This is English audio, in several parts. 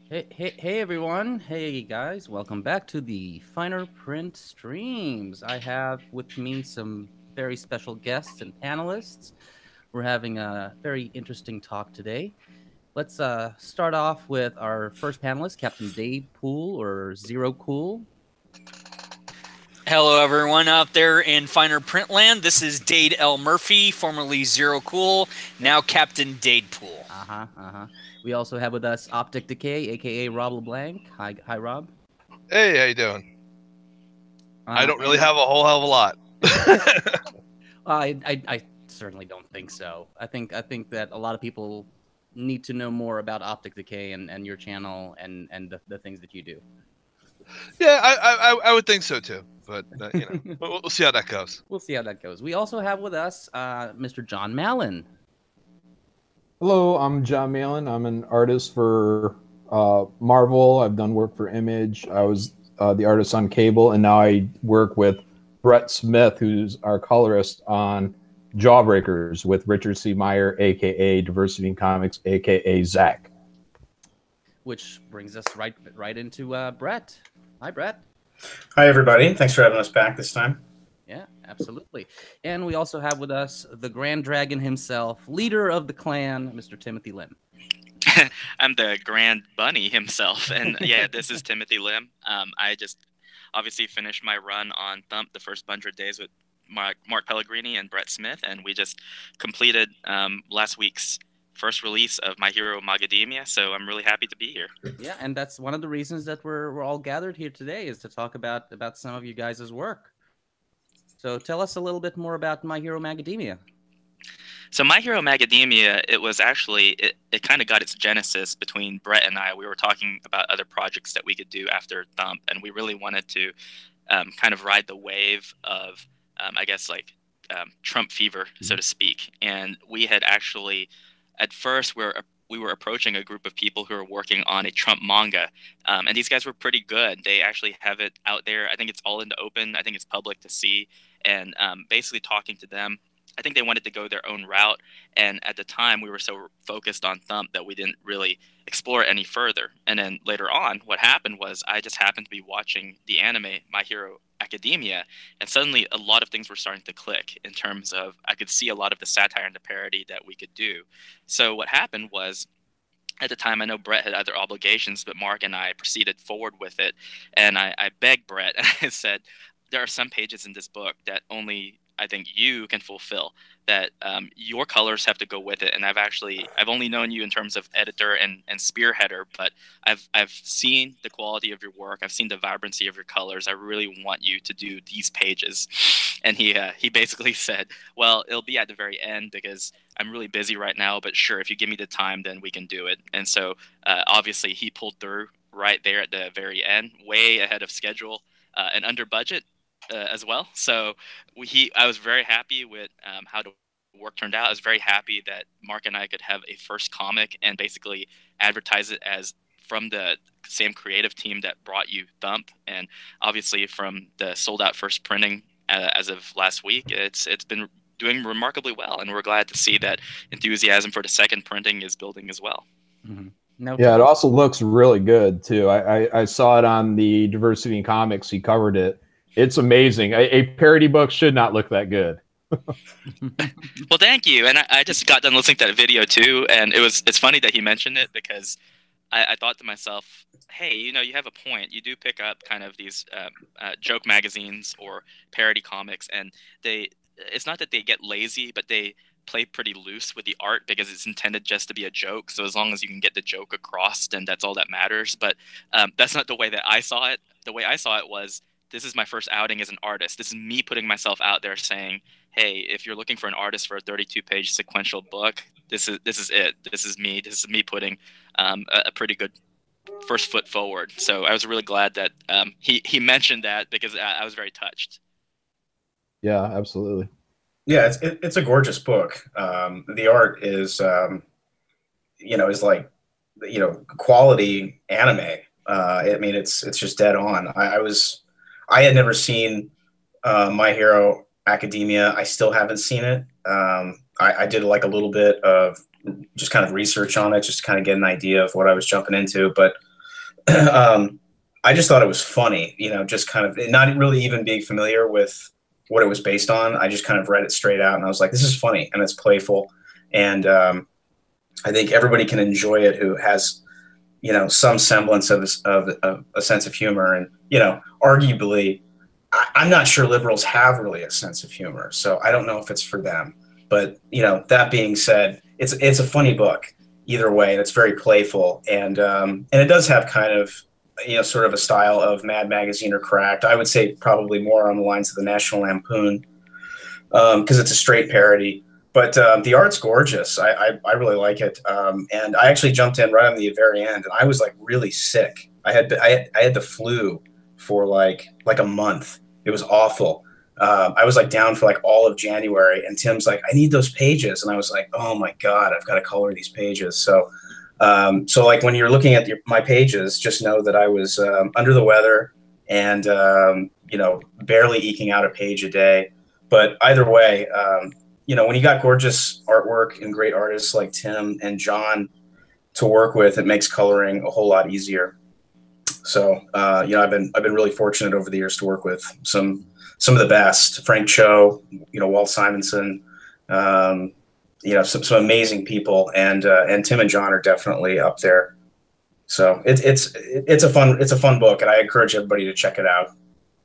Hey everyone. Hey guys, welcome back to the Finer Print Streams. I have with me some very special guests and panelists. We're having a very interesting talk today. Let's start off with our first panelist, Captain Dave Pool or Zero Cool. Hello, everyone out there in Finer Print Land. This is Dade L. Murphy, formerly Zero Cool, now Captain Dade Pool. We also have with us Optic Decay, aka Rob LeBlanc. Hi, Rob. Hey, how you doing? I don't really have a whole hell of a lot. I certainly don't think so. I think that a lot of people need to know more about Optic Decay and your channel and the things that you do. Yeah, I would think so too. But you know, we'll see how that goes. We'll see how that goes. We also have with us Mr. John Malin. Hello, I'm Jon Malin. I'm an artist for Marvel. I've done work for Image. I was the artist on Cable, and now I work with Brett Smith, who's our colorist on Jawbreakers with Richard C. Myer, a.k.a. Diversity in Comics, a.k.a. Zack. Which brings us right into Brett. Hi, Brett. Hi, everybody. Thanks for having us back this time. Yeah, absolutely. And we also have with us the Grand Dragon himself, leader of the clan, Mr. Timothy Lim. I'm the Grand Bunny himself, and yeah, this is Timothy Lim. I just obviously finished my run on Thump, the First Bundred Days with Mark Pellegrini and Brett Smith, and we just completed last week's first release of My Hero MAGAdemia, so I'm really happy to be here. Yeah, and that's one of the reasons that we're all gathered here today, is to talk about some of you guys' work. So tell us a little bit more about My Hero MAGAdemia. So My Hero MAGAdemia, it was actually, it kind of got its genesis between Brett and I. We were talking about other projects that we could do after Thump, and we really wanted to kind of ride the wave of, I guess, like Trump fever, so to speak. And we had actually, at first, we were approaching a group of people who are working on a Trump manga, and these guys were pretty good. They actually have it out there. I think it's all in the open. I think it's public to see, and basically talking to them, I think they wanted to go their own route, and at the time we were so focused on Thump that we didn't really explore it any further. And then later on, what happened was I just happened to be watching the anime My Hero Academia, and suddenly a lot of things were starting to click in terms of I could see a lot of the satire and the parody that we could do. So what happened was, at the time, I know Brett had other obligations, but Mark and I proceeded forward with it, and I begged Brett, and I said, there are some pages in this book that only I think you can fulfill, that your colors have to go with it. And I've only known you in terms of editor and spearheader, but I've seen the quality of your work. I've seen the vibrancy of your colors. I really want you to do these pages. And he basically said, well, it'll be at the very end because I'm really busy right now, but sure, if you give me the time, then we can do it. And so obviously he pulled through right there at the very end, way ahead of schedule and under budget. As well. So I was very happy with how the work turned out. I was very happy that Mark and I could have a first comic and basically advertise it as from the same creative team that brought you Thump, and obviously from the sold out first printing as of last week, it's been doing remarkably well, and we're glad to see that enthusiasm for the second printing is building as well. Mm-hmm. Yeah, it also looks really good too. I saw it on the Diversity in Comics. He covered it. It's amazing. A parody book should not look that good. Well, thank you. And I just got done listening to that video too, and it's funny that he mentioned it because I thought to myself, hey, you have a point. You do pick up kind of these joke magazines or parody comics, and it's not that they get lazy, but they play pretty loose with the art because it's intended just to be a joke. So as long as you can get the joke across, then that's all that matters. But that's not the way that I saw it. The way I saw it was, this is my first outing as an artist. This is me putting myself out there saying, hey, if you're looking for an artist for a 32-page sequential book, this is it. This is me. This is me putting a pretty good first foot forward. So I was really glad that he mentioned that because I was very touched. Yeah, absolutely. Yeah, it's a gorgeous book. The art is, is like, quality anime. I mean, it's just dead on. I had never seen My Hero Academia. I still haven't seen it. I did like a little bit of just kind of research on it, just to kind of get an idea of what I was jumping into. But I just thought it was funny, you know, just kind of not really even being familiar with what it was based on. I just kind of read it straight out, and I was like, this is funny and it's playful. And I think everybody can enjoy it who has, you know, some semblance of a sense of humor. And, you know, arguably, I'm not sure liberals have really a sense of humor, so I don't know if it's for them. But, you know, that being said, it's a funny book either way, and it's very playful. And it does have kind of, you know, sort of a style of Mad Magazine or Cracked. I would say probably more on the lines of the National Lampoon, because it's a straight parody. But the art's gorgeous. I really like it. And I actually jumped in right on the very end, and I was like really sick. I had the flu for like a month. It was awful. I was like down for like all of January, and Tim's like, I need those pages. And I was like, oh my God, I've got to color these pages. So like when you're looking at my pages, just know that I was under the weather and, you know, barely eking out a page a day. But either way, you know, when you got gorgeous artwork and great artists like Tim and John to work with, it makes coloring a whole lot easier. So, you know, I've been really fortunate over the years to work with some of the best. Frank Cho, you know, Walt Simonson, you know, some amazing people, and Tim and John are definitely up there. So it's a fun book, and I encourage everybody to check it out.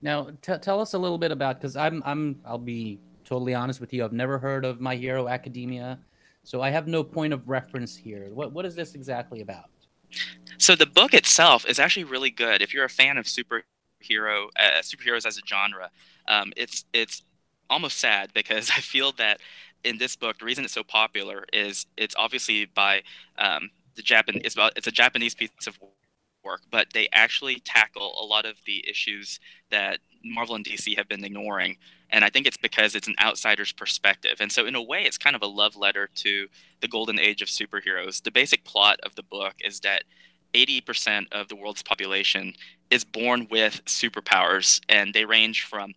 Now, tell us a little bit about, because I'll be totally honest with you, I've never heard of My Hero Academia, so I have no point of reference here. What is this exactly about? So the book itself is actually really good. If you're a fan of superheroes as a genre, it's almost sad, because I feel that in this book, the reason it's so popular is it's obviously by it's a Japanese piece of work, but they actually tackle a lot of the issues that Marvel and DC have been ignoring. And I think it's because it's an outsider's perspective. And so in a way, it's kind of a love letter to the golden age of superheroes. The basic plot of the book is that 80% of the world's population is born with superpowers, and they range from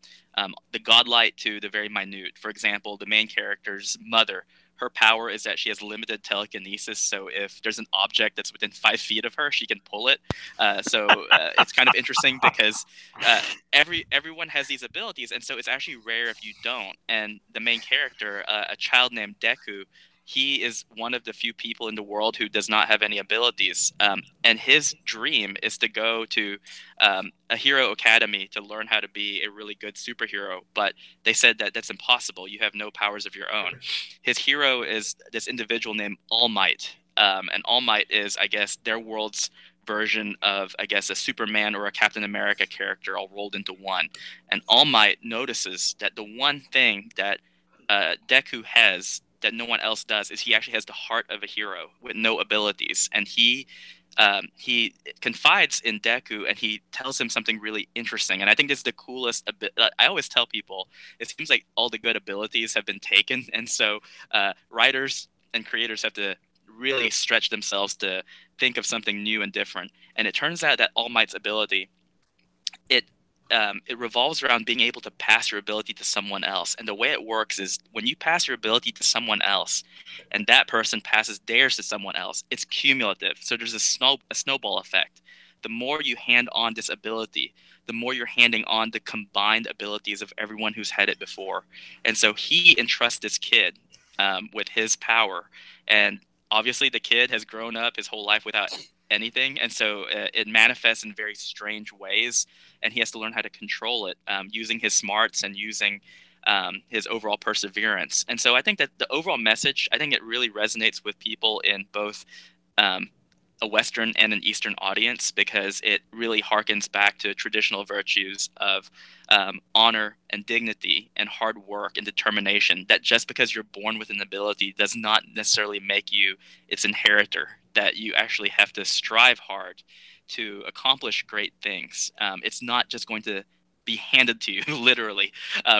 the godlike to the very minute. For example, the main character's mother, her power is that she has limited telekinesis. So if there's an object that's within 5 feet of her, she can pull it. So it's kind of interesting because everyone has these abilities. And so it's actually rare if you don't. And the main character, a child named Deku, he is one of the few people in the world who does not have any abilities. And his dream is to go to a hero academy to learn how to be a really good superhero. But they said that that's impossible. You have no powers of your own. His hero is this individual named All Might. And All Might is, I guess, their world's version of, I guess, a Superman or a Captain America character all rolled into one. And All Might notices that the one thing that Deku has that no one else does is he actually has the heart of a hero with no abilities. And he confides in Deku, and he tells him something really interesting. And I think this is the coolest I always tell people, it seems like all the good abilities have been taken, and so writers and creators have to really stretch themselves to think of something new and different. And it turns out that All Might's ability, it revolves around being able to pass your ability to someone else. And the way it works is when you pass your ability to someone else and that person passes theirs to someone else, it's cumulative. So there's a snowball effect. The more you hand on this ability, the more you're handing on the combined abilities of everyone who's had it before. And so he entrusts this kid with his power. And obviously the kid has grown up his whole life without anything, and so it manifests in very strange ways, and he has to learn how to control it using his smarts and using his overall perseverance. And so I think that the overall message, I think it really resonates with people in both a Western and an Eastern audience, because it really harkens back to traditional virtues of honor and dignity and hard work and determination, that just because you're born with an ability does not necessarily make you its inheritor, that you actually have to strive hard to accomplish great things. It's not just going to be handed to you, literally,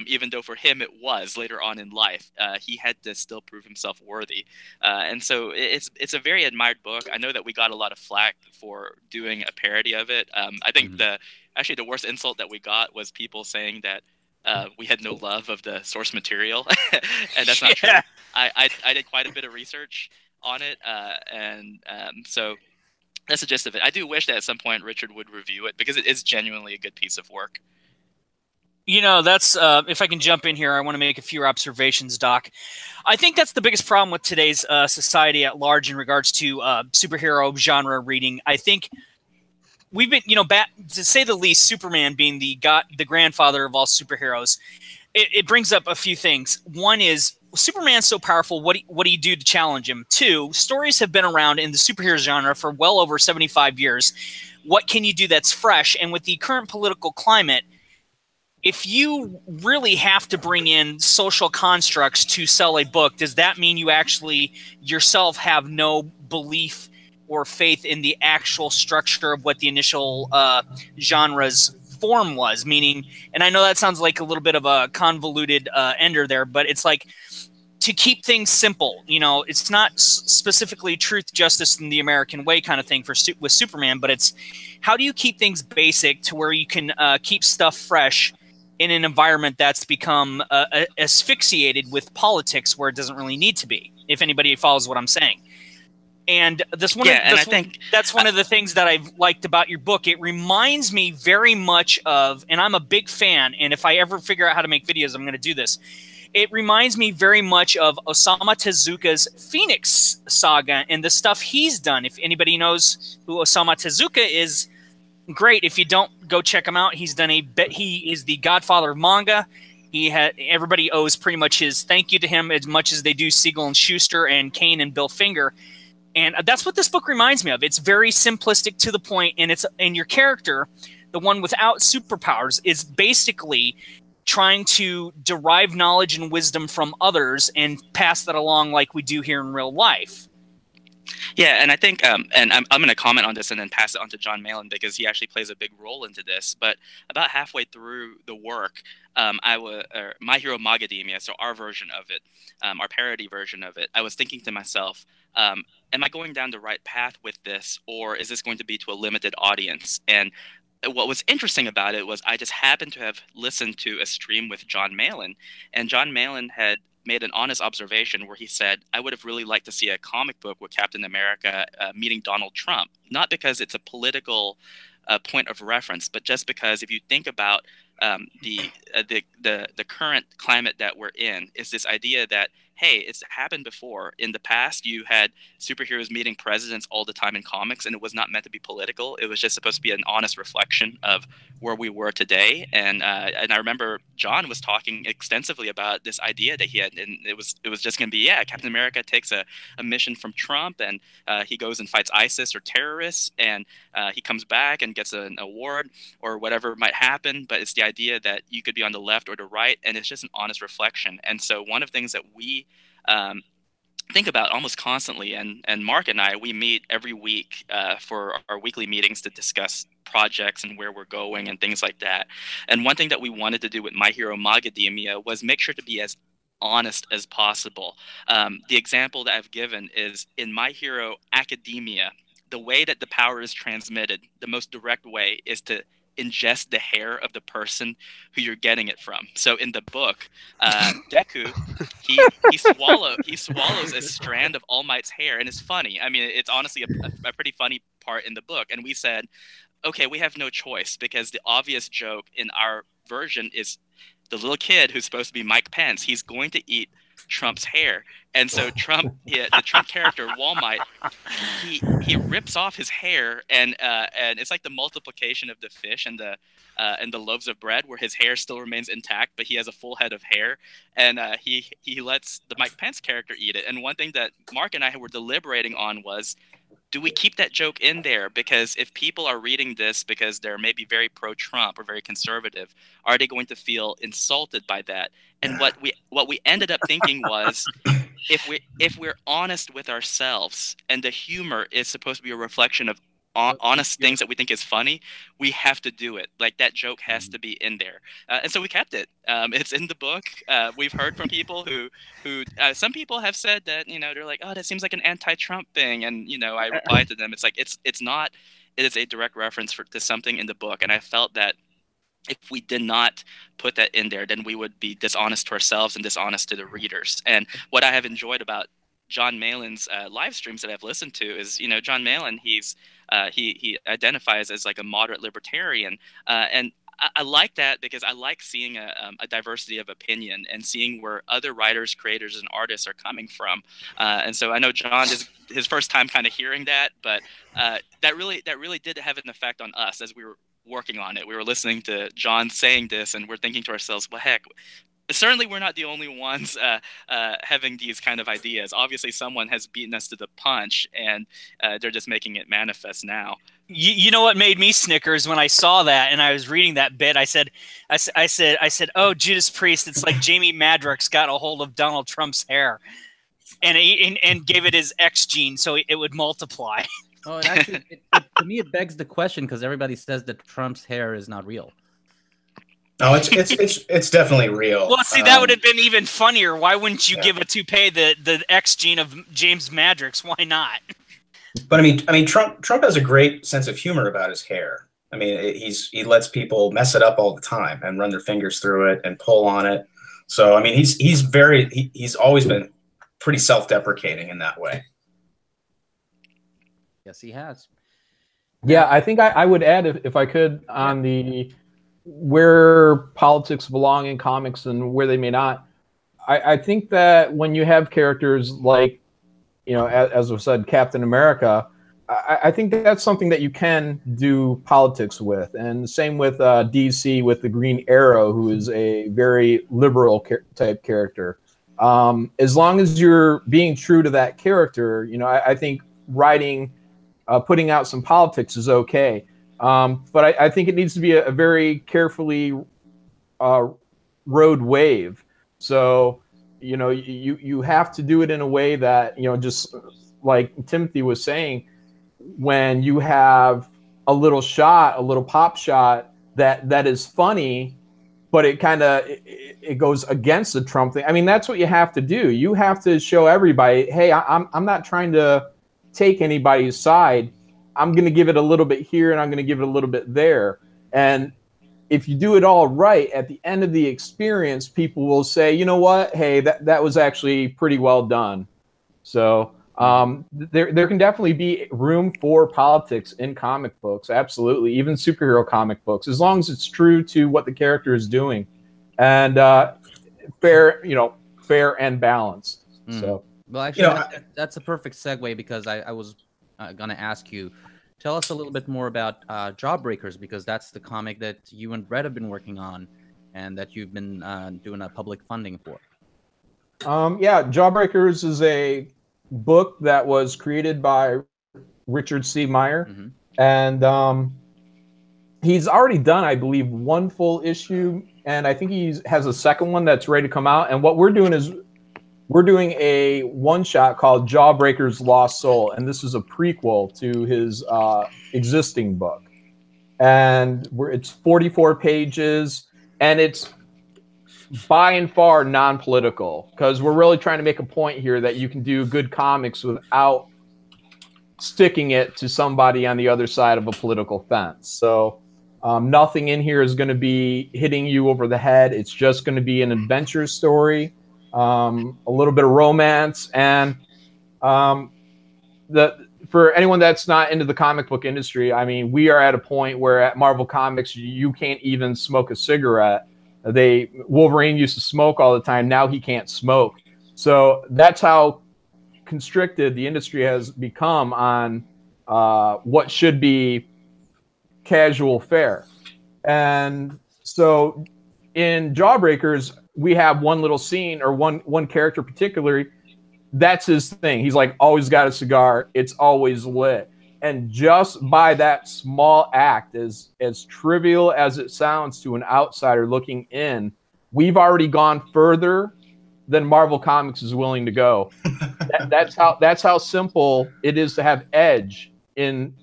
even though for him it was later on in life. He had to still prove himself worthy. And so it's a very admired book. I know that we got a lot of flack for doing a parody of it. I think the worst insult that we got was people saying that we had no love of the source material. And that's not true. I did quite a bit of research on it, so that's the gist of it. I do wish that at some point Richard would review it because it is genuinely a good piece of work. You know, that's if I can jump in here, I want to make a few observations, Doc. I think that's the biggest problem with today's society at large in regards to superhero genre reading. I think we've been, to say the least, Superman being the grandfather of all superheroes, it brings up a few things. One is Superman's so powerful. What do you do to challenge him? Two, stories have been around in the superhero genre for well over 75 years. What can you do that's fresh? And with the current political climate, if you really have to bring in social constructs to sell a book, does that mean you actually yourself have no belief or faith in the actual structure of what the initial genre's form was? Meaning, and I know that sounds like a little bit of a convoluted ender there, but it's like to keep things simple. It's not specifically truth, justice, and the American way kind of thing with Superman, but it's how do you keep things basic to where you can keep stuff fresh in an environment that's become asphyxiated with politics where it doesn't really need to be, if anybody follows what I'm saying. And that's one of the things that I've liked about your book. It reminds me very much of, and I'm a big fan, and if I ever figure out how to make videos, I'm going to do this. It reminds me very much of Osamu Tezuka's Phoenix Saga and the stuff he's done. If anybody knows who Osamu Tezuka is, great. If you don't, go check him out. He is the godfather of manga. Everybody owes pretty much his thank you to him as much as they do Siegel and Schuster and Kane and Bill Finger. And that's what this book reminds me of. It's very simplistic to the point, and your character, the one without superpowers, is basically trying to derive knowledge and wisdom from others and pass that along like we do here in real life. Yeah, and I think, and I'm going to comment on this and then pass it on to John Malin because he actually plays a big role into this. But about halfway through the work, My Hero MAGAdemia, so our version of it, our parody version of it, I was thinking to myself, am I going down the right path with this, or is this going to be to a limited audience? And what was interesting about it was I just happened to have listened to a stream with John Malin, and John Malin had made an honest observation where he said, I would have really liked to see a comic book with Captain America meeting Donald Trump, not because it's a political point of reference, but just because if you think about the current climate that we're in, is this idea that, hey, it's happened before. In the past, you had superheroes meeting presidents all the time in comics, and it was not meant to be political. It was just supposed to be an honest reflection of where we were today. And I remember John was talking extensively about this idea that he had, and it was just going to be, Captain America takes a mission from Trump, and he goes and fights ISIS or terrorists, and he comes back and gets an award or whatever might happen. But it's the idea that you could be on the left or the right, and it's just an honest reflection. And so one of the things that we think about almost constantly, and Mark and I, we meet every week for our weekly meetings to discuss projects and where we're going and things like that. And one thing that we wanted to do with My Hero MAGAdemia was make sure to be as honest as possible. The example that I've given is in My Hero Academia, the way that the power is transmitted, the most direct way is to ingest the hair of the person who you're getting it from. So in the book, Deku, he swallows a strand of All Might's hair, and it's funny. I mean, it's honestly a pretty funny part in the book. And we said, okay, we have no choice because the obvious joke in our version is the little kid who's supposed to be Mike Pence. He's going to eat Trump's hair, and so Trump, the Trump character Walmart, he rips off his hair, and it's like the multiplication of the fish and the loaves of bread, where his hair still remains intact, but he has a full head of hair, and he lets the Mike Pence character eat it. And one thing that Mark and I were deliberating on was, do we keep that joke in there? Because if people are reading this because they're maybe very pro-Trump or very conservative, are they going to feel insulted by that? And what we ended up thinking was, if we're honest with ourselves, and the humor is supposed to be a reflection of honest things that we think is funny, we have to do it. Like, that joke has to be in there, and so we kept it. It's in the book. We've heard from people who some people have said that, they're like, oh, that seems like an anti-Trump thing, and I replied to them, it's like, it's not. It is a direct reference to something in the book, and I felt that if we did not put that in there, then we would be dishonest to ourselves and dishonest to the readers. And what I have enjoyed about John Malin's live streams that I've listened to is, you know, John Malin, he identifies as like a moderate libertarian, and I like that because I like seeing a diversity of opinion and seeing where other writers, creators, and artists are coming from. And so I know John is his first time kind of hearing that, but that really did have an effect on us as we were working on it. We were listening to John saying this, and we're thinking to ourselves, well, heck, certainly we're not the only ones having these kind of ideas. Obviously, someone has beaten us to the punch, and they're just making it manifest now. You know what made me snickers when I saw that and I was reading that bit? I said, oh, Judas Priest, it's like Jamie Madrox got a hold of Donald Trump's hair and gave it his X gene so it would multiply. Oh, and actually, to me, it begs the question because everybody says that Trump's hair is not real. No, it's definitely real. Well, see, that would have been even funnier. Why wouldn't you give a toupee the X gene of James Madrox? Why not? But I mean, Trump has a great sense of humor about his hair. I mean, he lets people mess it up all the time and run their fingers through it and pull on it. So I mean, he's always been pretty self-deprecating in that way. Yes, he has. Yeah, I think I would add, if I could, on the where politics belong in comics and where they may not. I think that when you have characters like, you know, as was said, Captain America, I think that's something that you can do politics with. And the same with DC with the Green Arrow, who is a very liberal type character. As long as you're being true to that character, you know, I think writing, putting out some politics is okay. But I think it needs to be a very carefully rode wave. So, you know, you have to do it in a way that, you know, just like Timothy was saying, when you have a little pop shot that is funny, but it kind of it goes against the Trump thing. I mean, that's what you have to do. You have to show everybody, hey, I'm not trying to take anybody's side. I'm going to give it a little bit here and I'm going to give it a little bit there. And if you do it all right, at the end of the experience, people will say, you know what? Hey, that was actually pretty well done. So there can definitely be room for politics in comic books. Absolutely. Even superhero comic books, as long as it's true to what the character is doing and fair and balanced. So, well, actually, that's a perfect segue because I was going to ask you, tell us a little bit more about Jawbreakers, because that's the comic that you and Brett have been working on and that you've been doing a public funding for. Yeah, Jawbreakers is a book that was created by Richard C. Myer. And he's already done, I believe, one full issue, and I think he has a second one that's ready to come out. And what we're doing is we're doing a one-shot called Jawbreakers Lost Soul, and this is a prequel to his existing book. And it's 44 pages, and it's by and far non-political, because we're really trying to make a point here that you can do good comics without sticking it to somebody on the other side of a political fence. So nothing in here is going to be hitting you over the head. It's just going to be an adventure story. A little bit of romance, and for anyone that's not into the comic book industry, I mean, we are at a point where at Marvel Comics you can't even smoke a cigarette. Wolverine used to smoke all the time. Now he can't smoke. So that's how constricted the industry has become on what should be casual fare. And so in Jawbreakers, we have one little scene or one character particularly, that's his thing. He's like always got a cigar. It's always lit. And just by that small act, as trivial as it sounds to an outsider looking in, we've already gone further than Marvel Comics is willing to go. That's how simple it is to have edge in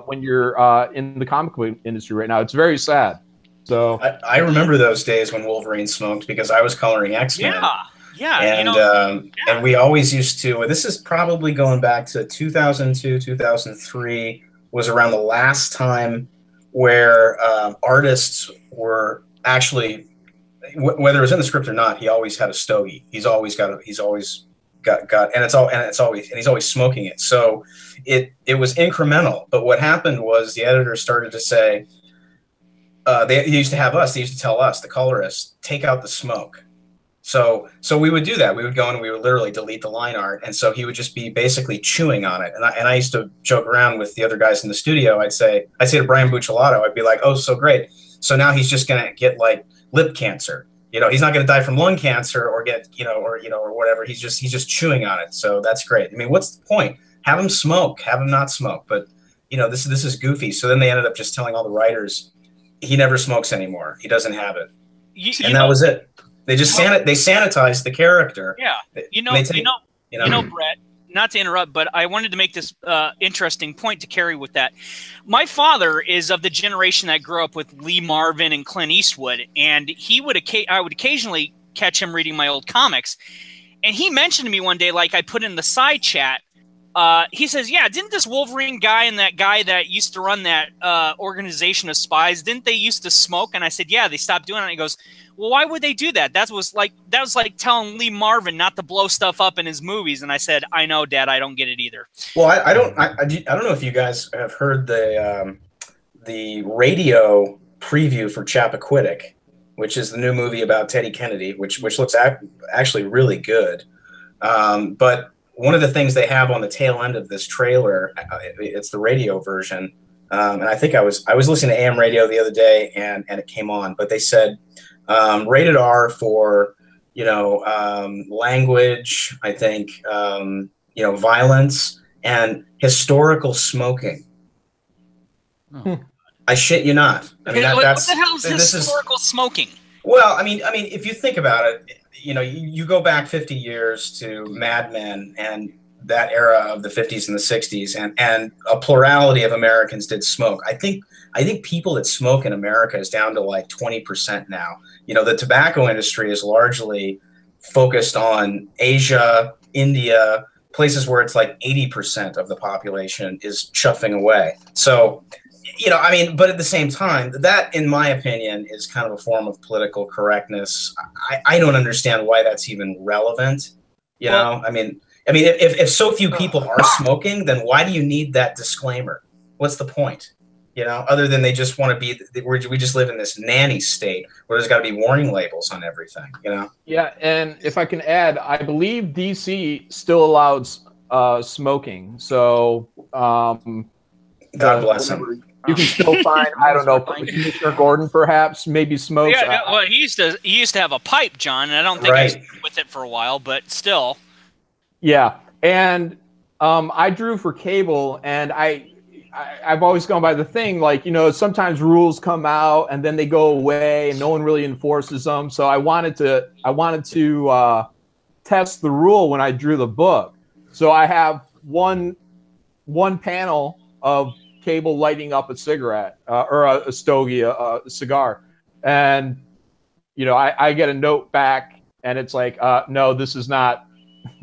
when you're in the comic book industry right now. It's very sad. So I remember those days when Wolverine smoked because I was coloring X-Men. Yeah, and and we always used to. This is probably going back to 2002, 2003 was around the last time where artists were actually, whether it was in the script or not, he always had a stogie. He's always and he's always smoking it. So it was incremental. But what happened was the editor started to say, they used to have us. They used to tell us, the colorists, take out the smoke. So we would do that. We would go and we would literally delete the line art, and so he would just be basically chewing on it. And I used to joke around with the other guys in the studio. I'd say to Brian Buccellato, I'd be like, "Oh, so great. So now he's just gonna get like lip cancer. He's not gonna die from lung cancer or get or whatever. He's just chewing on it. So that's great. I mean, what's the point? Have him smoke. Have him not smoke. But this is goofy. So then they ended up just telling all the writers, he never smokes anymore. He doesn't have it, and that was it. They just they sanitized the character. Yeah, Brett. Not to interrupt, but I wanted to make this interesting point to carry with that. My father is of the generation that grew up with Lee Marvin and Clint Eastwood, and I would occasionally catch him reading my old comics, and he mentioned to me one day, like I put in the side chat. He says, "Yeah, didn't this Wolverine guy and that guy that used to run that organization of spies, didn't they used to smoke?" And I said, "Yeah, they stopped doing it." And he goes, "Well, why would they do that? That was like telling Lee Marvin not to blow stuff up in his movies." And I said, "I know, Dad, I don't get it either." Well, I don't know if you guys have heard the radio preview for Chappaquiddick, which is the new movie about Teddy Kennedy, which looks actually really good. But one of the things they have on the tail end of this trailer, it's the radio version. And I think I was listening to AM radio the other day, and it came on. But they said rated R for language, I think violence and historical smoking. Oh. I shit you not. I mean, what the hell is historical smoking? Well, I mean, if you think about it, you go back 50 years to Mad Men and that era of the 50s and the 60s, and a plurality of Americans did smoke. I think people that smoke in America is down to like 20% now. The tobacco industry is largely focused on Asia, India, places where it's like 80% of the population is chuffing away. So, but at the same time, that, in my opinion, is kind of a form of political correctness. I don't understand why that's even relevant. I mean, if so few people are smoking, then why do you need that disclaimer? What's the point? Other than they just want to be, we just live in this nanny state where there's got to be warning labels on everything, Yeah, and if I can add, I believe DC still allows smoking. So, God bless him. You can still find, I don't know, Commissioner Gordon perhaps maybe smokes. Yeah, well, he used to have a pipe, John, and I don't think I was with it for a while, but still. Yeah, and I drew for cable, and I've always gone by the thing, like, sometimes rules come out and then they go away and no one really enforces them. So I wanted to test the rule when I drew the book. So I have one panel of Cable lighting up a cigarette or a stogie, a cigar, and I get a note back and it's like, no, this is not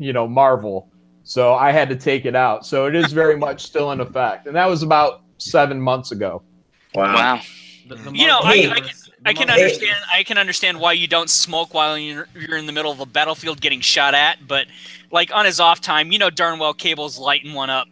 Marvel. So I had to take it out. So it is very much still in effect. And that was about 7 months ago. Wow. I can understand why you don't smoke while you're in the middle of a battlefield getting shot at, but like on his off time, darn well Cable's lighting one up.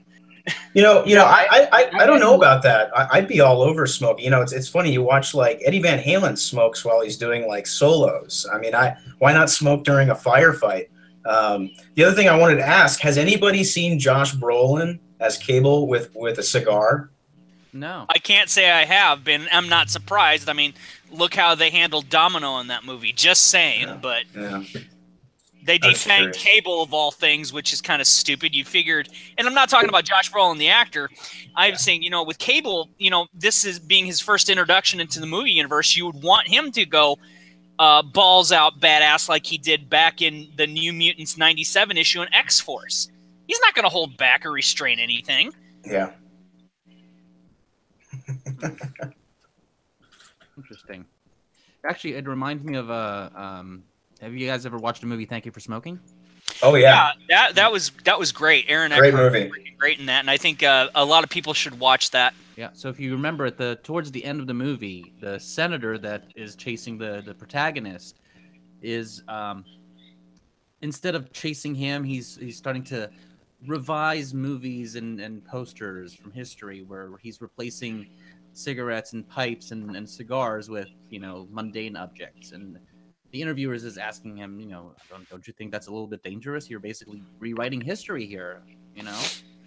I don't know about that. I'd be all over smoking. It's funny. You watch like Eddie Van Halen smokes while he's doing like solos. I mean, why not smoke during a firefight? The other thing I wanted to ask, has anybody seen Josh Brolin as Cable with a cigar? No. I can't say I have been. I'm not surprised. I mean, look how they handled Domino in that movie. Just saying, but they defanged Cable of all things, which is kind of stupid. You figured, and I'm not talking about Josh Brolin, the actor. I'm saying, with Cable, this is being his first introduction into the movie universe. You would want him to go balls out badass like he did back in the New Mutants 97 issue in X-Force. He's not going to hold back or restrain anything. Yeah. Interesting. Actually, it reminds me of have you guys ever watched a movie Thank You for Smoking? Oh yeah. That was great. Aaron great Eckhart movie. Was great in that, and I think a lot of people should watch that. Yeah. So if you remember towards the end of the movie, the senator that is chasing the protagonist is instead of chasing him, he's starting to revise movies and posters from history where he's replacing cigarettes and pipes and cigars with, you know, mundane objects. And the interviewers is asking him, you know, don't you think that's a little bit dangerous? You're basically rewriting history here, you know?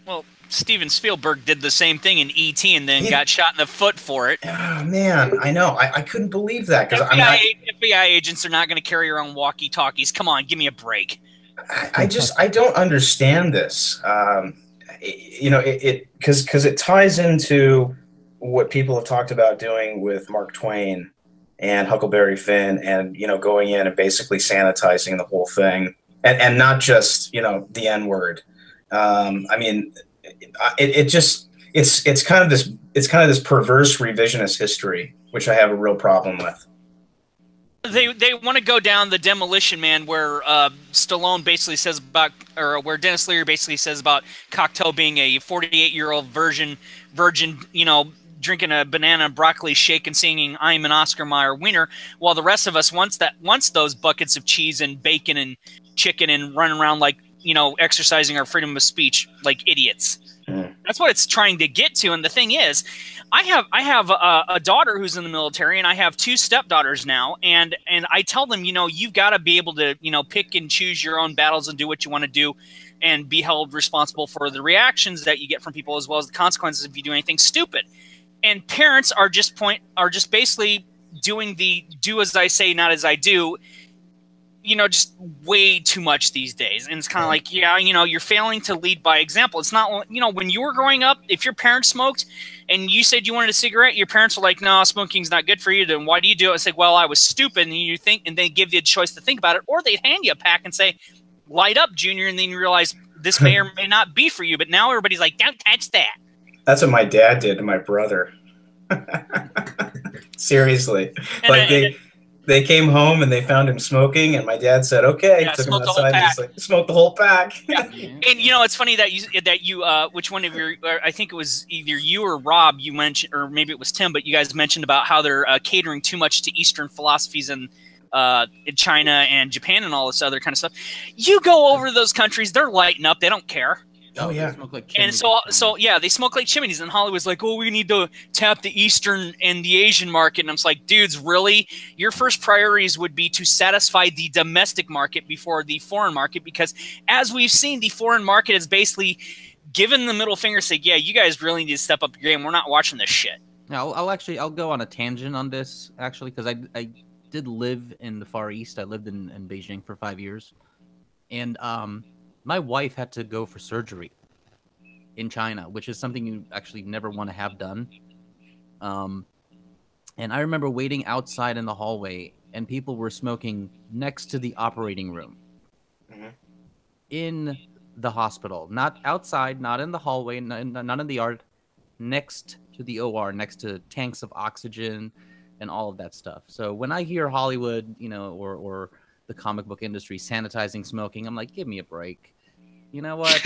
Well, Steven Spielberg did the same thing in E.T. and then got shot in the foot for it. Oh, man, I know. I couldn't believe that. Because FBI agents are not going to carry around walkie-talkies. Come on, give me a break. I don't understand this. You know, because it ties into what people have talked about doing with Mark Twain and Huckleberry Finn, and, you know, going in and basically sanitizing the whole thing, and not just, you know, the N-word. I mean, it's kind of this perverse revisionist history, which I have a real problem with. They want to go down the Demolition Man, where Stallone basically says about, or where Dennis Leary basically says about Cocteau being a 48-year-old virgin, you know, drinking a banana and broccoli shake and singing "I'm an Oscar Mayer wiener," while the rest of us wants those buckets of cheese and bacon and chicken and running around like, you know, exercising our freedom of speech like idiots. That's what it's trying to get to. And the thing is, I have a daughter who's in the military, and I have 2 stepdaughters now, and I tell them, you know, you've got to be able to, you know, pick and choose your own battles and do what you want to do, and be held responsible for the reactions that you get from people, as well as the consequences if you do anything stupid. And parents are just basically doing the do as I say, not as I do, you know, just way too much these days. And it's kind of like, yeah, you know, you're failing to lead by example. It's not, you know, when you were growing up, if your parents smoked and you said you wanted a cigarette, your parents were like, no, smoking's not good for you. Then why do you do it? It's like, well, I was stupid. And you think, and they give you a choice to think about it, or they'd hand you a pack and say, light up, Junior. And then you realize this may or may not be for you. But now everybody's like, don't touch that. That's what my dad did to my brother. Seriously. And they came home and they found him smoking, and my dad said, "Okay." Yeah, took him outside. And he's like, "Smoked the whole pack." Yeah. And you know, it's funny that you which one of your, I think it was either you or Rob, you mentioned, or maybe it was Tim, but you guys mentioned about how they're catering too much to Eastern philosophies in China and Japan and all this other kind of stuff. You go over to those countries, they're lighting up. They don't care. Oh yeah, and so yeah, they smoke like chimneys. And Hollywood's like, oh, we need to tap the Eastern and the Asian market. And I'm like, dudes, really? Your first priorities would be to satisfy the domestic market before the foreign market, because as we've seen, the foreign market is basically given the middle finger, saying, yeah, you guys really need to step up your game. We're not watching this shit. Now, I'll go on a tangent on this, actually, because I did live in the Far East. I lived in Beijing for 5 years, and my wife had to go for surgery in China, which is something you actually never want to have done. And I remember waiting outside in the hallway, and people were smoking next to the operating room in the hospital, not outside, not in the hallway, not in the yard, next to the OR, next to tanks of oxygen and all of that stuff. So when I hear Hollywood, you know, or the comic book industry sanitizing smoking, I'm like, give me a break. You know what?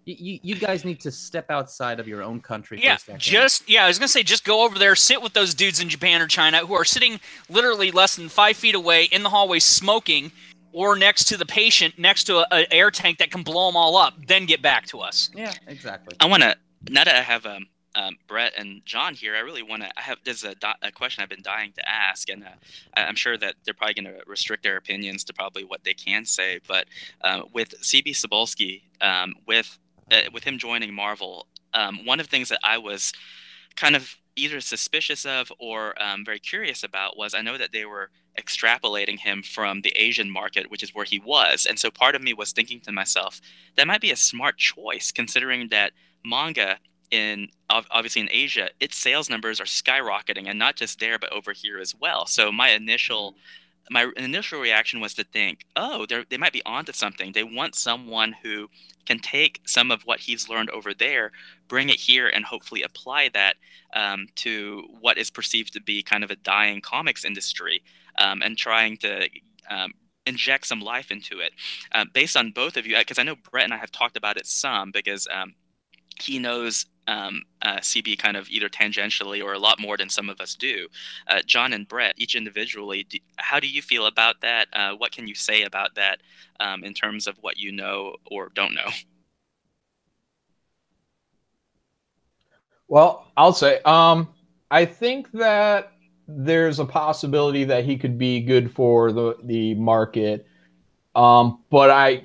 you guys need to step outside of your own country. Yeah, for a second. I was gonna say, just go over there, sit with those dudes in Japan or China who are sitting literally less than 5 feet away in the hallway smoking, or next to the patient, next to an air tank that can blow them all up. Then get back to us. Yeah, exactly. I want to, now that I have Brett and John here, I really want to. There's a question I've been dying to ask, and I'm sure that they're probably going to restrict their opinions to probably what they can say. But with CB Cebulski, with him joining Marvel, one of the things that I was kind of either suspicious of or very curious about was, I know that they were extrapolating him from the Asian market, which is where he was, and so part of me was thinking to myself, that might be a smart choice, considering that manga obviously in Asia, its sales numbers are skyrocketing, and not just there, but over here as well. So my initial reaction was to think, oh, they might be onto something. They want someone who can take some of what he's learned over there, bring it here, and hopefully apply that to what is perceived to be kind of a dying comics industry, and trying to inject some life into it. Based on both of you, because I know Brett and I have talked about it some, because he knows CB kind of either tangentially or a lot more than some of us do. John and Brett, each individually, how do you feel about that? What can you say about that in terms of what you know or don't know? Well, I'll say, I think that there's a possibility that he could be good for the market. But I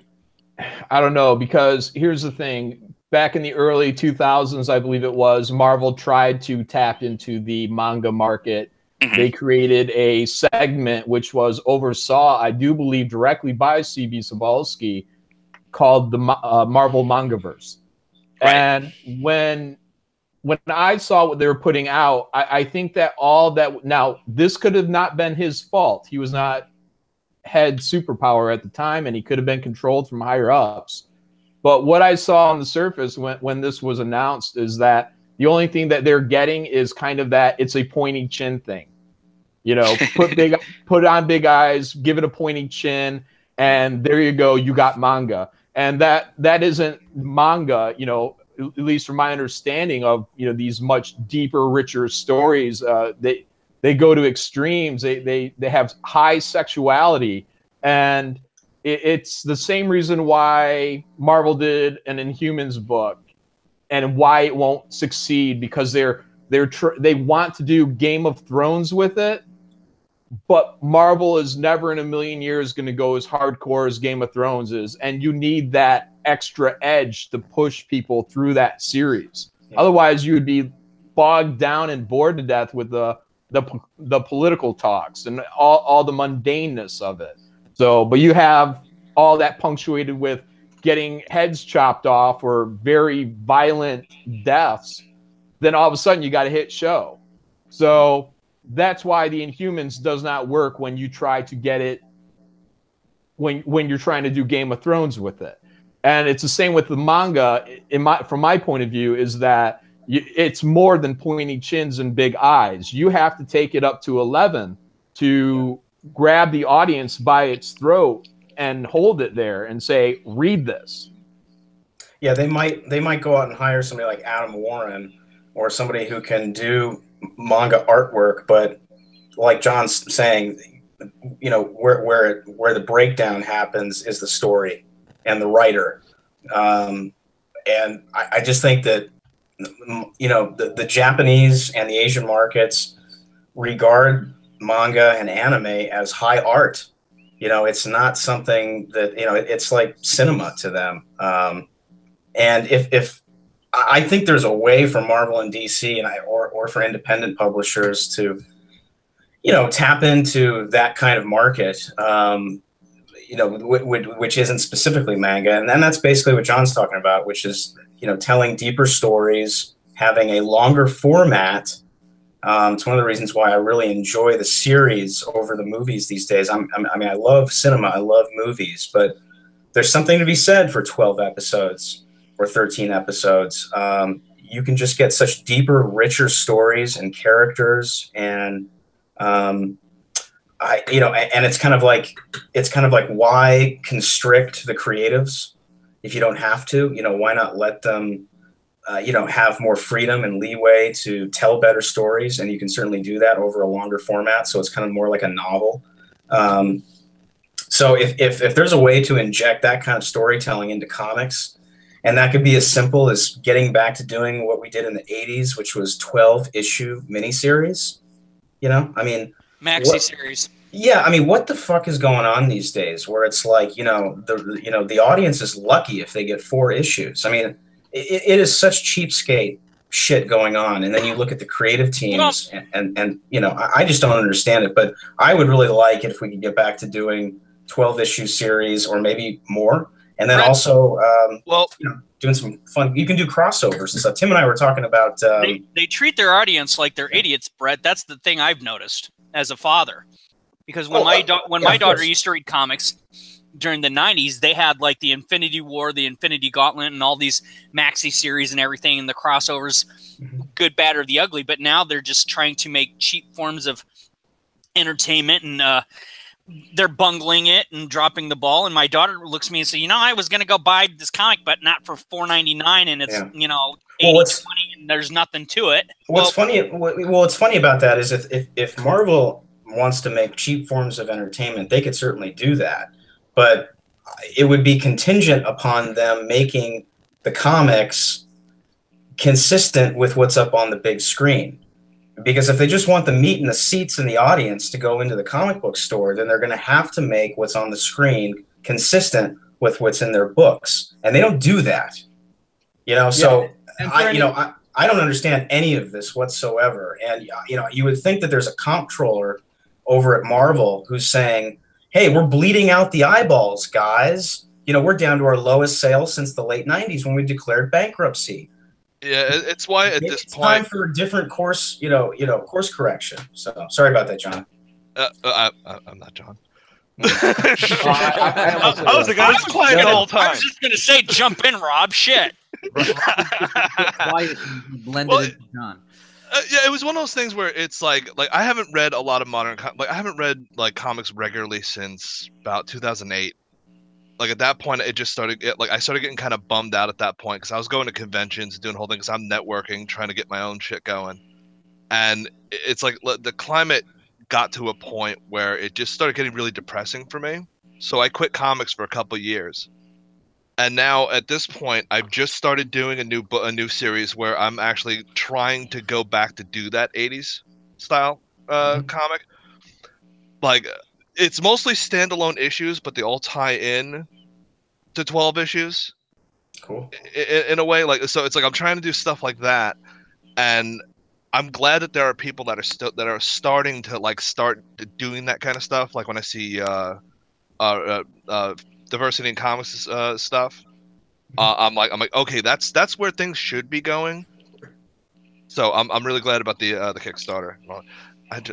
don't know, because here's the thing. Back in the early 2000s, I believe it was, Marvel tried to tap into the manga market. Mhm. They created a segment which was oversaw, I do believe, directly by C.B. Cebulski, called the Marvel Mangaverse. Right. And when I saw what they were putting out, I think that all that, now this could have not been his fault. He was not head superpower at the time, and he could have been controlled from higher ups. But what I saw on the surface when this was announced is that the only thing that they're getting is kind of that it's a pointy chin thing. You know, put on big eyes, give it a pointy chin, and there you go, you got manga. And that isn't manga, you know, at least from my understanding of, you know, these much deeper, richer stories. They go to extremes. They have high sexuality, and it's the same reason why Marvel did an Inhumans book, and why it won't succeed, because they want to do Game of Thrones with it, but Marvel is never in a million years going to go as hardcore as Game of Thrones is, and you need that extra edge to push people through that series. Yeah. Otherwise, you would be bogged down and bored to death with the political talks and all the mundaneness of it. So, but you have all that punctuated with getting heads chopped off or very violent deaths, then all of a sudden you got a hit show. So that's why the Inhumans does not work when you try to get it, when you're trying to do Game of Thrones with it. And it's the same with the manga. From my point of view, is that it's more than pointy chins and big eyes. You have to take it up to 11 to grab the audience by its throat and hold it there and say, read this. Yeah, they might go out and hire somebody like Adam Warren or somebody who can do manga artwork, but like John's saying, you know, where the breakdown happens is the story and the writer. And I just think that, you know, the Japanese and the Asian markets regard manga and anime as high art. You know, it's not something that, you know, it's like cinema to them. And if I think there's a way for Marvel and DC or for independent publishers to, you know, tap into that kind of market, you know, which isn't specifically manga. And then that's basically what John's talking about, which is, you know, telling deeper stories, having a longer format. It's one of the reasons why I really enjoy the series over the movies these days. I mean, I love cinema, I love movies, but there's something to be said for 12 episodes or 13 episodes. You can just get such deeper, richer stories and characters, and you know, and it's kind of like why constrict the creatives if you don't have to? You know, why not let them you know, have more freedom and leeway to tell better stories, and you can certainly do that over a longer format. So it's kind of more like a novel. So if there's a way to inject that kind of storytelling into comics, and that could be as simple as getting back to doing what we did in the 80s, which was 12-issue miniseries. You know, I mean, maxi series. Yeah, I mean, what the fuck is going on these days? Where it's like, you know, the audience is lucky if they get 4 issues. I mean, it is such cheapskate shit going on. And then you look at the creative teams, and you know, I just don't understand it. But I would really like it if we could get back to doing 12-issue series or maybe more. And then also, well, you know, doing some fun. You can do crossovers and stuff. Tim and I were talking about. They treat their audience like they're idiots, Brett. That's the thing I've noticed as a father. Because when my daughter used to read comics during the 90s, they had like the Infinity War, the Infinity Gauntlet, and all these maxi series and everything, and the crossovers, good, bad, or the ugly. But now they're just trying to make cheap forms of entertainment, and they're bungling it and dropping the ball. And my daughter looks at me and says, you know, I was going to go buy this comic, but not for $4.99, and it's, you know, 80-20, and there's nothing to it. What's funny about that is if Marvel wants to make cheap forms of entertainment, they could certainly do that. But it would be contingent upon them making the comics consistent with what's up on the big screen. Because if they just want the meat and the seats and the audience to go into the comic book store, then they're going to have to make what's on the screen consistent with what's in their books. And they don't do that. You know, so I don't understand any of this whatsoever. And, you know, you would think that there's a comptroller over at Marvel who's saying, hey, we're bleeding out the eyeballs, guys. You know, we're down to our lowest sales since the late 90s when we declared bankruptcy. Yeah, it's why at this point, time for a different course, course correction. So sorry about that, John. I'm not John. I was the guy who's quiet the whole time. I was just gonna say, jump in, Rob. Shit. Quiet, blended into John. Yeah, it was one of those things where it's like I haven't read a lot of modern I haven't read like comics regularly since about 2008. Like at that point, it just started. I started getting kind of bummed out at that point because I was going to conventions, doing the whole thing because I'm networking, trying to get my own shit going, and it's like the climate got to a point where it just started getting really depressing for me. So I quit comics for a couple of years, and now at this point, I've just started doing a new series where I'm actually trying to go back to do that 80s style comic, like. It's mostly standalone issues, but they all tie in to 12 issues. Cool. In a way, so it's like I'm trying to do stuff like that, and I'm glad that there are people that are starting to start doing that kind of stuff. Like when I see diversity in comics stuff, I'm like okay, that's where things should be going. So I'm really glad about the Kickstarter. Well,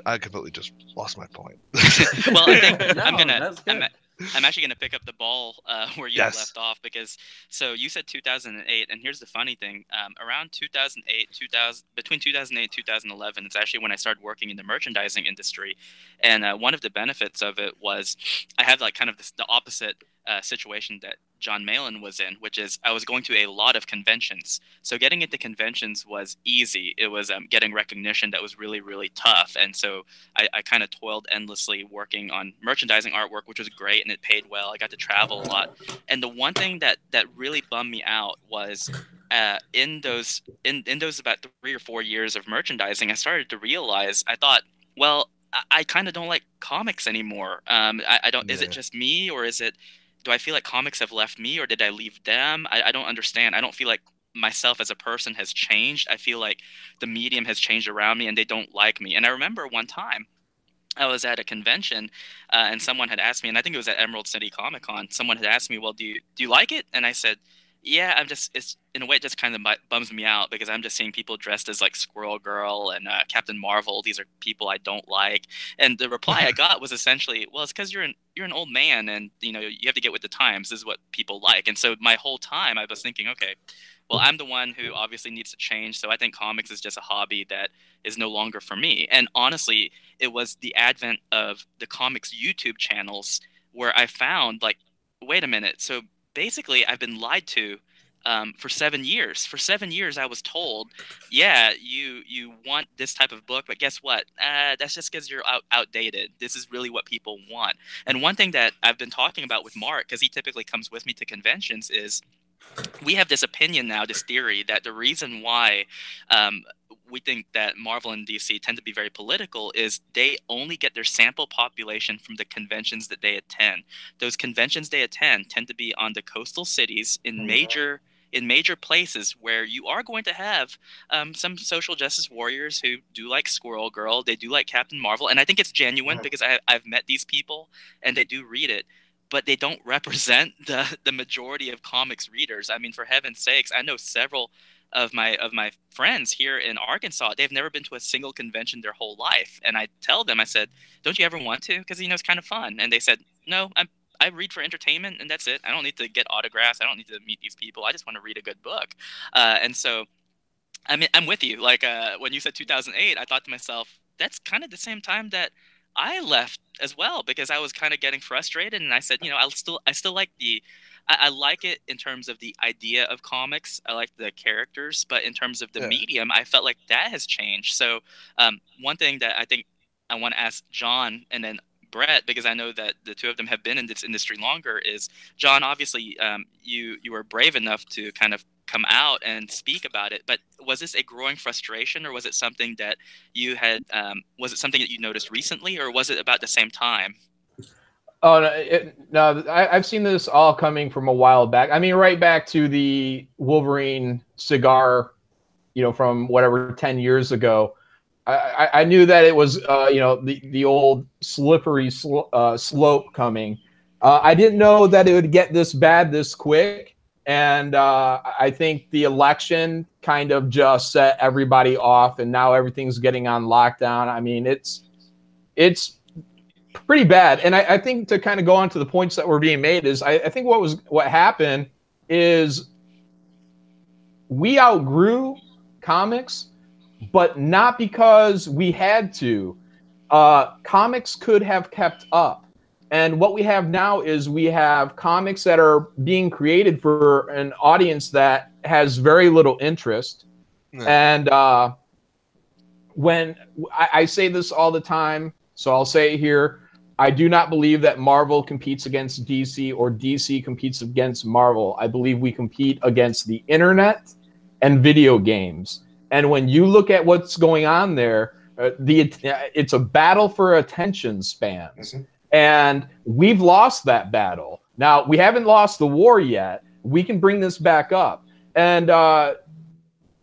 I completely just lost my point. Well, I think No, I'm actually gonna pick up the ball where you Yes. left off, because so you said 2008, and here's the funny thing: around 2008, between 2008 and 2011, it's actually when I started working in the merchandising industry, and one of the benefits of it was I had kind of the opposite situation that Jon Malin was in, which is I was going to a lot of conventions. So getting into conventions was easy. It was getting recognition that was really, really tough. And so I kind of toiled endlessly working on merchandising artwork, which was great, and it paid well. I got to travel a lot. And the one thing that really bummed me out was in those about 3 or 4 years of merchandising, I started to realize, I thought, well, I kind of don't like comics anymore. I don't. Is it just me, or do I feel like comics have left me, or did I leave them? I don't understand. I don't feel like myself as a person has changed. I feel like the medium has changed around me, and they don't like me. And I remember one time I was at a convention, and someone had asked me, and I think it was at Emerald City Comic Con. Someone had asked me, "Well, do you like it?" And I said, "Yeah, it's in a way it just kind of bums me out because I'm just seeing people dressed as like Squirrel Girl and Captain Marvel. These are people I don't like." And the reply I got was essentially, "Well, it's because you're an old man, and you have to get with the times. This is what people like." And so my whole time I was thinking, okay, well, I'm the one who obviously needs to change. So I think comics is just a hobby that is no longer for me. And honestly, it was the advent of the comics YouTube channels where I found wait a minute. So basically, I've been lied to for 7 years. For 7 years, I was told, yeah, you want this type of book, but guess what? That's just because you're outdated. This is really what people want. And one thing that I've been talking about with Mark, because he typically comes with me to conventions, is we have this opinion now, this theory, that the reason why we think that Marvel and DC tend to be very political is they only get their sample population from the conventions that they attend. Those conventions they attend tend to be on the coastal cities in major places where you are going to have some social justice warriors who do like Squirrel Girl, they do like Captain Marvel, and I think it's genuine because I've met these people and they do read it. But they don't represent the majority of comics readers. I mean, for heaven's sakes, I know several of my friends here in Arkansas. They've never been to a single convention their whole life. And I tell them, I said, "Don't you ever want to? Because it's kind of fun." And they said, "No, I read for entertainment, and that's it. I don't need to get autographs. I don't need to meet these people. I just want to read a good book." And so, I mean, I'm with you. When you said 2008, I thought to myself, that's kind of the same time that I left as well, because I was kind of getting frustrated, and I said, I still like I like it in terms of the idea of comics. I like the characters, but in terms of the medium, I felt like that has changed. So one thing that I think I want to ask John and then Brett, because I know that the two of them have been in this industry longer. Is John, obviously, you were brave enough to kind of come out and speak about it, but was this a growing frustration, or was it something that you had? Was it something that you noticed recently, or was it about the same time? Oh no, I've seen this all coming from a while back. I mean, right back to the Wolverine cigar, you know, from whatever 10 years ago. I knew that it was, you know, the old slippery slope coming. I didn't know that it would get this bad this quick. And I think the election kind of just set everybody off, and now everything's getting on lockdown. I mean, it's pretty bad. And I think to kind of go on to the points that were being made is I think what happened is we outgrew comics, but not because we had to. Comics could have kept up. And what we have now is we have comics that are being created for an audience that has very little interest. And when I say this all the time, so I'll say it here, I do not believe that Marvel competes against DC or DC competes against Marvel. I believe we compete against the internet and video games. And when you look at what's going on there, it's a battle for attention spans. Mm-hmm. And we've lost that battle. Now, we haven't lost the war yet. We can bring this back up. And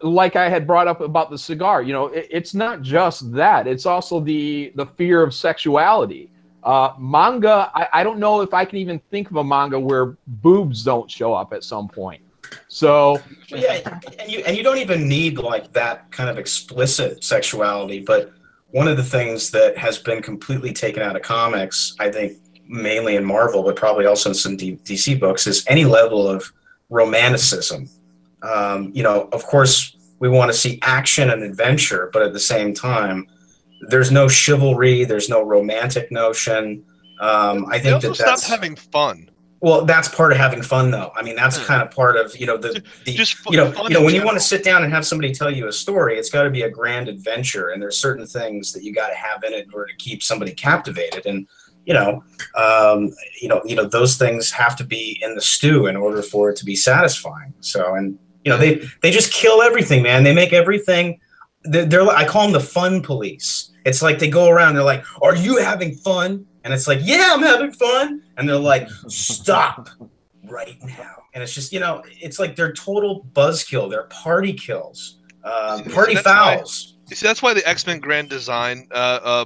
like I had brought up about the cigar, you know, it's not just that. It's also the fear of sexuality. Manga, I don't know if I can even think of a manga where boobs don't show up at some point. So yeah, and you don't even need like that kind of explicit sexuality, but one of the things that has been completely taken out of comics, I think mainly in Marvel, but probably also in some DC books, is any level of romanticism. You know, of course, we want to see action and adventure, but at the same time, there's no chivalry, there's no romantic notion. I think they also stopped having fun. Well, that's part of having fun, though. I mean, that's kind of part of, you know, you know, when you want to sit down and have somebody tell you a story, it's got to be a grand adventure, and there's certain things that you got to have in it in order to keep somebody captivated. And you know, those things have to be in the stew in order for it to be satisfying. So, and you know, they just kill everything, man. They make everything. I call them the fun police. It's like they go around, they're like, "Are you having fun?" And it's like, "Yeah, I'm having fun." And they're like, "Stop right now." And it's just, you know, it's like they're total buzzkill. They're party kills, party fouls. See, that's why the X-Men Grand Design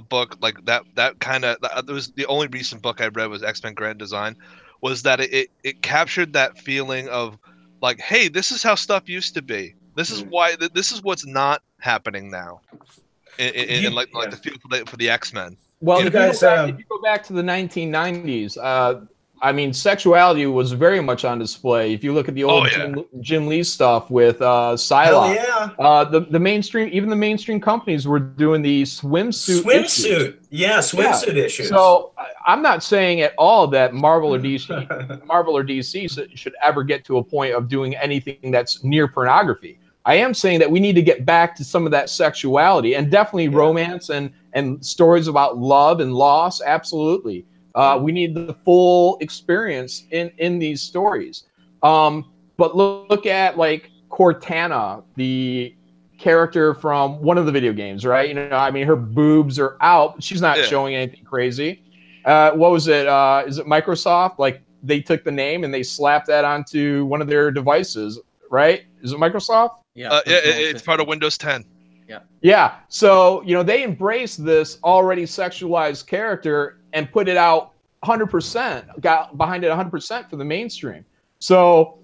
book, like that kind of, that was the only recent book I read was X-Men Grand Design, was that it captured that feeling of like, hey, this is how stuff used to be. This is why this is what's not happening now. In like the feel for the X-Men. Well, if you go back to the 1990s, I mean, sexuality was very much on display. If you look at the old Jim Lee stuff with Psylocke, the mainstream, even the mainstream companies were doing the swimsuit issues. So I'm not saying at all that Marvel or DC should ever get to a point of doing anything that's near pornography. I am saying that we need to get back to some of that sexuality and definitely romance and stories about love and loss. Absolutely. We need the full experience in these stories. But look at like Cortana, the character from one of the video games, right? You know, I mean, her boobs are out. She's not showing anything crazy. What was it? Is it Microsoft? Like they took the name and they slapped that onto one of their devices, right? Is it Microsoft? Yeah, it's part of Windows 10. Yeah. So, you know, they embraced this already sexualized character and put it out 100%, got behind it 100% for the mainstream. So,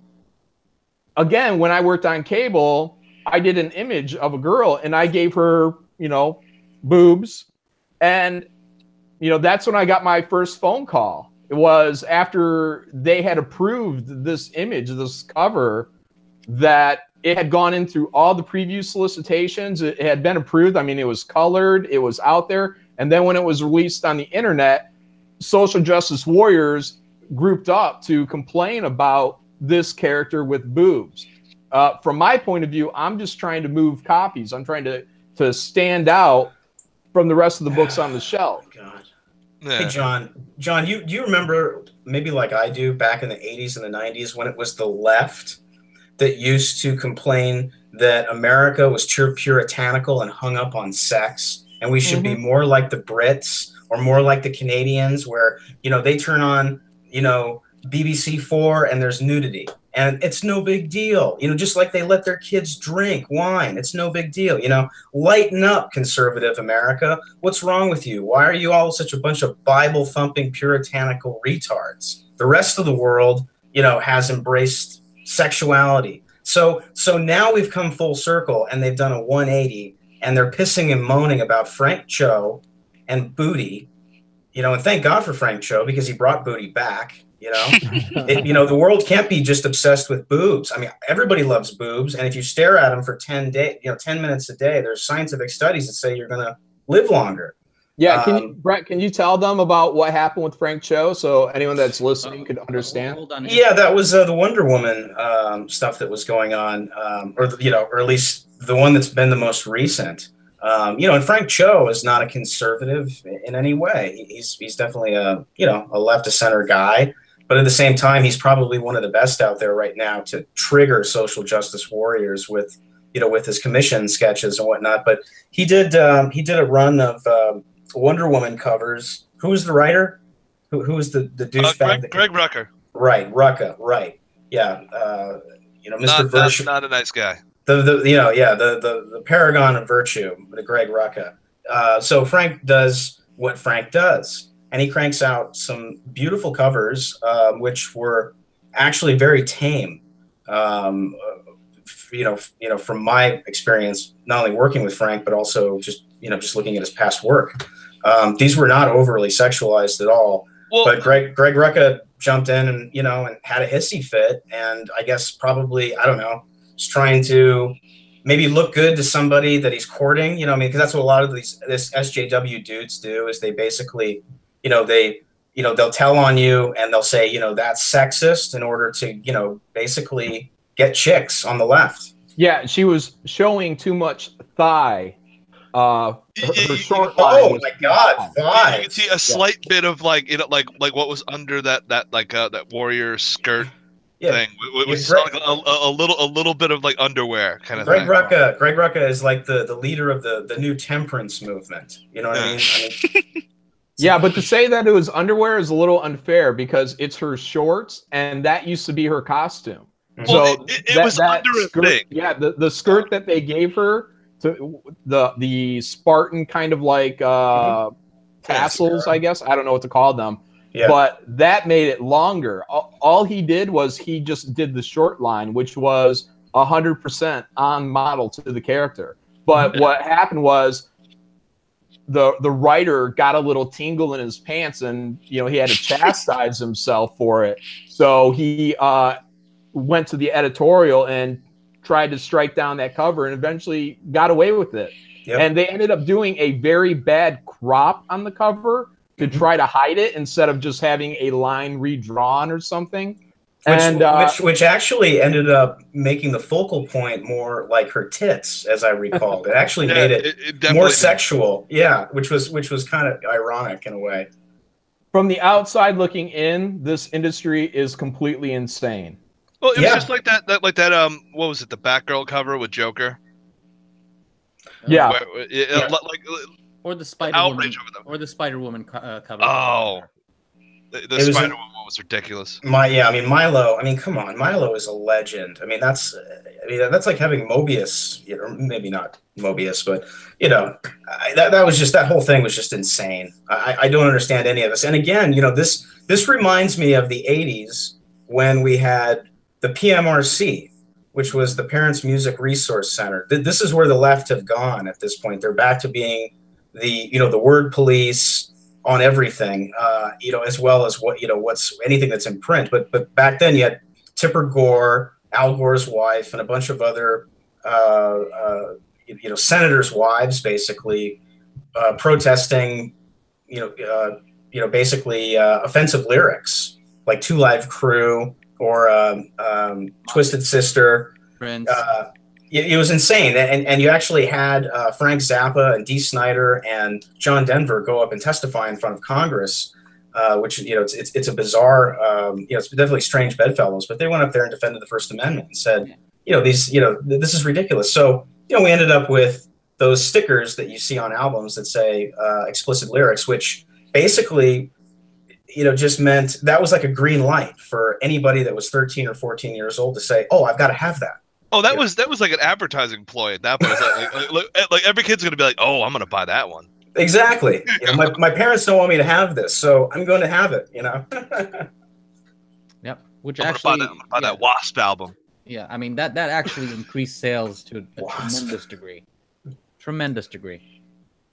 again, when I worked on cable, I did an image of a girl and I gave her, you know, boobs. And, you know, that's when I got my first phone call. It was after they had approved this image, this cover, that it had gone in through all the preview solicitations. It had been approved. I mean, it was colored. It was out there. And then when it was released on the internet, social justice warriors grouped up to complain about this character with boobs. From my point of view, I'm just trying to move copies. I'm trying to stand out from the rest of the books on the shelf. God. Yeah. Hey, John, do you remember, maybe like I do, back in the 80s and the 90s, when it was the left that used to complain that America was puritanical and hung up on sex, and we should be more like the Brits or more like the Canadians, where, you know, they turn on, you know, BBC4 and there's nudity and it's no big deal, you know, just like they let their kids drink wine. It's no big deal, you know. Lighten up, conservative America. What's wrong with you? Why are you all such a bunch of Bible thumping puritanical retards? The rest of the world, you know, has embraced sexuality. So now we've come full circle and they've done a 180 and they're pissing and moaning about Frank Cho and booty, you know, and thank God for Frank Cho, because he brought booty back. You know, you know, the world can't be just obsessed with boobs. I mean, everybody loves boobs, and if you stare at them for 10 minutes a day, there's scientific studies that say you're gonna live longer. Yeah, Brett, can you tell them about what happened with Frank Cho so anyone that's listening could understand? Hold on. Yeah, that was the Wonder Woman stuff that was going on, or at least the one that's been the most recent. You know, and Frank Cho is not a conservative in any way. He's definitely a left of center guy. But at the same time, he's probably one of the best out there right now to trigger social justice warriors with, you know, with his commission sketches and whatnot. But he did a run of Wonder Woman covers. Who was the writer? Who was the douchebag? Greg Rucka. Right, Rucka. Right. Yeah. You know, Mr. Virtue. Not a nice guy. The paragon of virtue, the Greg Rucka. So Frank does what Frank does. And he cranks out some beautiful covers, which were actually very tame. You know, from my experience, not only working with Frank, but also just looking at his past work. These were not overly sexualized at all. Well, but Greg Rucka jumped in and, you know, and had a hissy fit. And I guess probably, I don't know, just trying to maybe look good to somebody that he's courting, you know, I mean, because that's what a lot of this SJW dudes do, is they basically, you know, they'll tell on you and they'll say, you know, that's sexist in order to, you know, basically get chicks on the left. Yeah, she was showing too much thigh. Her short oh my God, thigh. You can see a slight bit of like, you know, like what was under that warrior skirt thing. It was like a little bit of like underwear kind of thing. Greg Rucka is like the leader of the new temperance movement. You know what I mean? Yeah, but to say that it was underwear is a little unfair, because it's her shorts, and that used to be her costume. Well, so it was under a skirt, thing. Yeah, the skirt that they gave her, to the Spartan kind of like tassels, I guess. I don't know what to call them. Yeah. But that made it longer. All he did was he just did the short line, which was 100% on model to the character. But what happened was, the writer got a little tingle in his pants, and, you know, he had to chastise himself for it. So he went to the editorial and tried to strike down that cover, and eventually got away with it. Yep. And they ended up doing a very bad crop on the cover to try to hide it, instead of just having a line redrawn or something. Which actually ended up making the focal point more like her tits, as I recall. It actually made it more sexual. Yeah, which was kind of ironic in a way. From the outside looking in, this industry is completely insane. Well, it was just like that what was it, the Batgirl cover with Joker? Yeah. Or the Spider Woman cover. Oh. The Spider-Woman one was ridiculous. Milo. I mean, come on, Milo is a legend. I mean, that's like having Mobius. You know, maybe not Mobius, but, you know, that whole thing was just insane. I don't understand any of this. And again, you know, this reminds me of the '80s when we had the PMRC, which was the Parents Music Resource Center. This is where the left have gone at this point. They're back to being the word police on everything, you know, as well as what's anything that's in print. But back then you had Tipper Gore, Al Gore's wife, and a bunch of other senators' wives, basically protesting, basically offensive lyrics like "Two Live Crew" or "Twisted Sister." Prince. it was insane. And you actually had Frank Zappa and Dee Snider and John Denver go up and testify in front of Congress, which, you know, it's a bizarre, you know, it's definitely strange bedfellows, but they went up there and defended the First Amendment and said, you know, this is ridiculous. So, you know, we ended up with those stickers that you see on albums that say explicit lyrics, which basically, you know, just meant that was like a green light for anybody that was 13 or 14 years old to say, oh, I've got to have that. Oh, that was like an advertising ploy at that point. Like every kid's gonna be like, "Oh, I'm gonna buy that one." Exactly. You know, my parents don't want me to have this, so I'm going to have it. You know. Yep. Which I'm actually, gonna buy that Wasp album. Yeah, I mean that actually increased sales to a tremendous degree. Tremendous degree.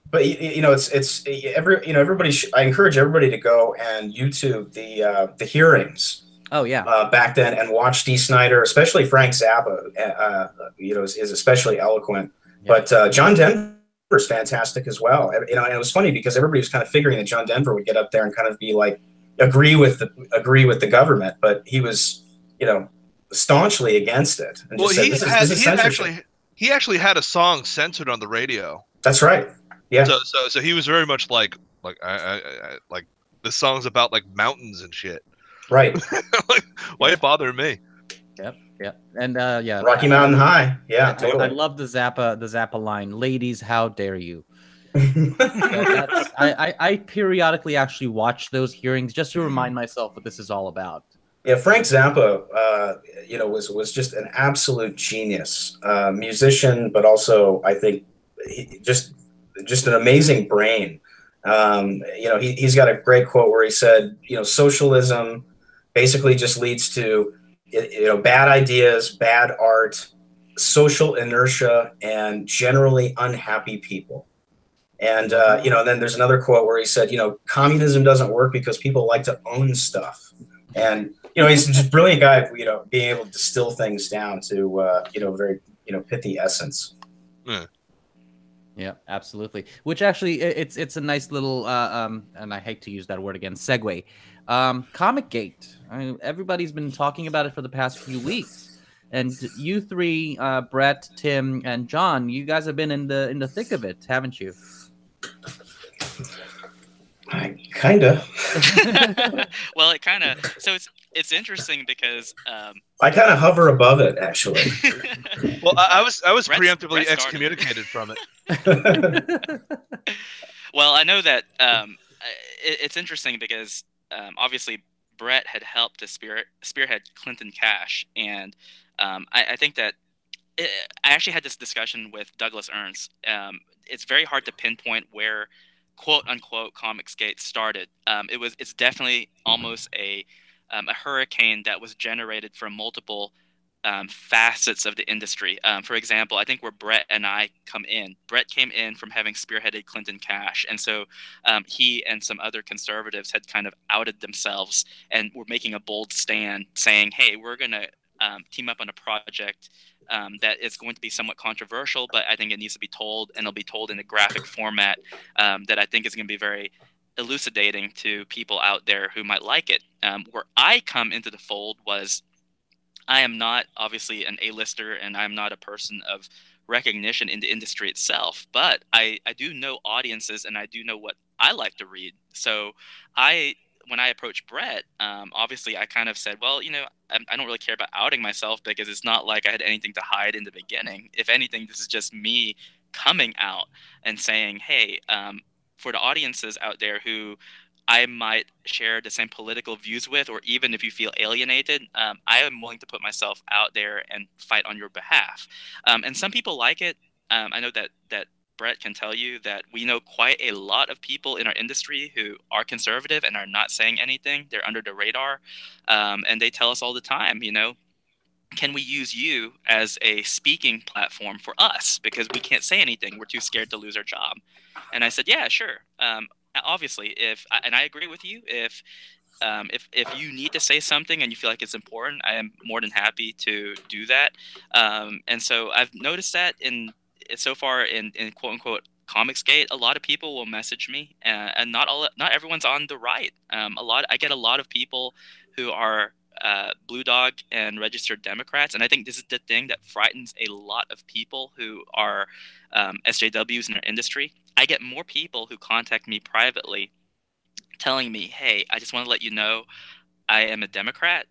But you know, it's everybody. I encourage everybody to go and YouTube the hearings. Oh yeah. Back then, and watch Dee Snider, especially Frank Zappa. You know, is especially eloquent. Yeah. But John Denver's fantastic as well. You know, and it was funny because everybody was kind of figuring that John Denver would get up there and kind of be like agree with the government, but he was, you know, staunchly against it. And well, said, he actually had a song censored on the radio. That's right. Yeah. So he was very much like the song's about like mountains and shit. Right. Like, why bother me? Yep. And yeah. Rocky Mountain High. Yeah, totally. I love the Zappa line. Ladies, how dare you? I periodically actually watch those hearings just to remind myself what this is all about. Yeah, Frank Zappa, you know, was just an absolute genius, musician, but also I think just an amazing brain. You know, he's got a great quote where he said, you know, socialism basically just leads to, you know, bad ideas, bad art, social inertia, and generally unhappy people. And, you know, and then there's another quote where he said, you know, communism doesn't work because people like to own stuff. And, you know, he's just a brilliant guy, you know, being able to distill things down to, you know, very, you know, pithy essence. Yeah, absolutely. Which actually, it's a nice little, and I hate to use that word again, segue. Comic-Gate. I mean, everybody's been talking about it for the past few weeks, and you three, Brett, Tim, and John, you guys have been in the thick of it, haven't you? Kinda. Well, it kind of. So it's interesting because I kind of hover above it, actually. Well, I was preemptively excommunicated from it. Well, I know that it's interesting because obviously Brett had helped to spearhead Clinton Cash, and I think that I actually had this discussion with Douglas Ernst. It's very hard to pinpoint where "quote unquote" Comicsgate started. It's definitely almost a hurricane that was generated from multiple facets of the industry. For example, I think where Brett and I come in, Brett came in from having spearheaded Clinton Cash, and so he and some other conservatives had kind of outed themselves and were making a bold stand, saying, "Hey, we're going to team up on a project that is going to be somewhat controversial, but I think it needs to be told, and it'll be told in a graphic format that I think is going to be very elucidating to people out there who might like it." Where I come into the fold was, I am not obviously an A-lister, and I'm not a person of recognition in the industry itself, but I do know audiences, and I do know what I like to read. So when I approached Brett, obviously I kind of said, well, you know, I don't really care about outing myself because it's not like I had anything to hide in the beginning. If anything, this is just me coming out and saying, hey, for the audiences out there who I might share the same political views with, or even if you feel alienated, I am willing to put myself out there and fight on your behalf. And some people like it. I know that Brett can tell you that we know quite a lot of people in our industry who are conservative and are not saying anything. They're under the radar. And they tell us all the time, you know, can we use you as a speaking platform for us? Because we can't say anything. We're too scared to lose our job. And I said, yeah, sure. Obviously, and I agree with you, if you need to say something and you feel like it's important, I am more than happy to do that. And so I've noticed that so far in quote unquote Comicsgate, a lot of people will message me, and not everyone's on the right. I get a lot of people who are Blue Dog and registered Democrats. And I think this is the thing that frightens a lot of people who are SJWs in our industry. I get more people who contact me privately telling me, hey, I just want to let you know I am a Democrat.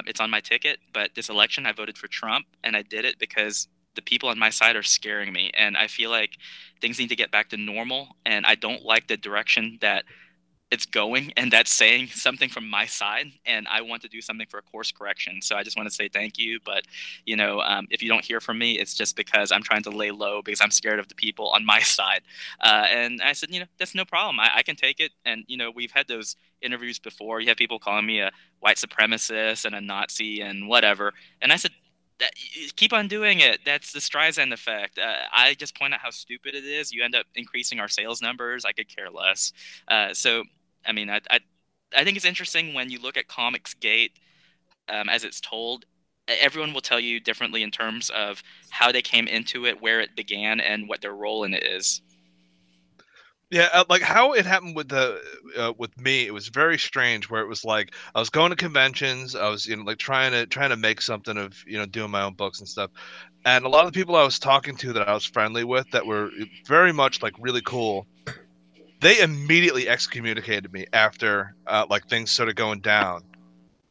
It's on my ticket, but this election I voted for Trump, and I did it because the people on my side are scaring me. And I feel like things need to get back to normal, and I don't like the direction that it's going, and that's saying something from my side, and I want to do something for a course correction. So I just want to say thank you, but you know, if you don't hear from me, it's just because I'm trying to lay low because I'm scared of the people on my side. And I said, you know, that's no problem. I can take it. And you know, we've had those interviews before. You have people calling me a white supremacist and a Nazi and whatever, and I said, keep on doing it. That's the Streisand effect. I just point out how stupid it is. You end up increasing our sales numbers. I could care less. So I mean, I think it's interesting when you look at Comicsgate as it's told. Everyone will tell you differently in terms of how they came into it, where it began, and what their role in it is. Yeah, like how it happened with with me, it was very strange. Where it was like I was going to conventions, I was like trying to make something of doing my own books and stuff, and a lot of the people I was talking to that I was friendly with that were very much like really cool. They immediately excommunicated me after like things started going down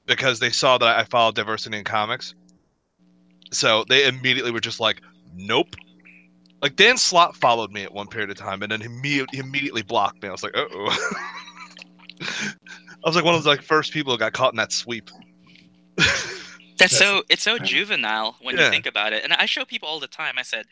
because they saw that I followed diversity in comics. So they immediately were just like, nope. Like Dan Slott followed me at one period of time, and then he immediately blocked me. I was like, uh-oh. I was like one of those like first people who got caught in that sweep. It's so juvenile when you think about it. And I show people all the time. I said,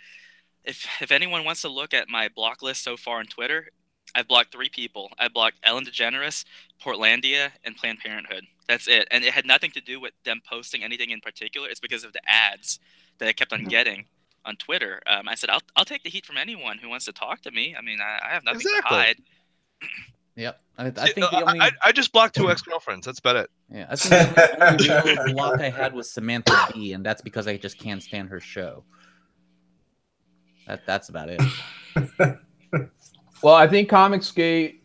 if anyone wants to look at my block list so far on Twitter, I've blocked 3 people. I blocked Ellen DeGeneres, Portlandia, and Planned Parenthood. That's it. And it had nothing to do with them posting anything in particular. It's because of the ads that I kept on getting on Twitter. I said, I'll take the heat from anyone who wants to talk to me. I mean, I have nothing to hide. Yep. I think the only... I just blocked 2 ex-girlfriends. That's about it. Yeah, I think the only real block I had was Samantha B, and that's because I just can't stand her show. That's about it. Well, I think Comicsgate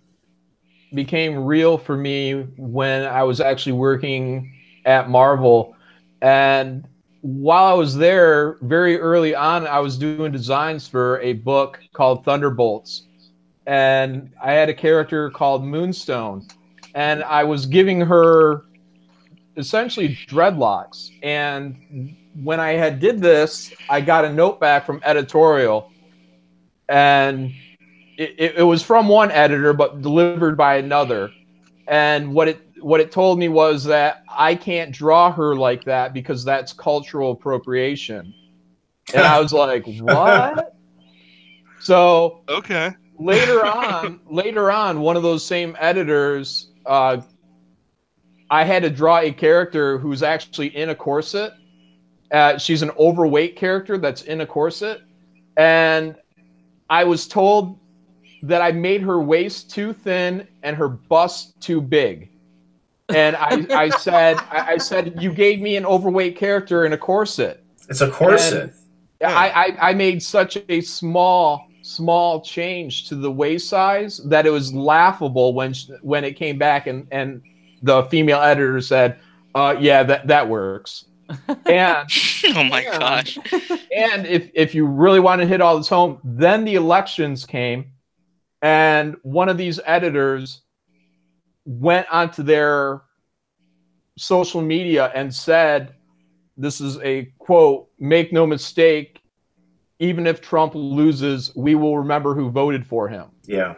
became real for me when I was actually working at Marvel. And while I was there, very early on, I was doing designs for a book called Thunderbolts. And I had a character called Moonstone. And I was giving her essentially dreadlocks. And when I had did this, I got a note back from editorial. And it was from one editor, but delivered by another. And what it told me was that I can't draw her like that because that's cultural appropriation. And I was like, what? So okay. later on, one of those same editors, I had to draw a character who's actually in a corset. She's an overweight character that's in a corset. And I was told that I made her waist too thin and her bust too big. And I said, you gave me an overweight character in a corset. It's a corset. I made such a small change to the waist size that it was laughable when it came back and the female editor said, yeah, that works. And oh my gosh. And if you really want to hit all this home, then the elections came. And one of these editors went onto their social media and said, this is a quote, make no mistake, even if Trump loses, we will remember who voted for him. Yeah.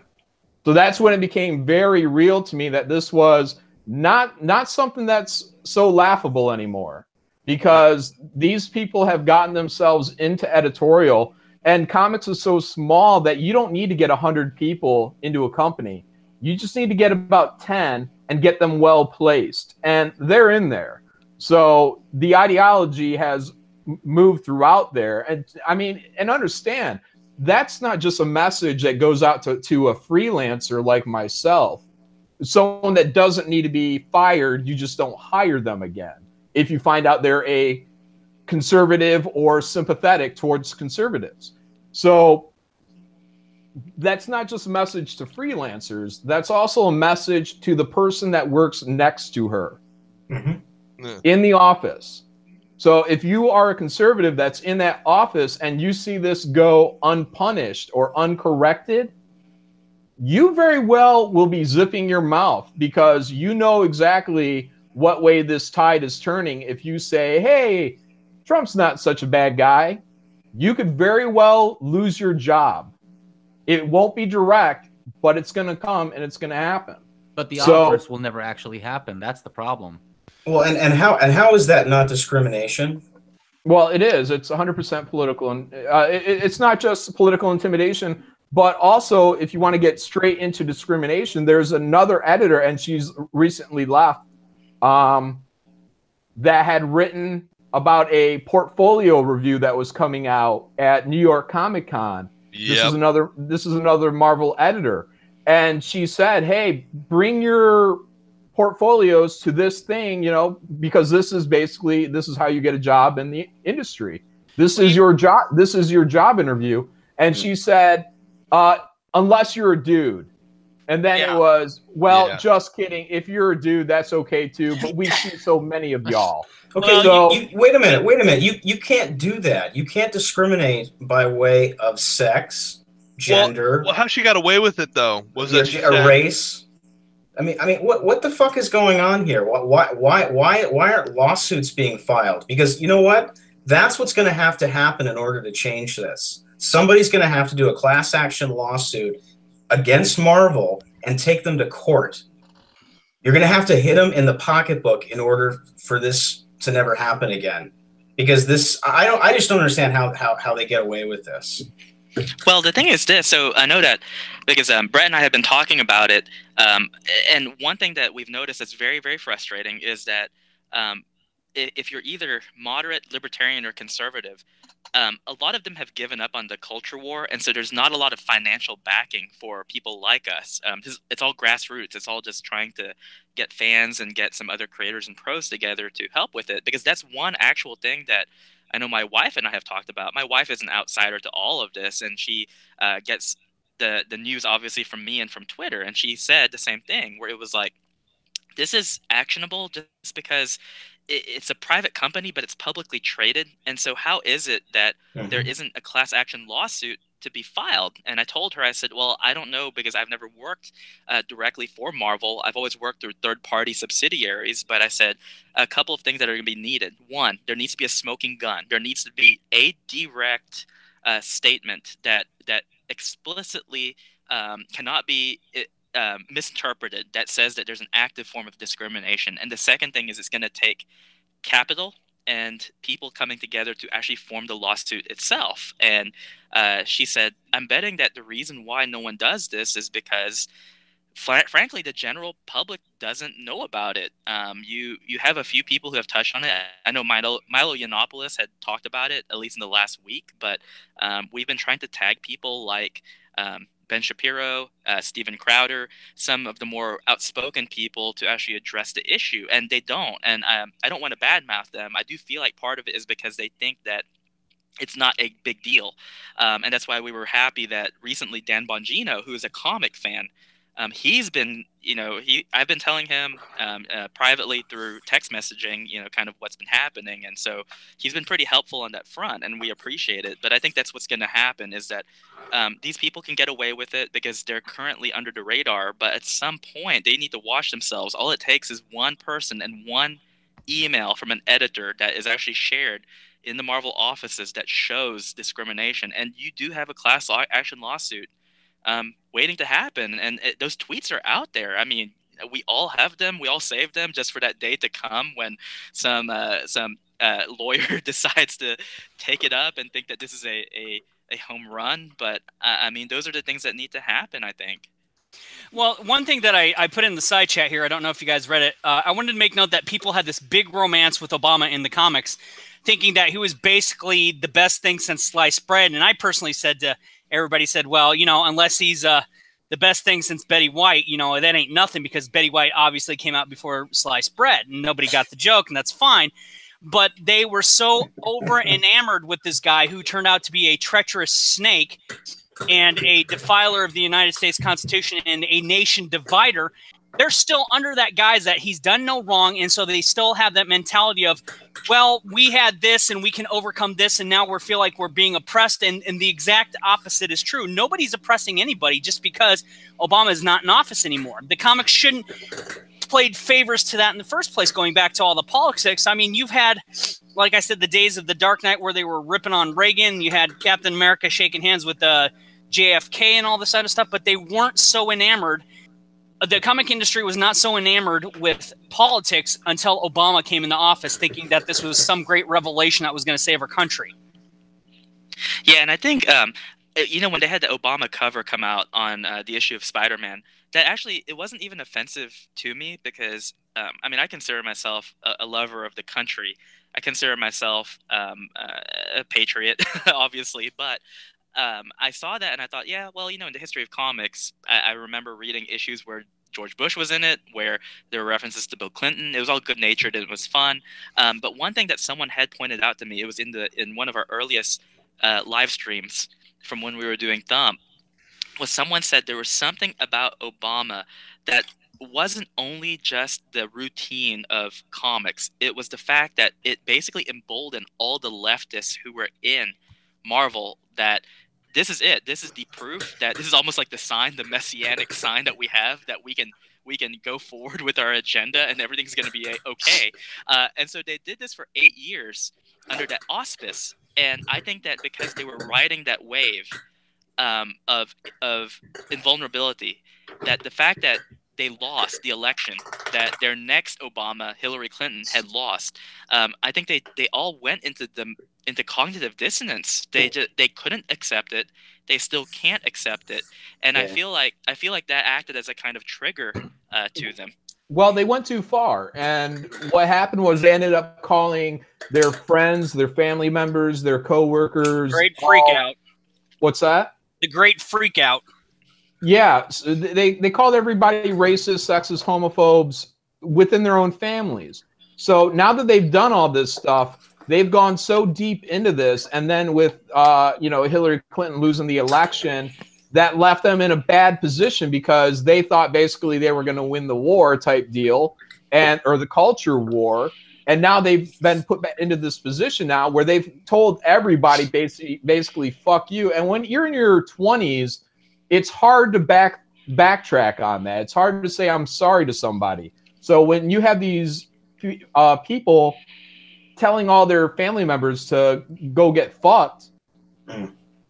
So that's when it became very real to me that this was not something that's so laughable anymore, because these people have gotten themselves into editorial. And comics is so small that you don't need to get 100 people into a company. You just need to get about 10 and get them well placed. And they're in there. So the ideology has moved throughout there. And I mean, and understand, that's not just a message that goes out to a freelancer like myself. Someone that doesn't need to be fired, you just don't hire them again. If you find out they're a conservative or sympathetic towards conservatives. So that's not just a message to freelancers. That's also a message to the person that works next to her. Mm-hmm. in the office. So if you are a conservative that's in that office and you see this go unpunished or uncorrected, you very well will be zipping your mouth, because you know exactly what way this tide is turning. If you say, hey, Trump's not such a bad guy, you could very well lose your job. It won't be direct, but it's going to come and it's going to happen. But the obverse will never actually happen. That's the problem. Well, and how is that not discrimination? Well, it is. It's 100% political, and it's not just political intimidation, but also if you want to get straight into discrimination, there's another editor, and she's recently left, that had written about a portfolio review that was coming out at New York Comic Con. Yep. This is another Marvel editor, and she said, "Hey, bring your portfolios to this thing, you know, because this is how you get a job in the industry. This is your job. This is your job interview." And she said, "Unless you're a dude." And then it was, well, just kidding. If you're a dude, that's okay too. But we see so many of y'all. Okay, so wait a minute. You can't do that. You can't discriminate by way of sex, gender. Well, how she got away with it though? Was it a race? I mean, what the fuck is going on here? Why aren't lawsuits being filed? Because you know what? That's what's going to happen in order to change this. Somebody's going to have to do a class action lawsuit against Marvel and take them to court. You're going to have to hit them in the pocketbook in order for this to never happen again. Because this, I just don't understand how they get away with this. Well, the thing is this. So I know that because Brett and I have been talking about it, and one thing that we've noticed that's very, very frustrating is that if you're either moderate, libertarian, or conservative, a lot of them have given up on the culture war, and so there's not a lot of financial backing for people like us. It's all grassroots. It's all just trying to get fans and get some other creators and pros together to help with it, because that's one actual thing that I know my wife and I have talked about. My wife is an outsider to all of this, and she gets the news obviously from me and from Twitter, and she said the same thing, where it was like, this is actionable just because it's a private company, but it's publicly traded. And so how is it that there isn't a class action lawsuit to be filed? And I told her, I said, well, I don't know, because I've never worked directly for Marvel. I've always worked through third-party subsidiaries. But I said a couple of things that are going to be needed. One, there needs to be a smoking gun. There needs to be a direct statement that explicitly cannot be misinterpreted, that says that there's an active form of discrimination. And the second thing is, it's going to take capital and people coming together to actually form the lawsuit itself. And she said, I'm betting that the reason why no one does this is because, frankly, the general public doesn't know about it. You have a few people who have touched on it. I know Milo Yiannopoulos had talked about it, at least in the last week, but we've been trying to tag people like Ben Shapiro, Steven Crowder, some of the more outspoken people to actually address the issue, and they don't. And I don't want to badmouth them. I do feel like part of it is because they think that it's not a big deal. And that's why we were happy that recently Dan Bongino, who is a comic fan, he's been, I've been telling him privately through text messaging, kind of what's been happening. And so he's been pretty helpful on that front, and we appreciate it. But I think that's what's going to happen, is that these people can get away with it because they're currently under the radar. But at some point, they need to wash themselves. All it takes is one person and one email from an editor that is actually shared in the Marvel offices that shows discrimination. And you do have a class action lawsuit waiting to happen, and those tweets are out there. I mean, we all have them. We all save them just for that day to come when some lawyer decides to take it up and think that this is a home run. But I mean, those are the things that need to happen, I think. Well, one thing that I put in the side chat here, I don't know if you guys read it. I wanted to make note that people had this big romance with Obama in the comics, thinking that he was basically the best thing since sliced bread. And I personally said to everybody, well, unless he's the best thing since Betty White, that ain't nothing, because Betty White obviously came out before sliced bread, and nobody got the joke, and that's fine. But they were so over enamored with this guy who turned out to be a treacherous snake and a defiler of the United States Constitution and a nation divider. they're still under that guise that he's done no wrong, and so they still have that mentality of, well, we had this and we can overcome this, and now we feel like we're being oppressed, and the exact opposite is true. Nobody's oppressing anybody just because Obama is not in office anymore. The comics shouldn't played favors to that in the first place, going back to all the politics. I mean, you've had, like I said, the days of the Dark Knight where they were ripping on Reagan. You had Captain America shaking hands with JFK and all this other stuff, but they weren't so enamored. The comic industry was not so enamored with politics until Obama came into office, thinking that this was some great revelation that was going to save our country. Yeah, and I think, you know, when they had the Obama cover come out on the issue of Spider-Man, that actually, it wasn't even offensive to me because, I mean, I consider myself a lover of the country. I consider myself a patriot, obviously, but I saw that and I thought, yeah, well, you know, in the history of comics, I remember reading issues where George Bush was in it, where there were references to Bill Clinton. It was all good-natured and it was fun. But one thing that someone had pointed out to me, it was in one of our earliest live streams from when we were doing Thump, was someone said there was something about Obama that wasn't only just the routine of comics. It was the fact that it basically emboldened all the leftists who were in Marvel that this is it. This is the proof that this is almost like the sign, the messianic sign that we have, that we can go forward with our agenda and everything's going to be okay. And so they did this for 8 years under that auspice. And I think that because they were riding that wave of invulnerability, that the fact that they lost the election, that their next Obama, Hillary Clinton, had lost, I think they all went into cognitive dissonance. They couldn't accept it. They still can't accept it, and yeah. I feel like that acted as a kind of trigger to them. Well, they went too far, and what happened was they ended up calling their friends, their family members, their coworkers. Great freak out. What's that? The great freak out. Yeah, so they called everybody racist, sexist, homophobes within their own families. So now that they've done all this stuff, they've gone so deep into this, and then with you know, Hillary Clinton losing the election, that left them in a bad position because they thought basically they were going to win the war type deal, or the culture war. And now they've been put back into this position now where they've told everybody basically fuck you. And when you're in your 20s, it's hard to backtrack on that. It's hard to say I'm sorry to somebody. So when you have these people telling all their family members to go get fucked,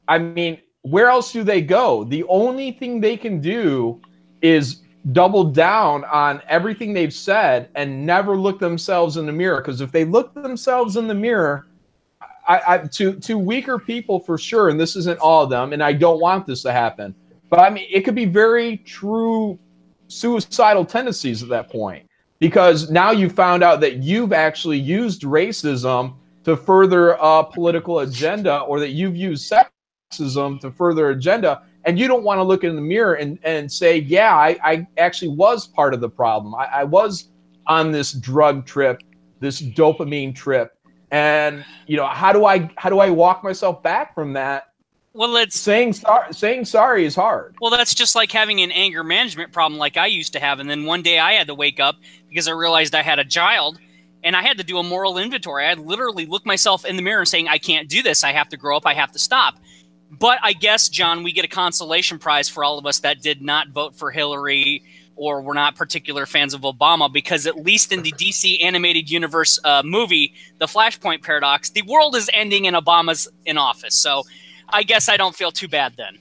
I mean, where else do they go? The only thing they can do is double down on everything they've said and never look themselves in the mirror. Because if they look themselves in the mirror, to weaker people for sure, and this isn't all of them, and I don't want this to happen, but I mean, it could be very true suicidal tendencies at that point. Because now you found out that you've actually used racism to further a political agenda, or that you've used sexism to further agenda, and you don't want to look in the mirror and say, yeah, I actually was part of the problem. I was on this drug trip, this dopamine trip, and you know, how do I walk myself back from that? Well, it's saying sorry is hard. Well, that's just like having an anger management problem like I used to have. And then one day I had to wake up because I realized I had a child and I had to do a moral inventory. I had literally looked myself in the mirror and saying, I can't do this. I have to grow up. I have to stop. But I guess, John, we get a consolation prize for all of us that did not vote for Hillary or were not particular fans of Obama, because at least in the DC animated universe movie, The Flashpoint Paradox, the world is ending and Obama's in office. So I guess I don't feel too bad then.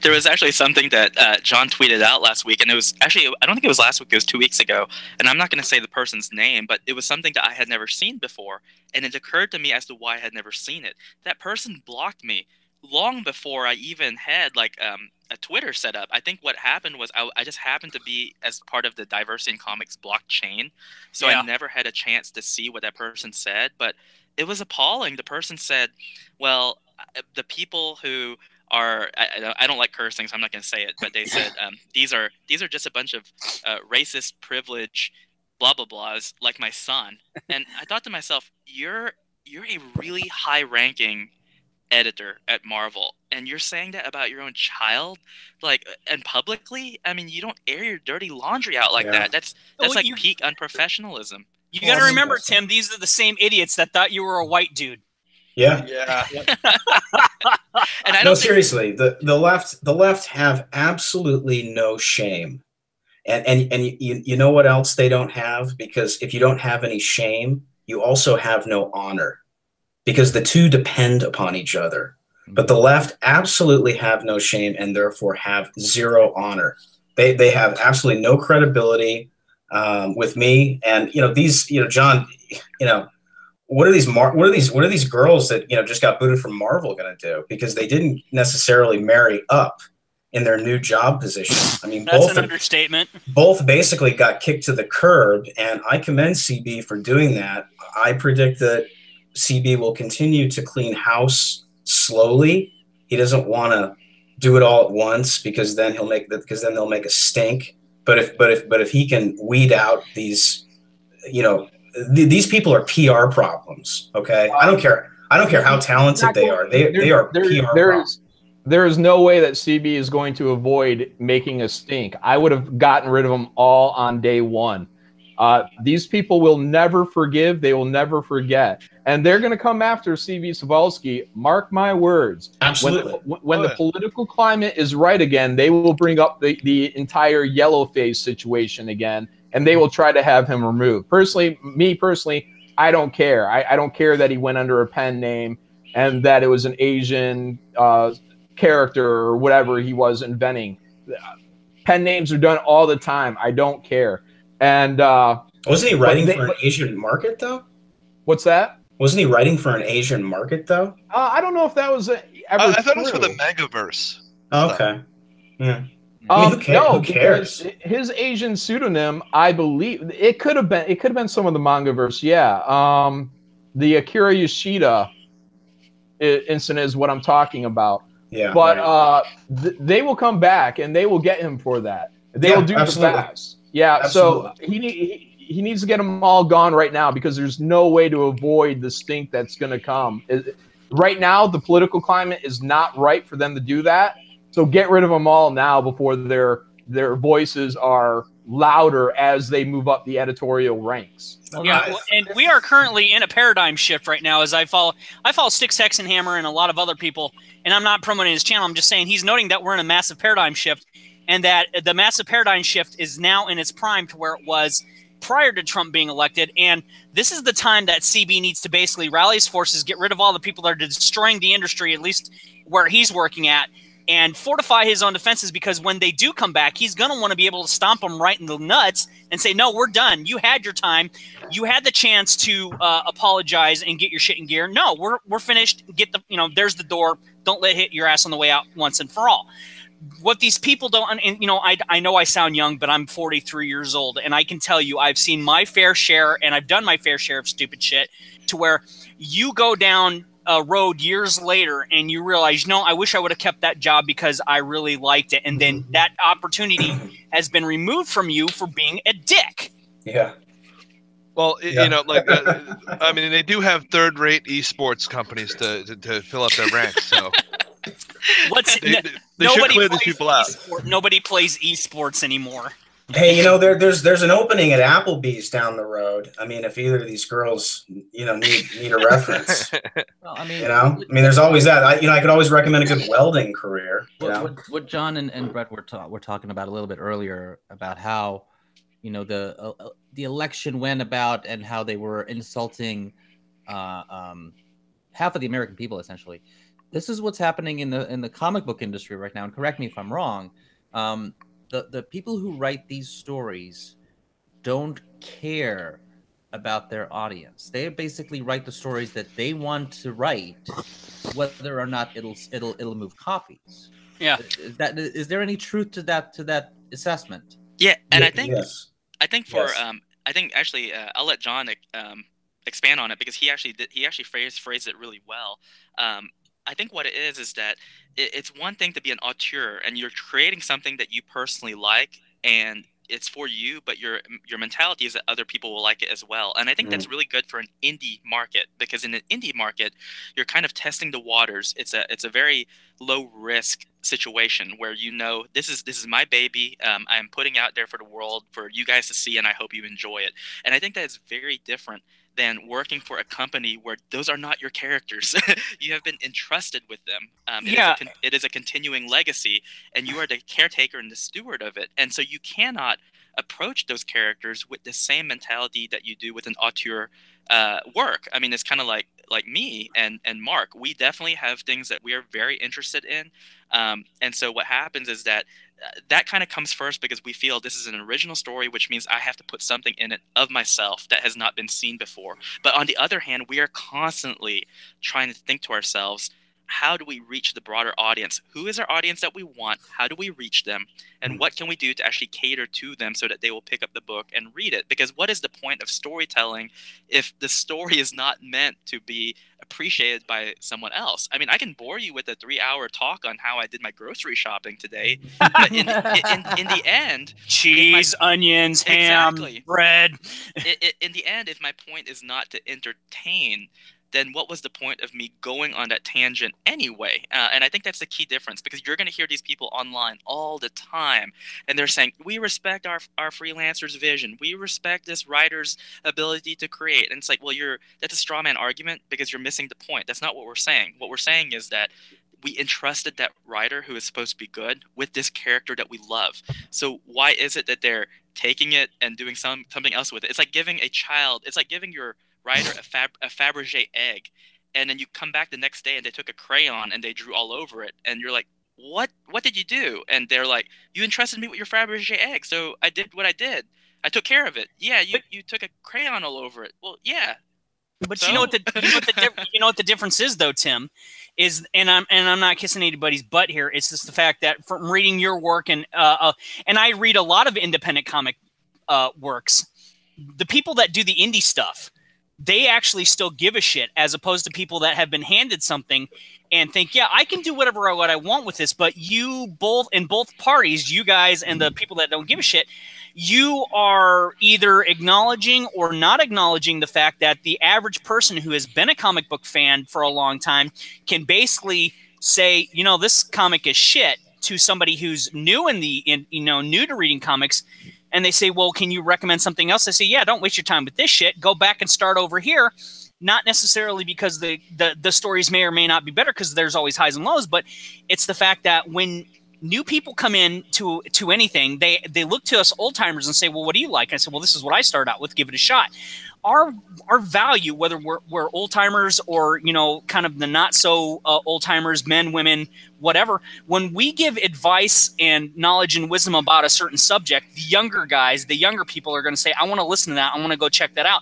There was actually something that John tweeted out last week, and it was actually, I don't think it was last week, it was 2 weeks ago, and I'm not going to say the person's name, but it was something that I had never seen before, and it occurred to me as to why I had never seen it. That person blocked me long before I even had like a Twitter set up. I think what happened was I just happened to be as part of the Diversity in Comics blockchain, so yeah. I never had a chance to see what that person said, but it was appalling. The person said, well, the people who are, I don't like cursing, so I'm not going to say it, but they said these are just a bunch of racist, privilege, blah blah blahs like my son. And I thought to myself, you're a really high ranking editor at Marvel, and you're saying that about your own child, like, and publicly. I mean, you don't air your dirty laundry out like that. That's like peak unprofessionalism. You got to remember, Tim, these are the same idiots that thought you were a white dude. Yeah. And I no, seriously, the left have absolutely no shame. And you know what else they don't have? Because if you don't have any shame, you also have no honor, because the two depend upon each other. But the left absolutely have no shame and therefore have zero honor. They have absolutely no credibility with me. And these, John, what are these girls that just got booted from Marvel going to do? Because they didn't necessarily marry up in their new job position. I mean, that's an understatement. Both basically got kicked to the curb, and I commend CB for doing that. I predict that CB will continue to clean house slowly. He doesn't want to do it all at once, because then they'll make a stink. But if he can weed out these, these people are PR problems. Okay, I don't care how talented they are. They are PR problems. There is no way that CB is going to avoid making a stink. I would have gotten rid of them all on day one. These people will never forgive. They will never forget. And they're going to come after CB Cebulski. Mark my words. Absolutely. When the political climate is right again, they will bring up the entire yellow face situation again, and they will try to have him removed. Personally, I don't care. I don't care that he went under a pen name and that it was an Asian character or whatever he was inventing. Pen names are done all the time. I don't care. And wasn't he writing for an Asian market though? What's that? Wasn't he writing for an Asian market though? I don't know if that was ever I thought it was for the Megaverse. Okay. Yeah. I mean, who cares? His Asian pseudonym, I believe, it could have been some of the Mangaverse. Yeah. The Akira Yoshida incident is what I'm talking about. Yeah. But they will come back and they will get him for that. They will do the fast. Yeah. Absolutely. So he needs to get them all gone right now, because there's no way to avoid the stink that's going to come. Right now, the political climate is not right for them to do that. So get rid of them all now before their voices are louder as they move up the editorial ranks. Yeah, and we are currently in a paradigm shift right now. As I follow Styx Hexenhammer and a lot of other people, and I'm not promoting his channel. I'm just saying he's noting that we're in a massive paradigm shift, and that the massive paradigm shift is now in its prime to where it was prior to Trump being elected. And this is the time that CB needs to basically rally his forces, get rid of all the people that are destroying the industry, at least where he's working at, and fortify his own defenses, because when they do come back, he's going to want to be able to stomp them right in the nuts and say, no, we're done. You had your time. You had the chance to apologize and get your shit in gear. No, we're finished. Get the, there's the door. Don't let it hit your ass on the way out once and for all. What these people don't, and I know I sound young, but I'm 43 years old, and I can tell you I've seen my fair share, and I've done my fair share of stupid shit, to where you go down a road years later and you realize, I wish I would have kept that job because I really liked it, and then that opportunity has been removed from you for being a dick. Yeah. Well, I mean, they do have third-rate esports companies to fill up their ranks, so. They should clear these people out. Nobody plays esports anymore. Hey, there's an opening at Applebee's down the road. I mean, if either of these girls, need a reference. Well, I mean, there's always that. I could always recommend a good welding career. What John and Brett were talking about a little bit earlier about how, the election went about and how they were insulting half of the American people, essentially. This is what's happening in the comic book industry right now. And correct me if I'm wrong. The people who write these stories don't care about their audience. They basically write the stories that they want to write, whether or not it'll move copies. Yeah. Is there any truth to that assessment? Yeah, and I think actually I'll let John expand on it, because he actually phrased it really well. I think what it is that it's one thing to be an auteur and you're creating something that you personally like, and it's for you, but your mentality is that other people will like it as well. And I think that's really good for an indie market, because in an indie market, you're kind of testing the waters. It's a very low risk situation where, you know, this is my baby. I'm putting out there for the world for you guys to see, and I hope you enjoy it. And I think that is very different than working for a company where those are not your characters. You have been entrusted with them. It is a continuing legacy, and you are the caretaker and the steward of it. And so you cannot approach those characters with the same mentality that you do with an auteur work. I mean, it's kind of like me and Mark. We definitely have things that we are very interested in. And so what happens is that that kind of comes first, because we feel this is an original story, which means I have to put something in it of myself that has not been seen before. But on the other hand, we are constantly trying to think to ourselves, how do we reach the broader audience? Who is our audience that we want? How do we reach them? And what can we do to actually cater to them so that they will pick up the book and read it? Because what is the point of storytelling if the story is not meant to be appreciated by someone else? I mean, I can bore you with a 3-hour talk on how I did my grocery shopping today, but in the end, cheese, onions, ham, bread. In the end, if my point is not to entertain, then what was the point of me going on that tangent anyway? And I think that's the key difference, because you're going to hear these people online all the time, and they're saying, we respect our freelancer's vision. We respect this writer's ability to create. And it's like, well, that's a straw man argument, because you're missing the point. That's not what we're saying. What we're saying is that we entrusted that writer who is supposed to be good with this character that we love. So why is it that they're taking it and doing something else with it? It's like giving your writer a Fabergé egg, and then you come back the next day and they took a crayon and they drew all over it, and you're like, what did you do? And they're like, you entrusted me with your Fabergé egg, so I did what I did. I took care of it. Yeah, you took a crayon all over it. Well, yeah. But so? you know what the difference is, though, Tim, is, and I'm not kissing anybody's butt here. It's just the fact that from reading your work, and I read a lot of independent comic works, the people that do the indie stuff, they actually still give a shit, as opposed to people that have been handed something and think, yeah, I can do what I want with this. But you both, in both parties, you guys and the people that don't give a shit, you are either acknowledging or not acknowledging the fact that the average person who has been a comic book fan for a long time can basically say, you know, this comic is shit, to somebody who's new new to reading comics. And they say, well, can you recommend something else? I say, yeah, don't waste your time with this shit. Go back and start over here. Not necessarily because the stories may or may not be better, because there's always highs and lows, but it's the fact that when new people come in to anything, they look to us old timers and say, well, what do you like? And I said, well, this is what I started out with. Give it a shot. Our value, whether we're old timers or, you know, kind of the not so old timers, men, women, whatever, when we give advice and knowledge and wisdom about a certain subject, the younger guys, the younger people are going to say, I want to listen to that. I want to go check that out.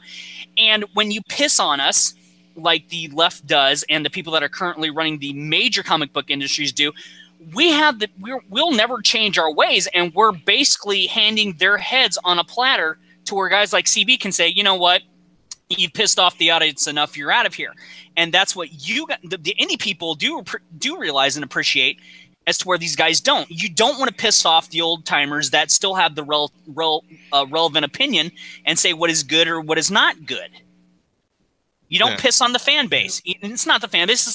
And when you piss on us, like the left does, and the people that are currently running the major comic book industries do, we'll never change our ways, and we're basically handing their heads on a platter to where guys like CB can say, you know what, you've pissed off the audience enough, you're out of here. And that's what the indie people do realize and appreciate, as to where these guys don't. You don't want to piss off the old timers that still have the relevant opinion and say what is good or what is not good. You don't piss on the fan base. It's not the fan base.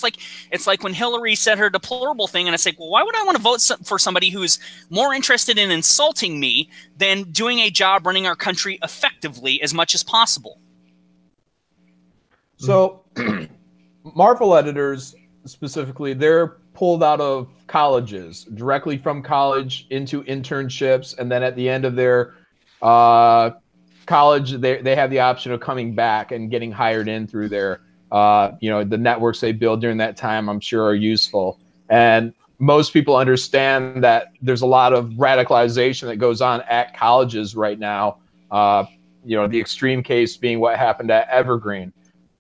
It's like when Hillary said her deplorable thing, and I say, well, why would I want to vote for somebody who is more interested in insulting me than doing a job running our country effectively as much as possible? So, Marvel editors specifically, they're pulled out of colleges, directly from college into internships, and then at the end of their college, they have the option of coming back and getting hired in through their, the networks they build during that time, I'm sure, are useful. And most people understand that there's a lot of radicalization that goes on at colleges right now. The extreme case being what happened at Evergreen.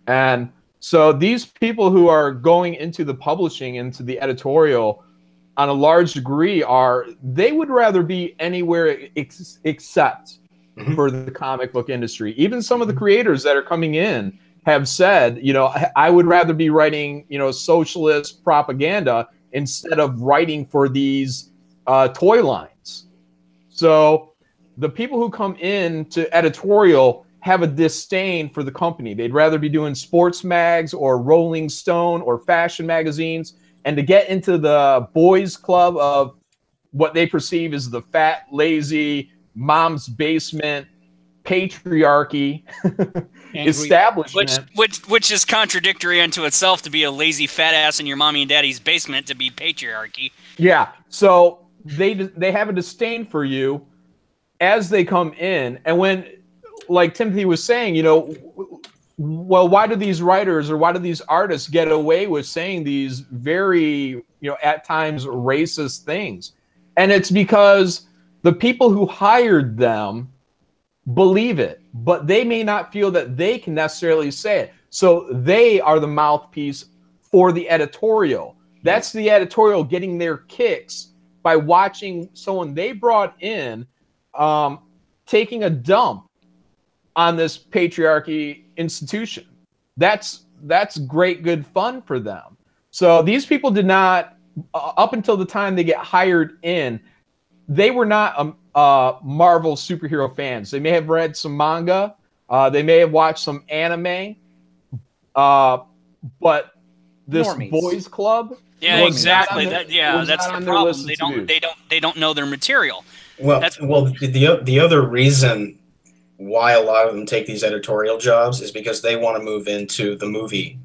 And so these people who are going into the publishing, into the editorial, on a large degree, they would rather be anywhere except for the comic book industry. Even some of the creators that are coming in have said, I would rather be writing, socialist propaganda instead of writing for these toy lines. So the people who come in to editorial have a disdain for the company. They'd rather be doing sports mags or Rolling Stone or fashion magazines. And to get into the boys club of what they perceive as the fat, lazy, mom's basement, patriarchy establishment. Which is contradictory unto itself, to be a lazy fat ass in your mommy and daddy's basement, to be patriarchy. Yeah. So they have a disdain for you as they come in. And when, like Timothy was saying, you know, well, why do these writers or why do these artists get away with saying these very, you know, at times racist things? And it's because the people who hired them believe it, but they may not feel that they can necessarily say it. So they are the mouthpiece for the editorial. That's the editorial getting their kicks by watching someone they brought in taking a dump on this patriarchy institution. That's great, good fun for them. So these people did not, up until the time they get hired in, they were not Marvel superhero fans. They may have read some manga, they may have watched some anime, but this Normies. Boys Club, yeah, exactly. That's the problem. They don't know their material. Well, the other reason why a lot of them take these editorial jobs is because they want to move into the movie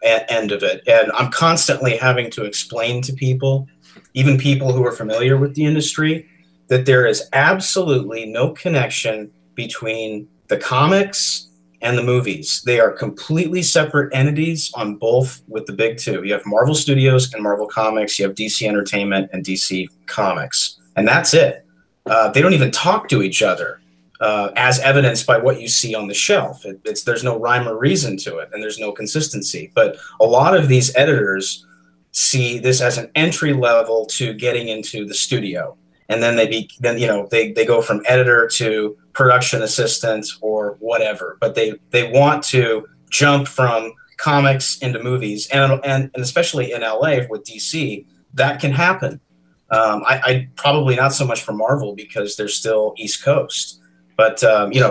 end of it. And I'm constantly having to explain to people, even people who are familiar with the industry, that there is absolutely no connection between the comics and the movies. They are completely separate entities on both with the big two. You have Marvel Studios and Marvel Comics. You have DC Entertainment and DC Comics. And that's it. They don't even talk to each other, as evidenced by what you see on the shelf. There's no rhyme or reason to it, and there's no consistency. But a lot of these editors see this as an entry level to getting into the studio. And then they go from editor to production assistant or whatever. But they want to jump from comics into movies, and especially in LA with DC, that can happen. I probably not so much for Marvel because they're still East Coast, but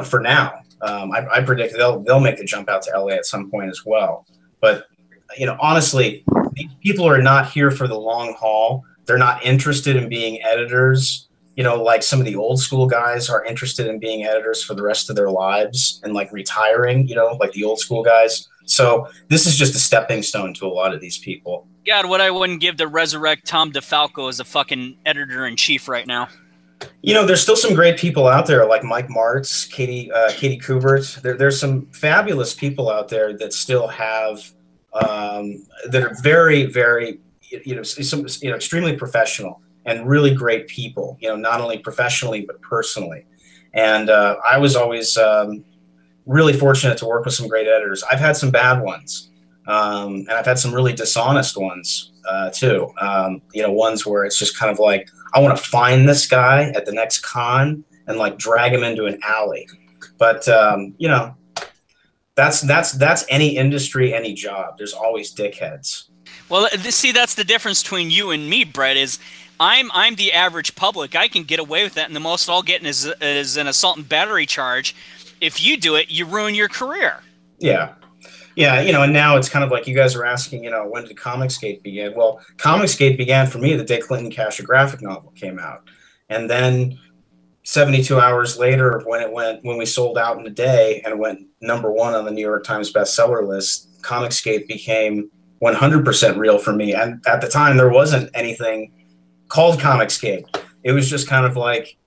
for now, I predict they'll make the jump out to LA at some point as well. But honestly, these people are not here for the long haul. They're not interested in being editors, like some of the old school guys are interested in being editors for the rest of their lives and like retiring, like the old school guys. So this is just a stepping stone to a lot of these people. God, what I wouldn't give to resurrect Tom DeFalco as a fucking editor-in-chief right now. There's still some great people out there like Mike Martz, Katie Kubert. There's some fabulous people out there that still have, that are very, very, extremely professional and really great people, not only professionally, but personally. And I was always really fortunate to work with some great editors. I've had some bad ones, and I've had some really dishonest ones too. Ones where it's just kind of like, I want to find this guy at the next con and like drag him into an alley. But that's any industry, any job. There's always dickheads. Well, see, that's the difference between you and me, Brett, is I'm the average public. I can get away with that, and the most I'll get is an assault and battery charge. If you do it, you ruin your career. Yeah. Yeah, and now it's kind of like you guys are asking, when did Comicsgate begin? Well, Comicsgate began for me the day Clinton Cash, a graphic novel, came out. And then 72 hours later, when we sold out in a day and it went #1 on the New York Times bestseller list, Comicsgate became 100% real for me. And at the time, there wasn't anything called Comicsgate. It was just kind of like,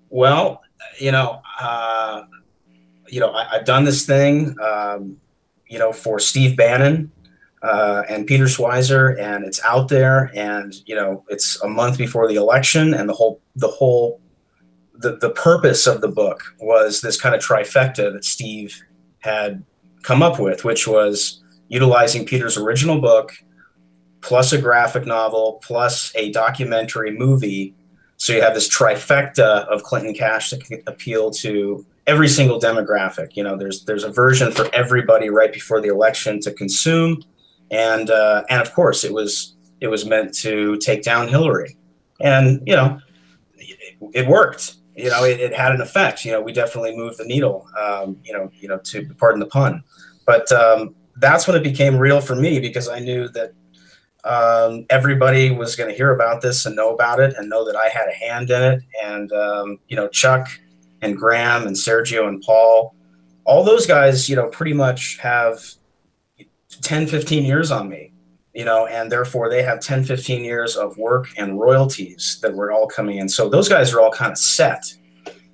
well, I've done this thing, for Steve Bannon and Peter Schweizer, and it's out there, and it's a month before the election, and the purpose of the book was this kind of trifecta that Steve had come up with, which was utilizing Peter's original book plus a graphic novel plus a documentary movie. So you have this trifecta of Clinton Cash that can appeal to every single demographic. There's a version for everybody right before the election to consume, and of course it was meant to take down Hillary, and it worked. you know, it had an effect. You know, we definitely moved the needle. To pardon the pun, but that's when it became real for me, because I knew that everybody was going to hear about this and know about it and know that I had a hand in it. And Chuck and Graham and Sergio and Paul, all those guys, pretty much have 10, 15 years on me, and therefore they have 10, 15 years of work and royalties that were all coming in. So those guys are all kind of set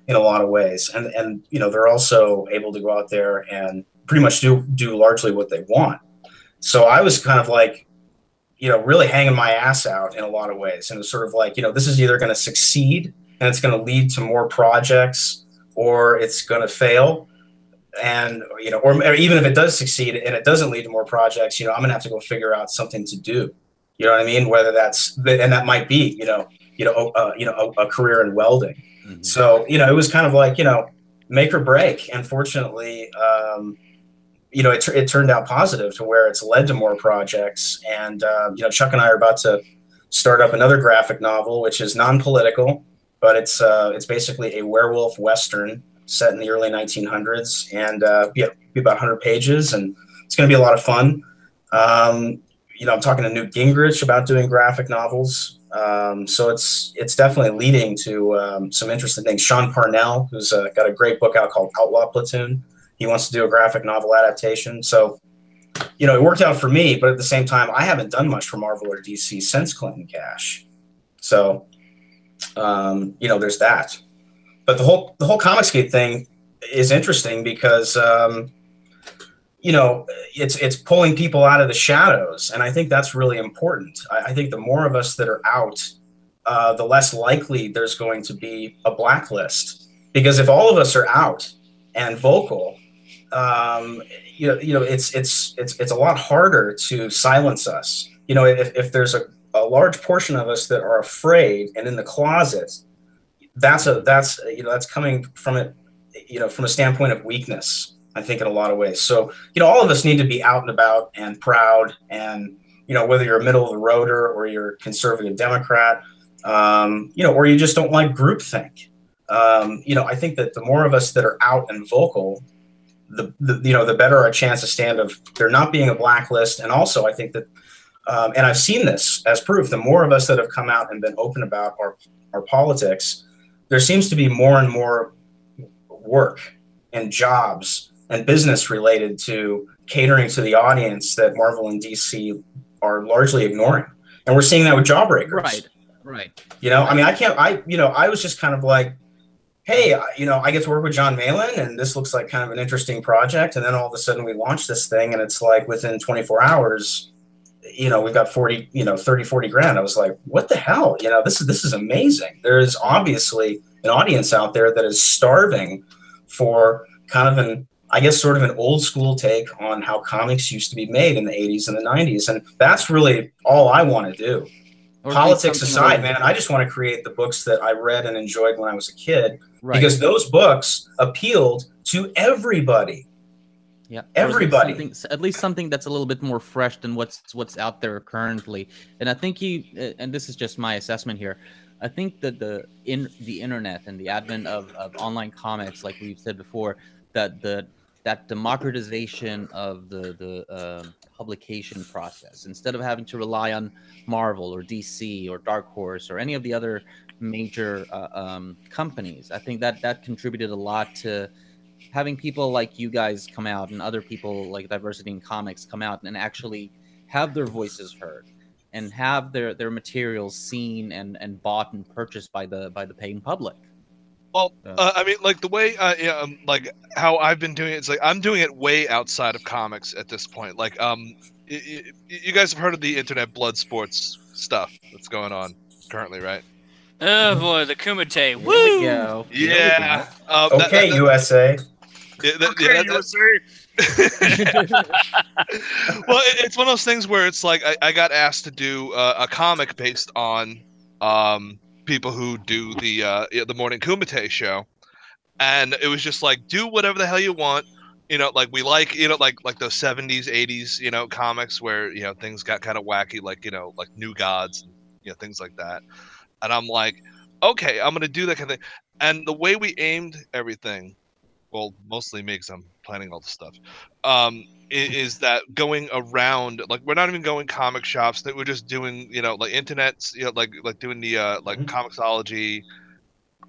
in a lot of ways. And they're also able to go out there and pretty much do largely what they want. So I was kind of like, really hanging my ass out in a lot of ways. And it's sort of like, this is either going to succeed and it's going to lead to more projects, or it's going to fail. And, or even if it does succeed and it doesn't lead to more projects, I'm going to have to go figure out something to do. You know what I mean? Whether that's, and that might be, a career in welding. Mm-hmm. So, it was kind of like, make or break. And fortunately, it turned out positive to where it's led to more projects. And, Chuck and I are about to start up another graphic novel, which is non-political, but it's basically a werewolf Western set in the early 1900s, and be about 100 pages, and it's going to be a lot of fun. I'm talking to Newt Gingrich about doing graphic novels. So it's definitely leading to some interesting things. Sean Parnell, who's got a great book out called Outlaw Platoon, he wants to do a graphic novel adaptation. So, it worked out for me, but at the same time, I haven't done much for Marvel or DC since Clinton Cash. So, there's that. But the whole Comicsgate thing is interesting because, it's pulling people out of the shadows. And I think that's really important. I think the more of us that are out, the less likely there's going to be a blacklist. Because if all of us are out and vocal, it's a lot harder to silence us. If there's a large portion of us that are afraid and in the closet, that's coming from it, from a standpoint of weakness, I think, in a lot of ways. So, all of us need to be out and about and proud, and, whether you're a middle of the roader or you're a conservative Democrat, or you just don't like groupthink. I think that the more of us that are out and vocal, the better our chance to stand of there not being a blacklist. And also, I think that, and I've seen this as proof, the more of us that have come out and been open about our politics, there seems to be more and more work and jobs and business related to catering to the audience that Marvel and DC are largely ignoring. And we're seeing that with Jawbreakers. Right. I was just kind of like, hey, I get to work with Jon Malin, and this looks like kind of an interesting project. And then all of a sudden we launch this thing, and it's like within 24 hours, we've got 30, 40 grand. I was like, what the hell? This is amazing. There's obviously an audience out there that is starving for kind of sort of an old school take on how comics used to be made in the 80s and the 90s. And that's really all I want to do. Politics aside, man, I just want to create the books that I read and enjoyed when I was a kid, because those books appealed to everybody. Yeah, everybody. At least something that's a little bit more fresh than what's out there currently. And I think and this is just my assessment here, I think that the internet and the advent of online comics, like we've said before, that democratization of the publication process, instead of having to rely on Marvel or DC or Dark Horse or any of the other major companies, I think that contributed a lot to having people like you guys come out and other people like Diversity in Comics come out and actually have their voices heard and have their materials seen and bought and purchased by the paying public. Well, like the way, like how I've been doing it, it's like I'm doing it way outside of comics at this point. Like, you guys have heard of the internet blood sports stuff that's going on currently, right? Oh boy, the Kumite. Woo! Yeah. USA. USA. Well, it's one of those things where it's like I got asked to do a comic based on people who do the morning Kumite show, and it was just like, do whatever the hell you want, like we like like those 70s 80s comics where things got kind of wacky, like like New Gods and things like that. And I'm like, okay, I'm gonna do that kind of thing. And the way we aimed everything, well, mostly me because I'm planning all the stuff, is that going around, like, we're not even going comic shops, that we're just doing, you know, like internets, you know, like doing the like Comixology,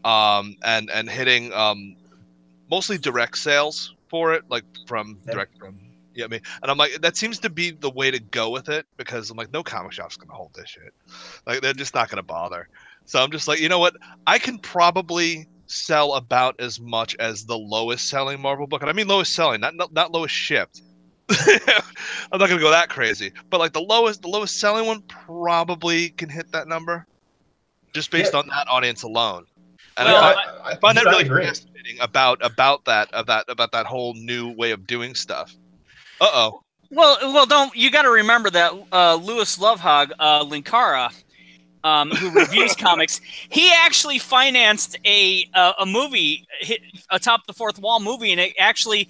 and hitting mostly direct sales for it, like from direct from, you know what I mean? And I'm like, that seems to be the way to go with it, because I'm like, no comic shop's gonna hold this shit. Like, they're just not gonna bother. So I'm just like, you know what? I can probably sell about as much as the lowest selling Marvel book, and I mean lowest selling, not lowest shipped. I'm not gonna go that crazy, but like the lowest selling one probably can hit that number, just based on that audience alone. And Well, I find that really agree. fascinating about that whole new way of doing stuff. Well, don't you got to remember that Louis Lovehog, Linkara, who reviews comics, he actually financed a movie, Atop the Fourth Wall movie, and it actually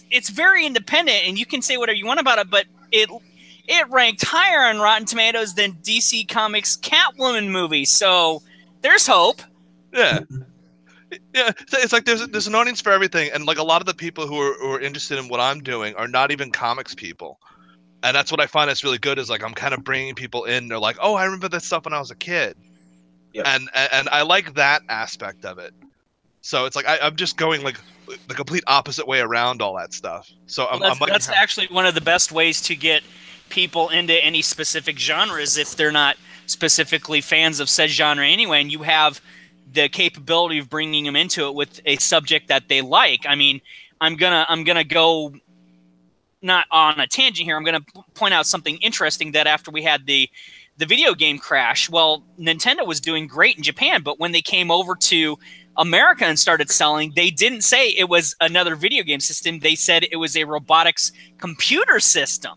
it's very independent, and you can say whatever you want about it, but it ranked higher on Rotten Tomatoes than DC Comics' Catwoman movie, so there's hope. Yeah. Yeah, it's like there's an audience for everything, and like a lot of the people who are interested in what I'm doing are not even comics people, and that's what I find that's really good, is like I'm kind of bringing people in. They're like, oh, I remember that stuff when I was a kid, and I like that aspect of it. So it's like I'm just going like the complete opposite way around all that stuff. So that's actually one of the best ways to get people into any specific genres if they're not specifically fans of said genre anyway, and you have the capability of bringing them into it with a subject that they like. I mean, I'm gonna go not on a tangent here. I'm gonna point out something interesting, that after we had the video game crash, well, Nintendo was doing great in Japan, but when they came over to America and started selling, they didn't say it was another video game system. They said it was a robotics computer system.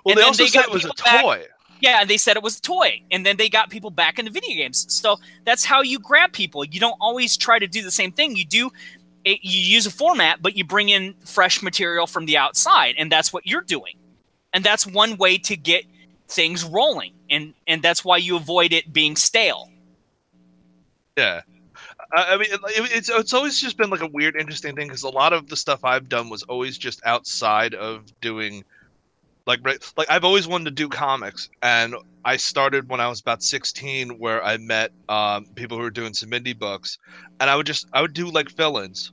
Well, and they also said it was a toy. Yeah, and they said it was a toy, and then they got people back into video games. So that's how you grab people. You don't always try to do the same thing. You use a format, but you bring in fresh material from the outside, and that's what you're doing. And that's one way to get things rolling, and that's why you avoid it being stale. Yeah. I mean, it's always just been like a weird, interesting thing, because a lot of the stuff I've done was always just outside of doing. Like I've always wanted to do comics, and I started when I was about 16, where I met people who were doing some indie books, and I would do like fill-ins,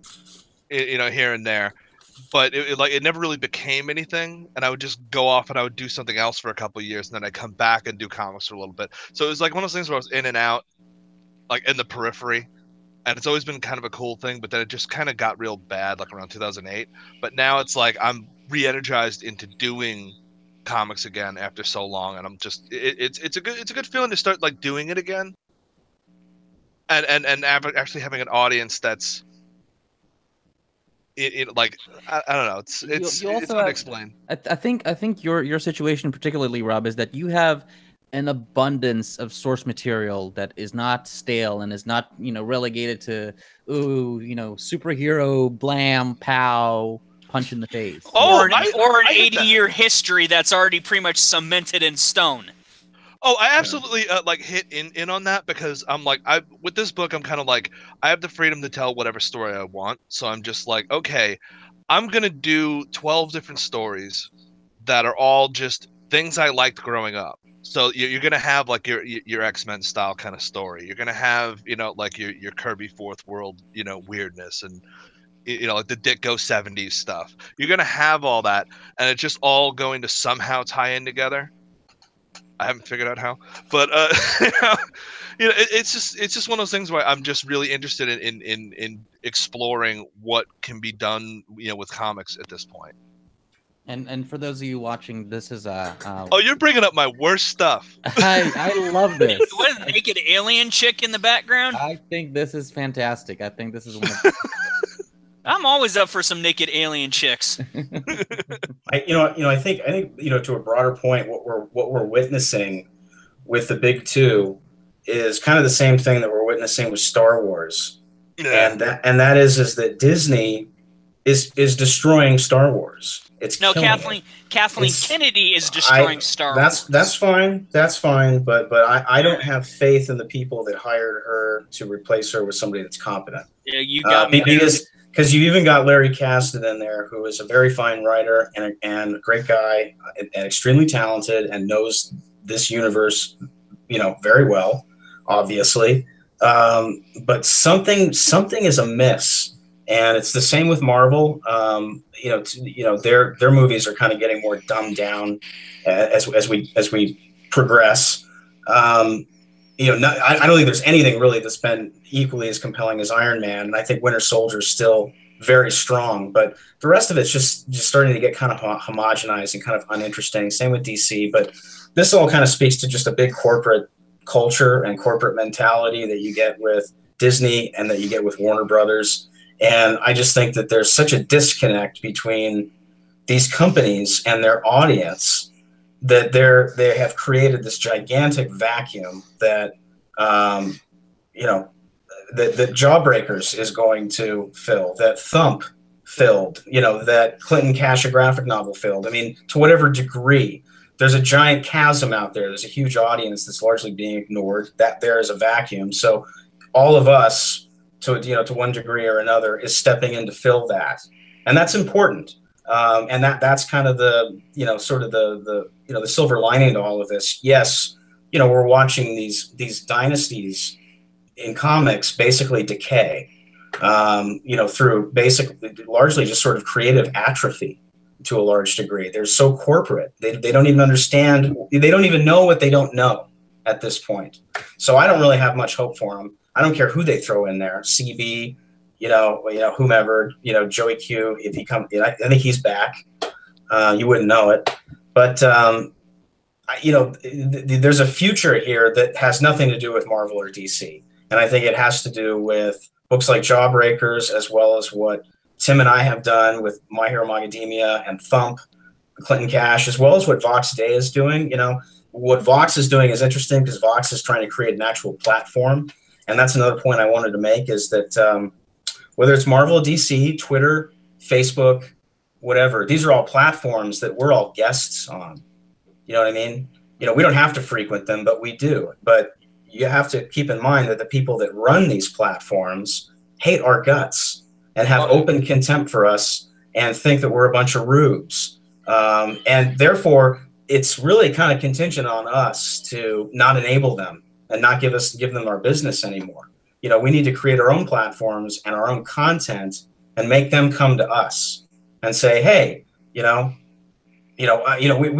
you know, here and there, but it never really became anything, and I would just go off and I would do something else for a couple of years, and then I'd come back and do comics for a little bit. So it was like one of those things where I was in and out, like in the periphery, and it's always been kind of a cool thing, but then it just kind of got real bad like around 2008. But now it's like I'm re-energized into doing comics again after so long, and I'm just it's a good feeling to start like doing it again, and actually having an audience that's like I don't know, it's hard to explain. I think your situation particularly, Rob, is that you have an abundance of source material that is not stale and is not, you know, relegated to superhero blam pow punch in the face. Or an 80-year history that's already pretty much cemented in stone. Oh, I absolutely like hit in on that, because I'm like, with this book, I'm kind of like, I have the freedom to tell whatever story I want. So I'm just like, okay, I'm gonna do 12 different stories that are all just things I liked growing up. So you're gonna have like your X-Men style kind of story. You're gonna have, you know, like your Kirby Fourth World, you know, weirdness, and you know, like the Ditko 70s stuff. You're gonna have all that, and it's just all going to somehow tie in together. I haven't figured out how, but you know, it's just one of those things where I'm just really interested in exploring what can be done, you know, with comics at this point. And for those of you watching, this is oh, you're bringing up my worst stuff. I love this. What, a naked alien chick in the background? I think this is fantastic. I think this is one of I'm always up for some naked alien chicks. I think to a broader point, what we're witnessing with the big two is kind of the same thing that we're witnessing with Star Wars, and that is that Disney is destroying Star Wars. It's no, killing Kathleen It's- Kennedy is destroying Star Wars. That's fine. That's fine. But I don't have faith in the people that hired her to replace her with somebody that's competent. Yeah, you got me. Because you even got Larry Kasdan in there, who is a very fine writer and a great guy and extremely talented and knows this universe, very well, obviously. But something is amiss. And it's the same with Marvel. Their movies are kind of getting more dumbed down as we progress. I don't think there's anything really that's been equally as compelling as Iron Man, and I think Winter Soldier is still very strong. But the rest of it's just starting to get kind of homogenized and kind of uninteresting. Same with DC, but this all kind of speaks to just a big corporate culture and corporate mentality that you get with Disney and that you get with Warner Brothers. And I just think that there's such a disconnect between these companies and their audience that they have created this gigantic vacuum that that Jawbreakers is going to fill, that Thump filled, that Clinton Cash, a graphic novel, filled. I mean, to whatever degree, there's a giant chasm out there. There's a huge audience that's largely being ignored. That there is a vacuum. So all of us, to one degree or another, is stepping in to fill that, and that's important. And that's kind of the sort of the silver lining to all of this. Yes, we're watching these dynasties in comics basically decay, through basically largely just sort of creative atrophy to a large degree. They're so corporate. They don't even understand. They don't even know what they don't know at this point. So I don't really have much hope for them. I don't care who they throw in there, CB, whomever, Joey Q, if he comes, I think he's back. You wouldn't know it, but there's a future here that has nothing to do with Marvel or DC, and I think it has to do with books like Jawbreakers, as well as what Tim and I have done with My Hero MAGAdemia and Thump, Clinton Cash, as well as what Vox Day is doing. What Vox is doing is interesting because Vox is trying to create an actual platform. And that's another point I wanted to make, is that whether it's Marvel, DC, Twitter, Facebook, whatever, these are all platforms that we're all guests on. You know what I mean? We don't have to frequent them, but we do. But you have to keep in mind that the people that run these platforms hate our guts and have open contempt for us and think that we're a bunch of rubes. And therefore, it's really kind of contingent on us to not enable them and not give them our business anymore. We need to create our own platforms and our own content and make them come to us and say, hey, we'd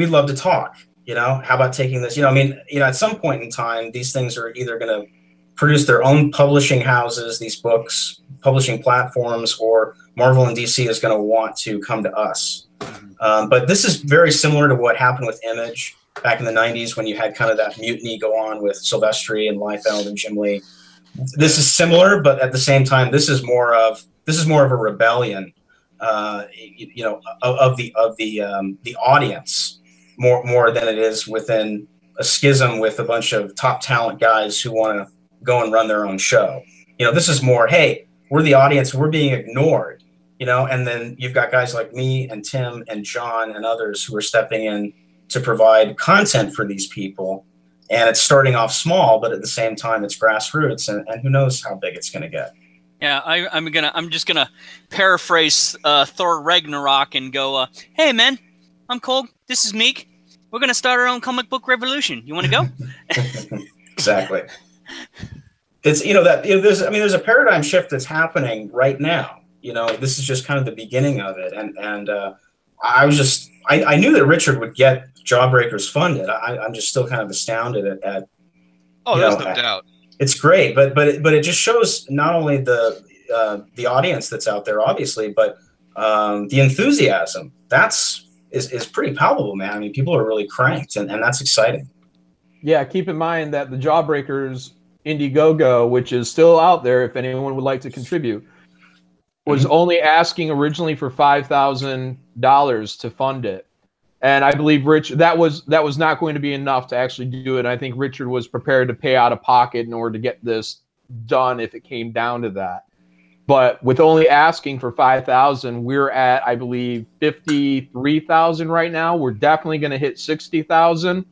love to talk. How about taking this? At some point in time, these things are either going to produce their own publishing houses, these books, publishing platforms, or Marvel and DC is going to want to come to us. But this is very similar to what happened with Image back in the 90s, when you had kind of that mutiny go on with Silvestri and Liefeld and Jim Lee. This is similar, but at the same time, this is more of a rebellion, of the audience more than it is within a schism with a bunch of top talent guys who want to go and run their own show. This is more, hey, we're the audience, we're being ignored, and then you've got guys like me and Tim and John and others who are stepping in to provide content for these people. And it's starting off small, but at the same time, it's grassroots, and who knows how big it's going to get. Yeah, I'm just gonna paraphrase Thor Ragnarok and go, hey man, I'm Cole. This is Meek. We're gonna start our own comic book revolution. You want to go? Exactly. It's there's a paradigm shift that's happening right now. This is just kind of the beginning of it, and I knew that Richard would get Jawbreakers funded. I'm just still kind of astounded at there's no doubt. It's great, but it just shows not only the audience that's out there, obviously, but the enthusiasm is pretty palpable, man. I mean, people are really cranked, and that's exciting. Yeah, keep in mind that the Jawbreakers IndieGoGo, which is still out there if anyone would like to contribute, was only asking originally for $5,000 to fund it. And I believe that was not going to be enough to actually do it. I think Richard was prepared to pay out of pocket in order to get this done if it came down to that. But with only asking for 5,000, we're at, I believe, 53,000 right now. We're definitely going to hit 60,000.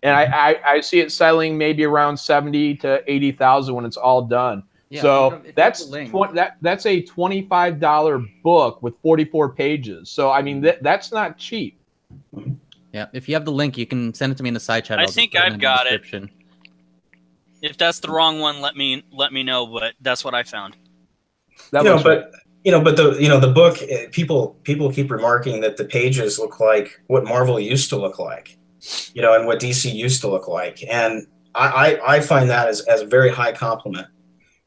And I see it selling maybe around 70 to 80,000 when it's all done. Yeah, so that's that's a $25 book with 44 pages. So I mean that's not cheap. Yeah, if you have the link, you can send it to me in the side chat. I think I've got it. If that's the wrong one, let me know. But that's what I found. But the book, people keep remarking that the pages look like what Marvel used to look like, and what DC used to look like, and I find that as a very high compliment,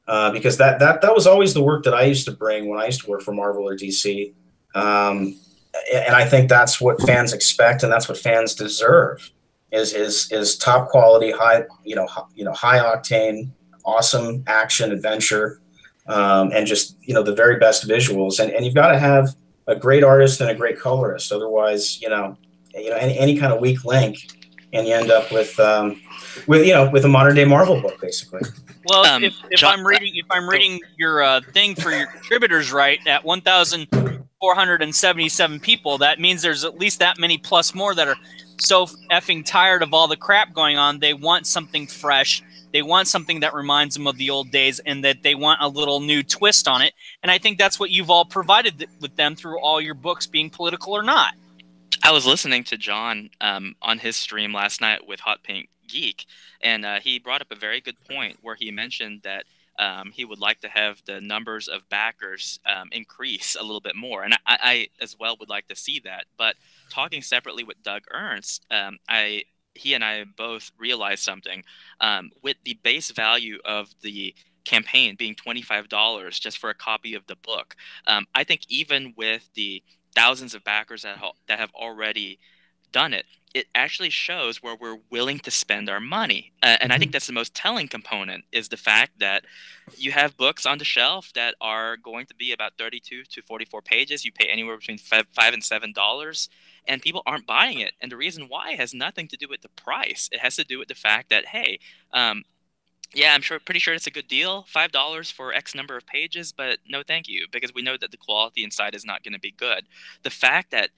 because that was always the work that I used to bring when I used to work for Marvel or DC, and I think that's what fans expect, and that's what fans deserve, is top quality, high octane, awesome action adventure. And just the very best visuals, and you've got to have a great artist and a great colorist. Otherwise, any kind of weak link, and you end up with a modern day Marvel book, basically. Well, if I'm reading your thing for your contributors right at 1,477 people, that means there's at least that many plus more that are so effing tired of all the crap going on. They want something fresh. They want something that reminds them of the old days, and that they want a little new twist on it. And I think that's what you've all provided with them through all your books, being political or not. I was listening to John on his stream last night with Hot Pink Geek, and he brought up a very good point where he mentioned that he would like to have the numbers of backers increase a little bit more. And I as well would like to see that. But talking separately with Doug Ernst, he and I both realized something. With the base value of the campaign being $25 just for a copy of the book, I think even with the thousands of backers that have already done it, it actually shows where we're willing to spend our money. And I think that's the most telling component, is the fact that you have books on the shelf that are going to be about 32 to 44 pages. You pay anywhere between $5 and $7, and people aren't buying it. And the reason why has nothing to do with the price. It has to do with the fact that, hey, yeah, I'm pretty sure it's a good deal, $5 for X number of pages, but no thank you, because we know that the quality inside is not going to be good. The fact that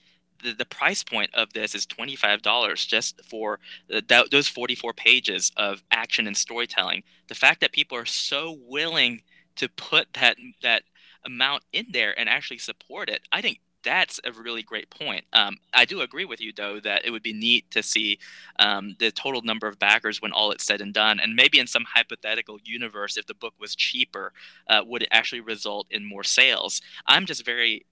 the price point of this is $25 just for those 44 pages of action and storytelling, the fact that people are so willing to put that amount in there and actually support it, I think that's a really great point. I do agree with you, though, that it would be neat to see the total number of backers when all is said and done. And maybe in some hypothetical universe, if the book was cheaper, would it actually result in more sales? I'm very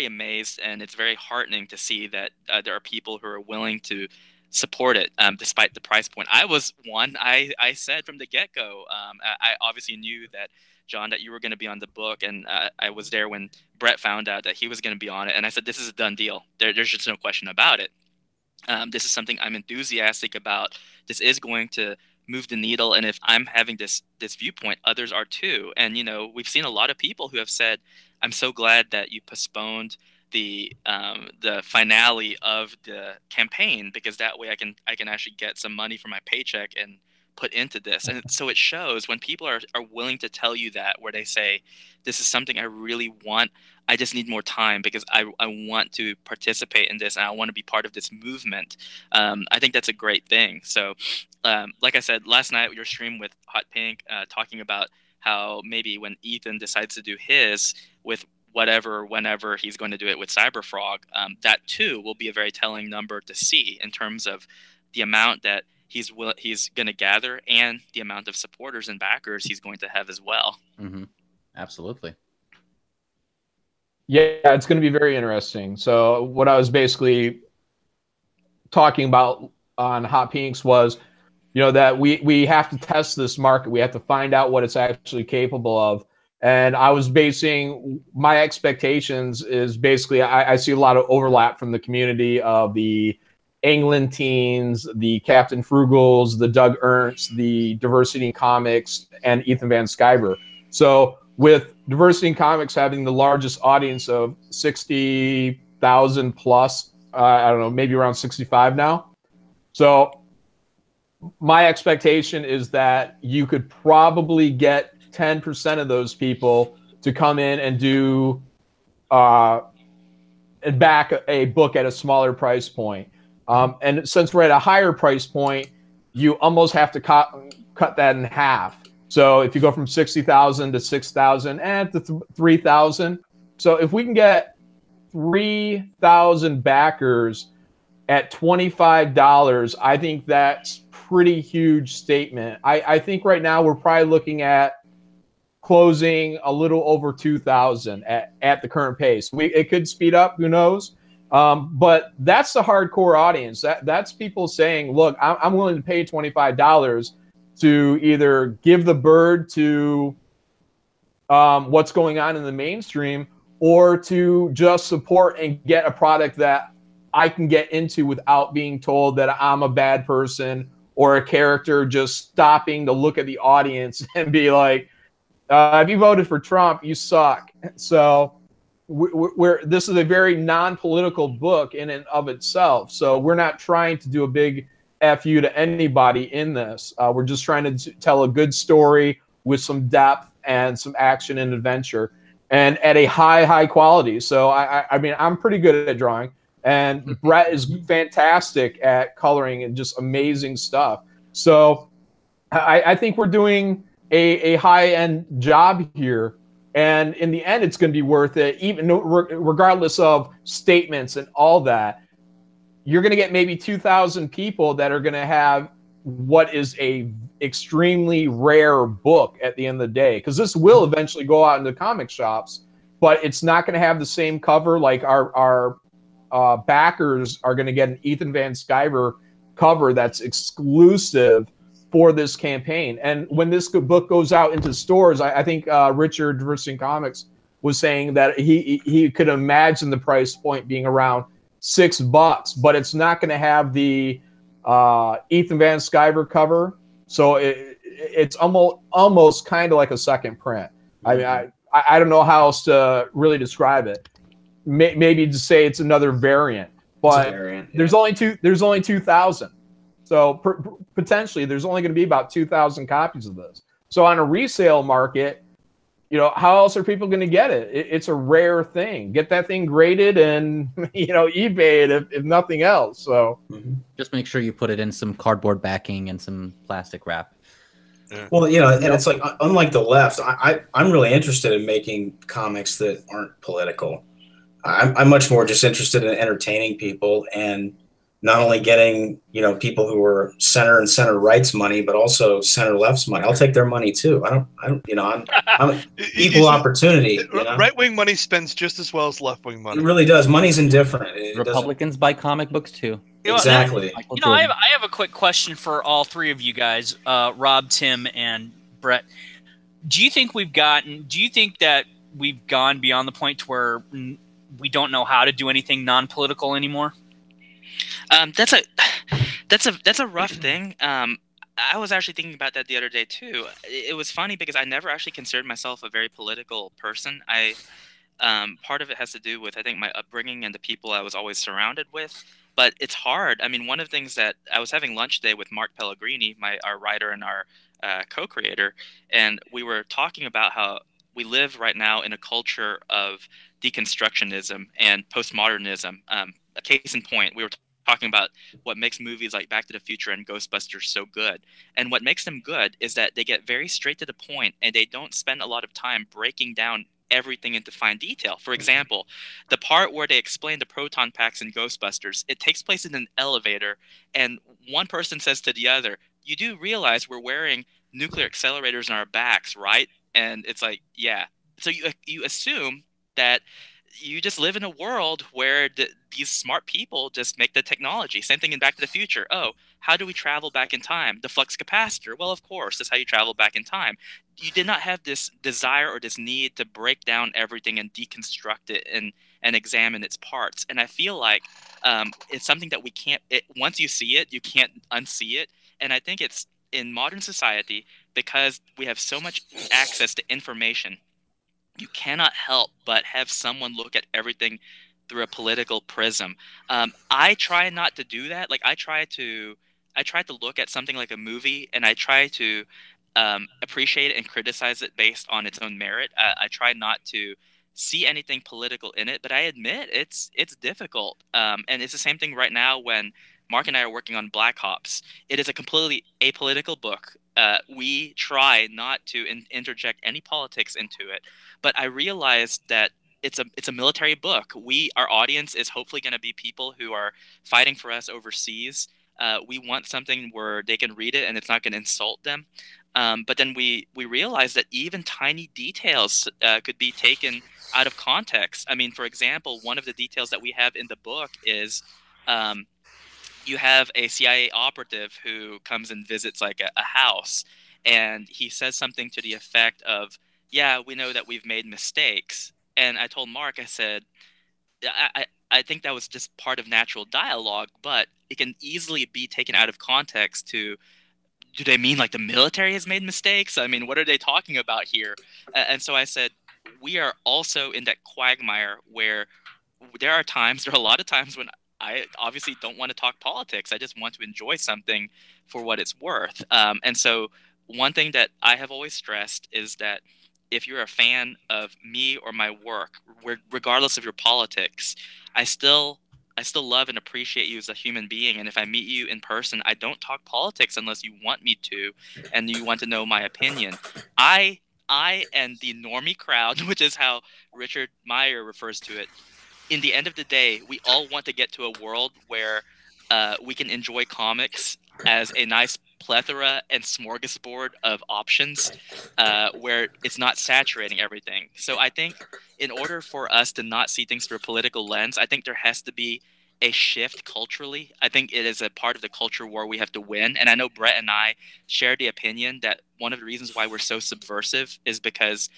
amazed, and it's very heartening to see that there are people who are willing to support it despite the price point. I was one. I said from the get-go, I obviously knew that, John, that you were going to be on the book, and I was there when Brett found out that he was going to be on it, and I said, this is a done deal. There's just no question about it. This is something I'm enthusiastic about. This is going to move the needle, and if I'm having this viewpoint, others are too. And we've seen a lot of people who have said, I'm so glad that you postponed the finale of the campaign, because that way I can actually get some money from my paycheck and put into this. And so it shows when people are willing to tell you that, where they say, this is something I really want, I just need more time because I want to participate in this and I want to be part of this movement. I think that's a great thing. So like I said, last night your stream with Hot Pink, talking about how maybe when Ethan decides to do his with whenever he's going to do it with Cyberfrog, that too will be a very telling number to see in terms of the amount that he's going to gather and the amount of supporters and backers he's going to have as well. Mm-hmm. Absolutely. Yeah, it's going to be very interesting. So what I was basically talking about on Hot Pinks was, that we have to test this market. We have to find out what it's actually capable of. And I was basing my expectations is basically I see a lot of overlap from the community of the England teens, the Captain Frugals, the Doug Ernst, the Diversity in Comics, and Ethan Van Sciver. So with Diversity in Comics having the largest audience of 60,000 plus, I don't know, maybe around 65 now. So my expectation is that you could probably get 10% of those people to come in and do and back a book at a smaller price point. And since we're at a higher price point, you almost have to cut that in half. So if you go from 60,000 to 6,000 and to 3,000, so if we can get 3,000 backers at $25, I think that's pretty huge statement. I think right now we're probably looking at closing a little over 2,000 at the current pace. It could speed up, who knows? But that's the hardcore audience. That's people saying, look, I'm willing to pay $25 to either give the bird to what's going on in the mainstream, or to just support and get a product that I can get into without being told that I'm a bad person, or a character just stopping to look at the audience and be like, if you voted for Trump, you suck. So this is a very non-political book in and of itself. So we're not trying to do a big FU to anybody in this. We're just trying to tell a good story with some depth and some action and adventure, and at a high quality. So I mean, I'm pretty good at drawing, and Brett is fantastic at coloring and just amazing stuff. So I think we're doing a high-end job here, and in the end, it's going to be worth it, even regardless of statements and all that. You're going to get maybe 2,000 people that are going to have what is a extremely rare book at the end of the day, because this will eventually go out into comic shops, but it's not going to have the same cover. Like our backers are going to get an Ethan Van Sciver cover that's exclusive for this campaign. And when this book goes out into stores, I think Richard Diversity Comics was saying that he could imagine the price point being around $6, but it's not going to have the Ethan Van Sciver cover. So it's almost kind of like a second print. I mean, I don't know how else to really describe it. Maybe to say it's another variant, but there's only 2,000. So potentially there's only going to be about 2,000 copies of this. So on a resale market, you know, how else are people going to get it? It's a rare thing. Get that thing graded and, you know, eBay it if nothing else. So just make sure you put it in some cardboard backing and some plastic wrap. Yeah. Well, you know, and it's like, unlike the left, I'm really interested in making comics that aren't political. I'm much more just interested in entertaining people, and not only getting, you know, people who are center and center right's money, but also center left's money. I'll take their money too. I don't, you know, I'm equal opportunity. You know? Right wing money spends just as well as left wing money. It really does. Money's indifferent. Republicans buy comic books too. Exactly. You know, I have a quick question for all three of you guys, Rob, Tim, and Brett. Do you think that we've gone beyond the point to where we don't know how to do anything non-political anymore? That's a rough thing. I was actually thinking about that the other day too. It was funny because I never actually considered myself a very political person. Part of it has to do with, I think, my upbringing and the people I was always surrounded with. But it's hard. I mean, one of the things that I was having lunch today with Mark Pellegrini, our writer and our co-creator, and we were talking about how we live right now in a culture of deconstructionism and postmodernism. A case in point, we were talking about what makes movies like Back to the Future and Ghostbusters so good. And what makes them good is that they get very straight to the point, and they don't spend a lot of time breaking down everything into fine detail. For example, the part where they explain the proton packs in Ghostbusters, it takes place in an elevator, and one person says to the other, "You do realize we're wearing nuclear accelerators on our backs, right?" And it's like, yeah. So you assume that you just live in a world where these smart people just make the technology. Same thing in Back to the Future. Oh, how do we travel back in time? The flux capacitor. Well, of course, that's how you travel back in time. You did not have this desire or this need to break down everything and deconstruct it and examine its parts. And I feel like it's something that we can't, once you see it, you can't unsee it. And I think it's in modern society, because we have so much access to information, you cannot help but have someone look at everything through a political prism. I try not to do that. Like I try to look at something like a movie, and I try to appreciate it and criticize it based on its own merit. I try not to see anything political in it, but I admit it's difficult. And it's the same thing right now when Mark and I are working on Black Ops. It is a completely apolitical book. We try not to interject any politics into it, but I realized that it's a military book. Our audience is hopefully going to be people who are fighting for us overseas. We want something where they can read it and it's not going to insult them. But then we realized that even tiny details could be taken out of context. I mean, for example, one of the details that we have in the book is you have a CIA operative who comes and visits like a house, and he says something to the effect of, "Yeah, we know that we've made mistakes." And I told Mark, I said, I think that was just part of natural dialogue, but it can easily be taken out of context to, do they mean like the military has made mistakes? I mean, what are they talking about here? And so I said, we are also in that quagmire where there are a lot of times when I obviously don't want to talk politics. I just want to enjoy something for what it's worth. And so one thing that I have always stressed is that if you're a fan of me or my work, regardless of your politics, I still love and appreciate you as a human being. And if I meet you in person, I don't talk politics unless you want me to and you want to know my opinion. I and the normie crowd, which is how Richard Myer refers to it, in the end of the day, we all want to get to a world where we can enjoy comics as a nice plethora and smorgasbord of options, where it's not saturating everything. So I think in order for us to not see things through a political lens, I think there has to be a shift culturally. I think it is a part of the culture war we have to win. And I know Brett and I share the opinion that one of the reasons why we're so subversive is because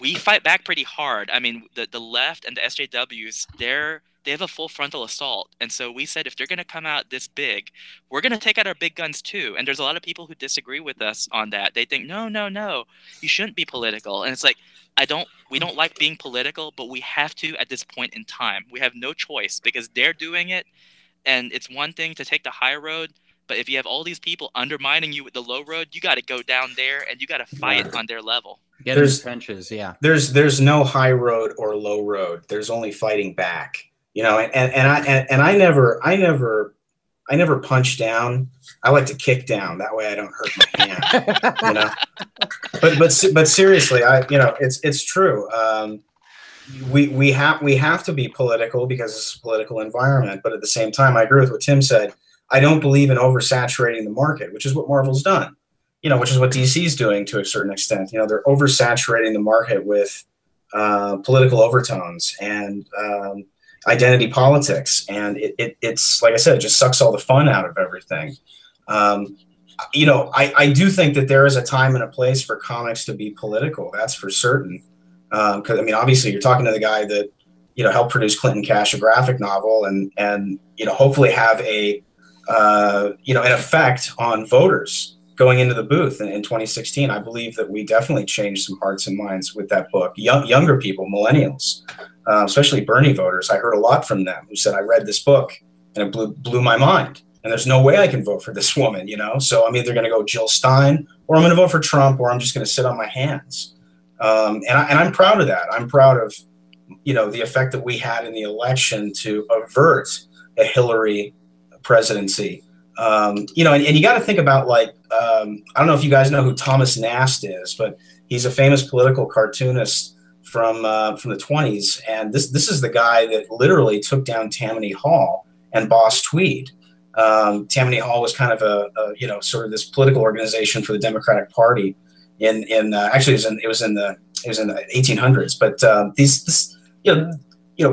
we fight back pretty hard. I mean, the left and the SJWs, they have a full frontal assault. And so we said, if they're going to come out this big, we're going to take out our big guns too. And there's a lot of people who disagree with us on that. They think, no, you shouldn't be political. And it's like, we don't like being political, but we have to at this point in time. We have no choice because they're doing it. And it's one thing to take the high road, but if you have all these people undermining you with the low road, you got to go down there and you got to fight on their level. Get in the trenches, yeah. There's no high road or low road. There's only fighting back. You know, and I never punch down. I like to kick down. That way I don't hurt my hand. You know, but seriously, it's true. We have to be political because it's a political environment. But at the same time, I agree with what Tim said. I don't believe in oversaturating the market, which is what Marvel's done. You know, which is what DC's doing to a certain extent. You know, they're oversaturating the market with political overtones and identity politics, and it's like I said, it just sucks all the fun out of everything. You know, I do think that there is a time and a place for comics to be political. That's for certain. Because I mean, obviously, you're talking to the guy that helped produce Clinton Cash, a graphic novel, and hopefully have an effect on voters going into the booth in 2016. I believe that we definitely changed some hearts and minds with that book. Younger people, millennials, especially Bernie voters. I heard a lot from them who said, I read this book and it blew my mind. And there's no way I can vote for this woman, So I'm either going to go Jill Stein or I'm going to vote for Trump, or I'm just going to sit on my hands. And I'm proud of that. I'm proud of, the effect that we had in the election to avert a Hillary presidency. And you got to think about, like, I don't know if you guys know who Thomas Nast is, but he's a famous political cartoonist from the 20s. And this is the guy that literally took down Tammany Hall and Boss Tweed. Tammany Hall was kind of a sort of this political organization for the Democratic Party actually it was in the 1800s. But these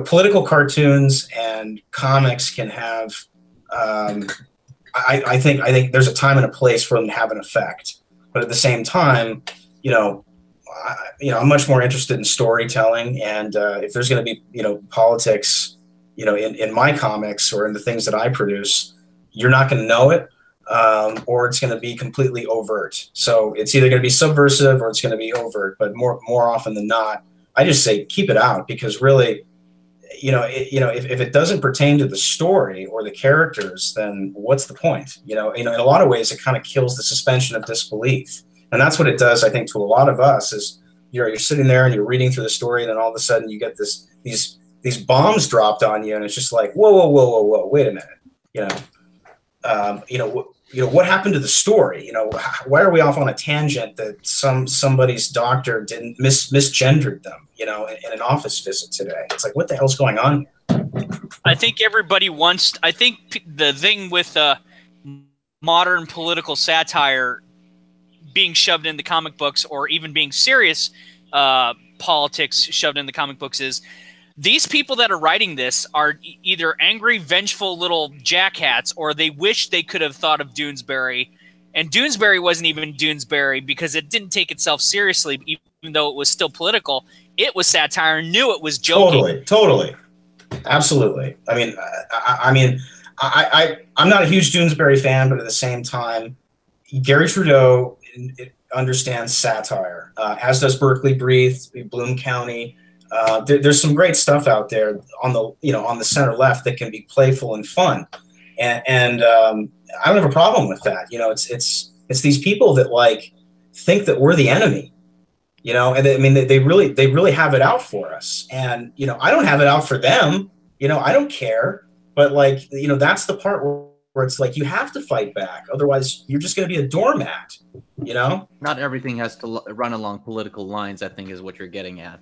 political cartoons and comics can have I think there's a time and a place for them to have an effect, but at the same time, I'm much more interested in storytelling, and if there's going to be politics, in my comics or in the things that I produce, you're not going to know it, or it's going to be completely overt. So it's either going to be subversive or it's going to be overt. But more often than not, I just say keep it out, because really, if it doesn't pertain to the story or the characters, then what's the point? In a lot of ways, it kind of kills the suspension of disbelief. And that's what it does, I think, to a lot of us is you're sitting there and you're reading through the story, and then all of a sudden you get these bombs dropped on you, and it's just like, whoa, whoa, whoa, whoa, whoa, wait a minute, what happened to the story? Why are we off on a tangent that somebody's doctor didn't misgendered them, in an office visit today? It's like, what the hell's going on here? I think everybody wants. I think the thing with modern political satire being shoved into comic books, or even being serious politics shoved into comic books, is these people that are writing this are either angry, vengeful little jackhats, or they wish they could have thought of Doonesbury. And Doonesbury wasn't even Doonesbury because it didn't take itself seriously, even though it was still political. It was satire and knew it was joking. Totally. Absolutely. I mean, I'm not a huge Doonesbury fan, but at the same time, Gary Trudeau understands satire, as does Berkeley Breathe, Bloom County. There's some great stuff out there on the center left that can be playful and fun, and I don't have a problem with that. It's these people that think that we're the enemy, and they really have it out for us, and I don't have it out for them. I don't care, but that's the part where it's like you have to fight back, otherwise you're just going to be a doormat. Not everything has to run along political lines, I think, is what you're getting at.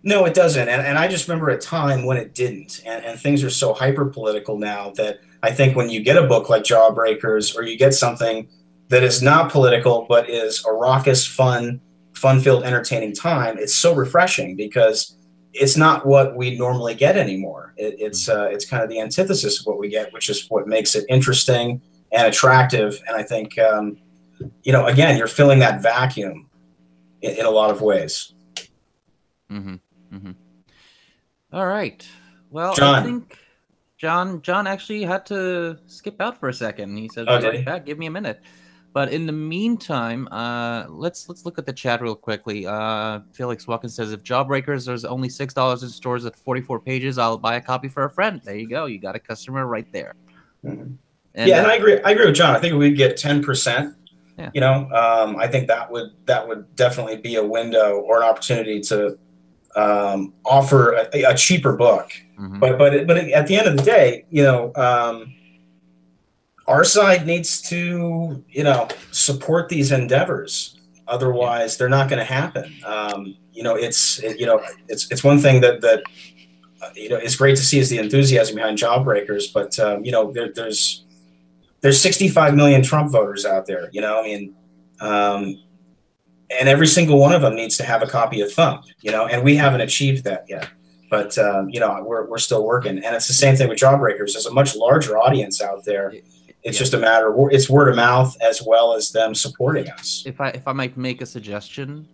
No, it doesn't. And I just remember a time when it didn't. And things are so hyper-political now that I think when you get a book like Jawbreakers, or you get something that is not political but is a raucous, fun-filled, entertaining time, it's so refreshing because it's not what we normally get anymore. It's kind of the antithesis of what we get, which is what makes it interesting and attractive. And I think, again, you're filling that vacuum in a lot of ways. Mm-hmm. Mm-hmm. All right. Well, John. I think John actually had to skip out for a second. He said, did he? "Back, give me a minute." But in the meantime, let's look at the chat real quickly. Felix Watkins says, "If Jawbreakers there's only $6 in stores at 44 pages, I'll buy a copy for a friend." There you go. You got a customer right there. Mm-hmm. And, and I agree with John. I think we'd get 10%. Yeah. I think that would definitely be a window or an opportunity to offer a cheaper book. Mm-hmm. But at the end of the day, our side needs to support these endeavors. Otherwise, they're not going to happen. It's one thing that it's great to see is the enthusiasm behind Jawbreakers, but there's 65 million Trump voters out there. And every single one of them needs to have a copy of Thump, and we haven't achieved that yet. But, we're still working. And it's the same thing with Jawbreakers. There's a much larger audience out there. It's just a matter of it's word of mouth as well as them supporting us. If I might make a suggestion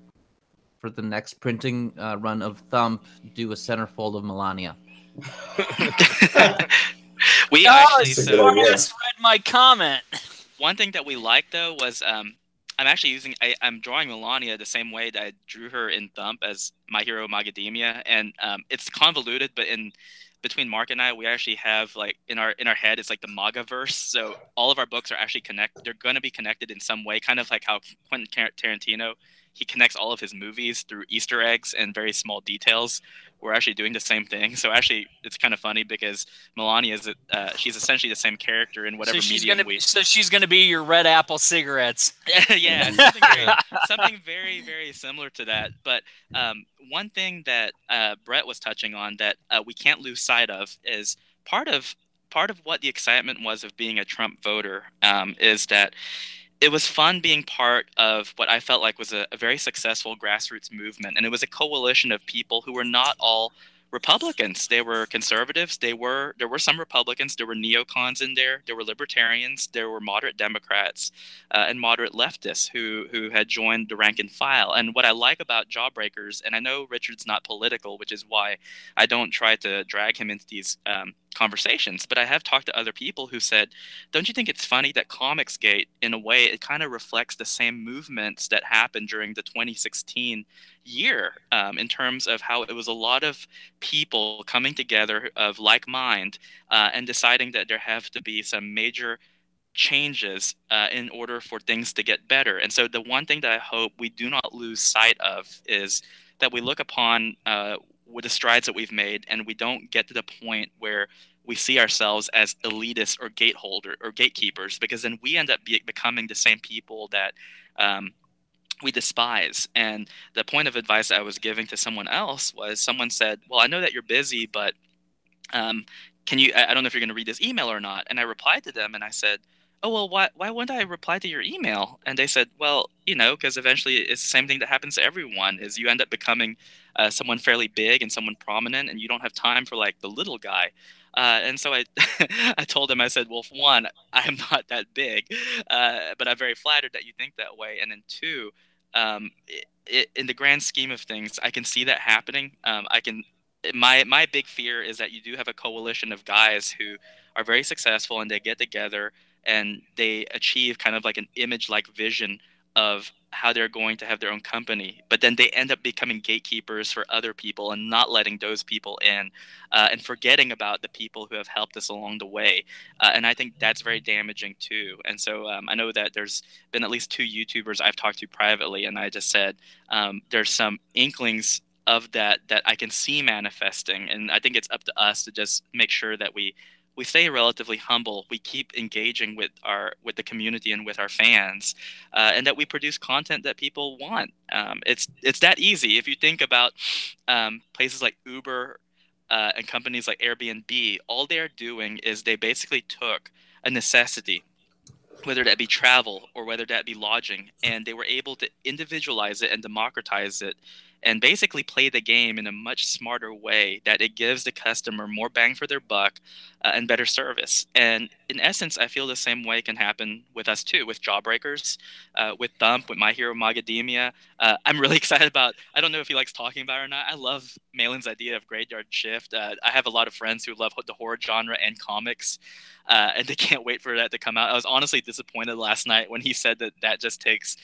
for the next printing run of Thump, do a centerfold of Melania. We actually read my comment. One thing that we liked though was I'm drawing Melania the same way that I drew her in Thump as My Hero MAGAdemia, and it's convoluted, but between Mark and I, we actually have in our head, it's like the MAGAverse. So all of our books are actually connected. They're going to be connected in some way, kind of like how Quentin Tarantino, he connects all of his movies through Easter eggs and very small details. We're actually doing the same thing. So actually, it's kind of funny because Melania is she's essentially the same character in whatever medium we. So she's gonna be your Red Apple cigarettes. Yeah, something very, very similar to that. But one thing that Brett was touching on that we can't lose sight of is part of what the excitement was of being a Trump voter is that it was fun being part of what I felt like was a very successful grassroots movement. And it was a coalition of people who were not all Republicans. They were conservatives. There were some Republicans. There were neocons in there. There were libertarians. There were moderate Democrats and moderate leftists who had joined the rank and file. And what I like about Jawbreakers, and I know Richard's not political, which is why I don't try to drag him into these conversations, but I have talked to other people who said, don't you think it's funny that Comicsgate, in a way, it kind of reflects the same movements that happened during the 2016 year in terms of how it was a lot of people coming together of like mind and deciding that there have to be some major changes in order for things to get better. And so the one thing that I hope we do not lose sight of is that we look upon with the strides that we've made, and we don't get to the point where we see ourselves as elitists or gatekeepers, because then we end up becoming the same people that we despise. And the point of advice I was giving to someone else was, someone said, well, I know that you're busy, but can you, I don't know if you're going to read this email or not. And I replied to them and I said, oh, well, why wouldn't I reply to your email? And they said, well, you know, because eventually it's the same thing that happens to everyone, is you end up becoming someone fairly big and someone prominent, and you don't have time for like the little guy. And so I I told him, I said, well, for one, I am not that big, but I'm very flattered that you think that way. And then two, in the grand scheme of things, I can see that happening. My big fear is that you do have a coalition of guys who are very successful, and they get together and they achieve kind of like an image-like vision of how they're going to have their own company, but then they end up becoming gatekeepers for other people and not letting those people in, and forgetting about the people who have helped us along the way. And I think that's very damaging too. And so I know that there's been at least 2 YouTubers I've talked to privately, and I just said there's some inklings of that I can see manifesting, and I think it's up to us to just make sure that we stay relatively humble, we keep engaging with the community and with our fans, and that we produce content that people want. It's that easy. If you think about places like Uber and companies like Airbnb, all they're doing is they basically took a necessity, whether that be travel or whether that be lodging, and they were able to individualize it and democratize it, and basically play the game in a much smarter way that it gives the customer more bang for their buck and better service. And in essence, I feel the same way can happen with us too, with Jawbreakers, with Thump, with My Hero MAGAdemia. I'm really excited about, I don't know if he likes talking about it or not, I love Malin's idea of Graveyard Shift. I have a lot of friends who love the horror genre and comics, and they can't wait for that to come out. I was honestly disappointed last night when he said that just takes,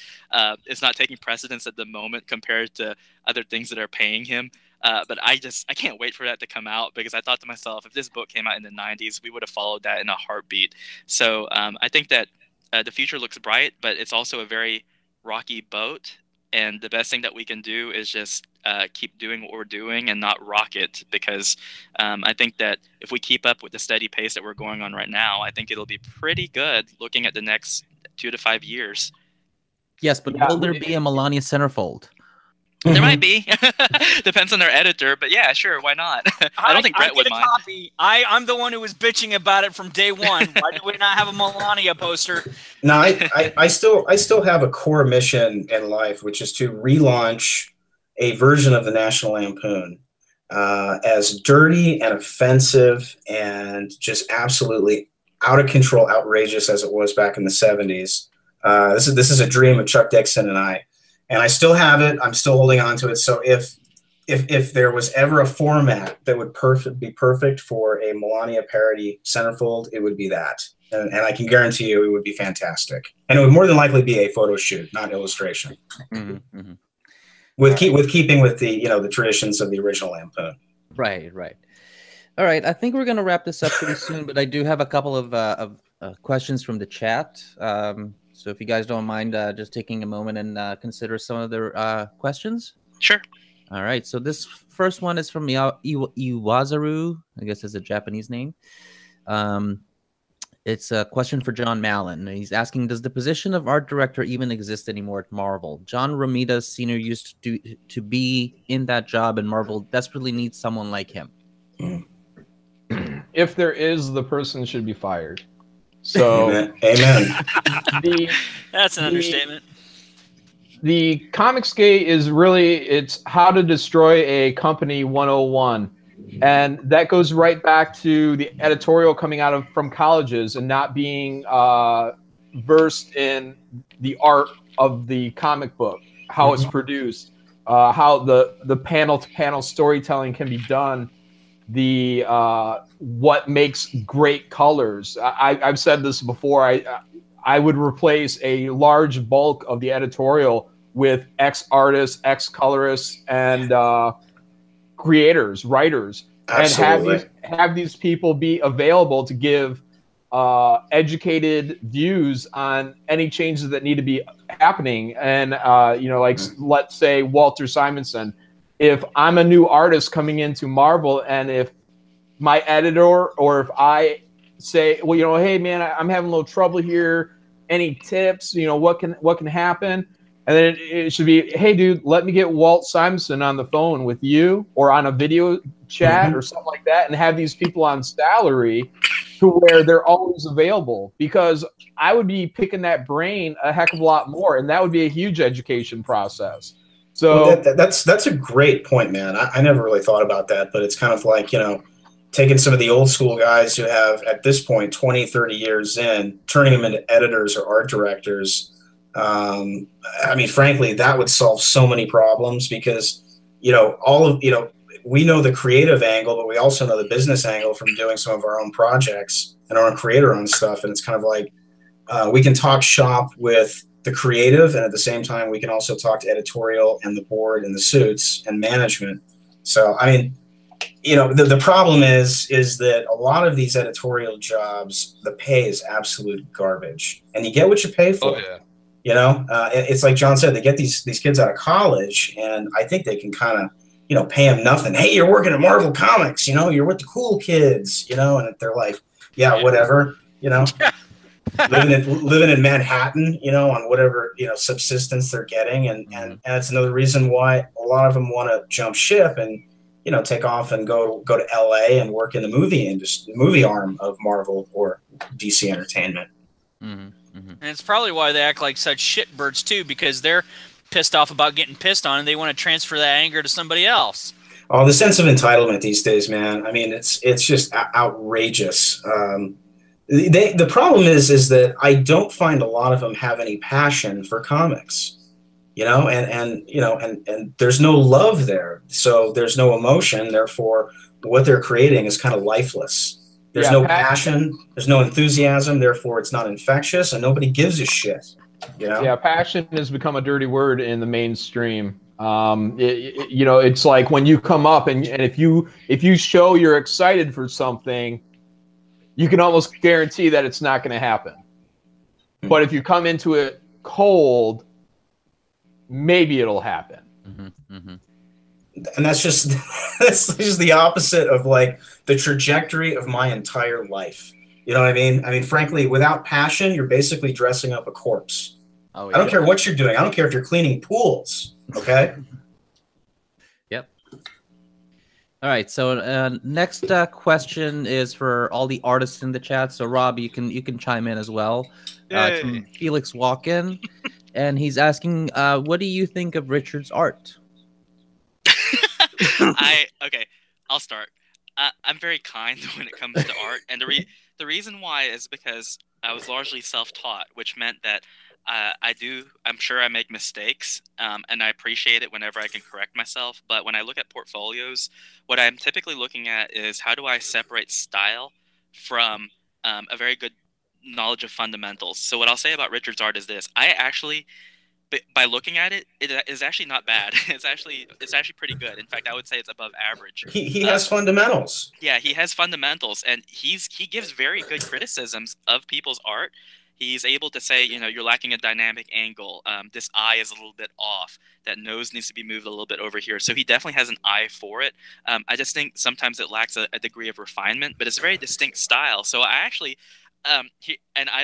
it's not taking precedence at the moment compared to other things that are paying him. But I can't wait for that to come out, because I thought to myself, if this book came out in the 90s, we would have followed that in a heartbeat. So I think that the future looks bright, but it's also a very rocky boat. And the best thing that we can do is just keep doing what we're doing and not rock it, because I think that if we keep up with the steady pace that we're going on right now, I think it'll be pretty good looking at the next 2 to 5 years. Yes, but will there be a Melania centerfold? There might be. Depends on their editor, but yeah, sure, why not? I don't think Brett would mind. I'm the one who was bitching about it from day one. Why do we not have a Melania poster? No, I still have a core mission in life, which is to relaunch a version of the National Lampoon, as dirty and offensive and just absolutely out of control, outrageous as it was back in the 70s. This is a dream of Chuck Dixon and I. And I still have it. I'm still holding on to it. So if there was ever a format that would be perfect for a Melania parody centerfold, it would be that. And I can guarantee you it would be fantastic. And it would more than likely be a photo shoot, not illustration. Mm-hmm, mm-hmm. With keeping with the the traditions of the original Lampoon. Right. All right. I think we're going to wrap this up pretty soon, but I do have a couple of questions from the chat. So if you guys don't mind just taking a moment and consider some of their questions. Sure. All right. So this first one is from Iwazaru. I guess it's a Japanese name. It's a question for John Malin. He's asking, does the position of art director even exist anymore at Marvel? John Romita Sr. used to be in that job, and Marvel desperately needs someone like him. If there is, the person should be fired. So, amen. That's an understatement. The Comicsgate is really, it's how to destroy a company 101. And that goes right back to the editorial coming out from colleges and not being versed in the art of the comic book, how it's produced, how the panel-to-panel storytelling can be done, the what makes great colors. I've said this before. I would replace a large bulk of the editorial with ex-artists, ex-colorists, and creators, writers. Absolutely. And have these people be available to give educated views on any changes that need to be happening. And, like, let's say Walter Simonson, if I'm a new artist coming into Marvel, and if my editor, or if I say, well, hey man, I'm having a little trouble here, any tips, what can happen? And then it should be, hey dude, let me get Walt Simonson on the phone with you, or on a video chat or something like that, and have these people on salary to where they're always available, because I would be picking that brain a heck of a lot more, and that would be a huge education process. So that's a great point, man. I never really thought about that, but it's kind of like, taking some of the old school guys who have, at this point, 20, 30 years in, turning them into editors or art directors. Frankly, that would solve so many problems, because, we know the creative angle, but we also know the business angle from doing some of our own projects and our own creator-owned stuff. And it's kind of like, we can talk shop with the creative, and at the same time, we can also talk to editorial and the board and the suits and management. So, the problem is that a lot of these editorial jobs, the pay is absolute garbage, and you get what you pay for. Oh, yeah. It's like John said, they get these kids out of college, and I think they can kind of, pay them nothing. Hey, you're working at Marvel Comics, you're with the cool kids, and they're like, yeah, whatever, living in Manhattan, on whatever, subsistence they're getting. And that's another reason why a lot of them want to jump ship and, take off and go to LA and work in the movie industry, movie arm of Marvel or DC Entertainment. And it's probably why they act like such shitbirds too, because they're pissed off about getting pissed on, and they want to transfer that anger to somebody else. Oh, the sense of entitlement these days, man. It's just outrageous. The problem is that I don't find a lot of them have any passion for comics. And there's no love there, so there's no emotion. Therefore, what they're creating is kind of lifeless. There's no passion, there's no enthusiasm. Therefore, it's not infectious, and nobody gives a shit. Yeah, passion has become a dirty word in the mainstream. It's like when you come up and if you show you're excited for something, you can almost guarantee that it's not going to happen. But if you come into it cold, maybe it'll happen. And that's just the opposite of like the trajectory of my entire life. You know what I mean? Frankly, without passion, you're basically dressing up a corpse. Oh, yeah. I don't care what you're doing. I don't care if you're cleaning pools. Okay. Yep. All right. So next question is for all the artists in the chat. So Rob, you can chime in as well. It's from Felix Walken. And he's asking, what do you think of Richard's art? Okay, I'll start. I'm very kind when it comes to art, and the reason why is because I was largely self-taught, which meant that I'm sure I make mistakes, and I appreciate it whenever I can correct myself. But when I look at portfolios, what I'm typically looking at is how do I separate style from a very good knowledge of fundamentals. So what I'll say about Richard's art is this: I actually, by looking at it, it is actually not bad. It's actually pretty good. In fact, I would say it's above average. He has fundamentals. Yeah, he has fundamentals, and he gives very good criticisms of people's art. He's able to say, you're lacking a dynamic angle. This eye is a little bit off. That nose needs to be moved a little bit over here. So he definitely has an eye for it. I just think sometimes it lacks a degree of refinement, but it's a very distinct style. So I actually. I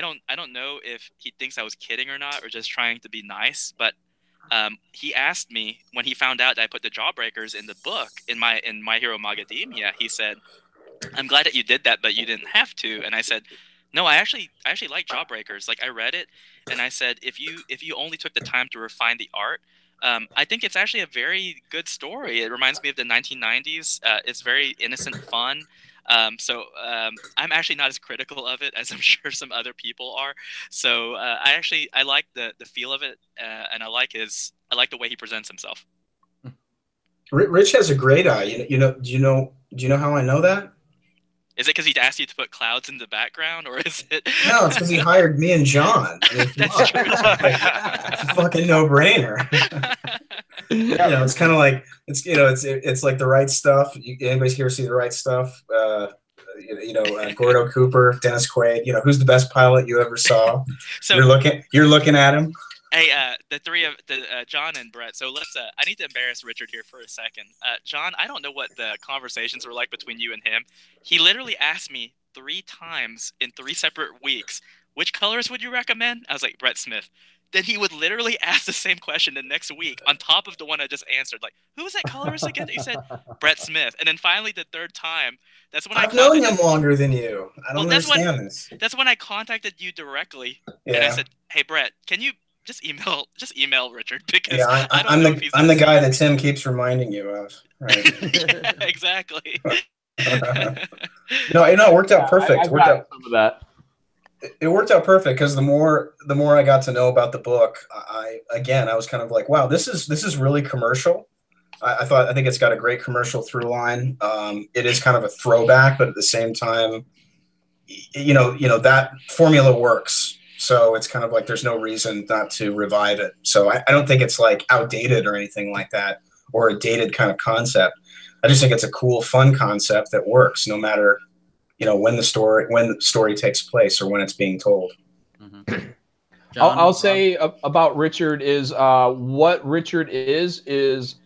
don't know if he thinks I was kidding or not, or just trying to be nice. But he asked me when he found out that I put the Jawbreakers in the book in my Hero MAGAdemia. He said, "I'm glad that you did that, but you didn't have to." And I said, "No, I actually like Jawbreakers. Like I read it, and I said if you only took the time to refine the art." I think it's actually a very good story. It reminds me of the 1990s. It's very innocent fun. I'm actually not as critical of it as I'm sure some other people are. So I like the feel of it, and I like the way he presents himself. Rich has a great eye. Do you know how I know that? Is it because he asked you to put clouds in the background, or is it? No, it's because he hired me and John. That's true. It's a fucking no-brainer. It's kind of like it's like The Right Stuff. Anybody here see The Right Stuff? Gordo Cooper, Dennis Quaid. Who's the best pilot you ever saw? So you're looking at him. Hey, the three of John and Brett. So let's. I need to embarrass Richard here for a second. John, I don't know what the conversations were like between you and him. He literally asked me 3 times in 3 separate weeks, which colors would you recommend? I was like, Brett Smith. Then he would literally ask the same question the next week on top of the one I just answered. Like, who was that colorist again? He said Brett Smith. And then finally, the 3rd time, that's when I've known him longer than you. I don't understand this. That's when I contacted you directly, and I said, "Hey, Brett, can you just email Richard, because I'm the guy that Tim keeps reminding you of." Right. Yeah, exactly. No, it worked out perfect. I got some of that. It worked out perfect because the more I got to know about the book, I was kind of like, wow, this is really commercial. I think it's got a great commercial through line. It is kind of a throwback, but at the same time, that formula works. So it's kind of like there's no reason not to revive it. So I don't think it's like outdated or anything like that, or a dated kind of concept. I just think it's a cool, fun concept that works no matter, when the story takes place or when it's being told. Mm-hmm. I'll say about Richard is what Richard is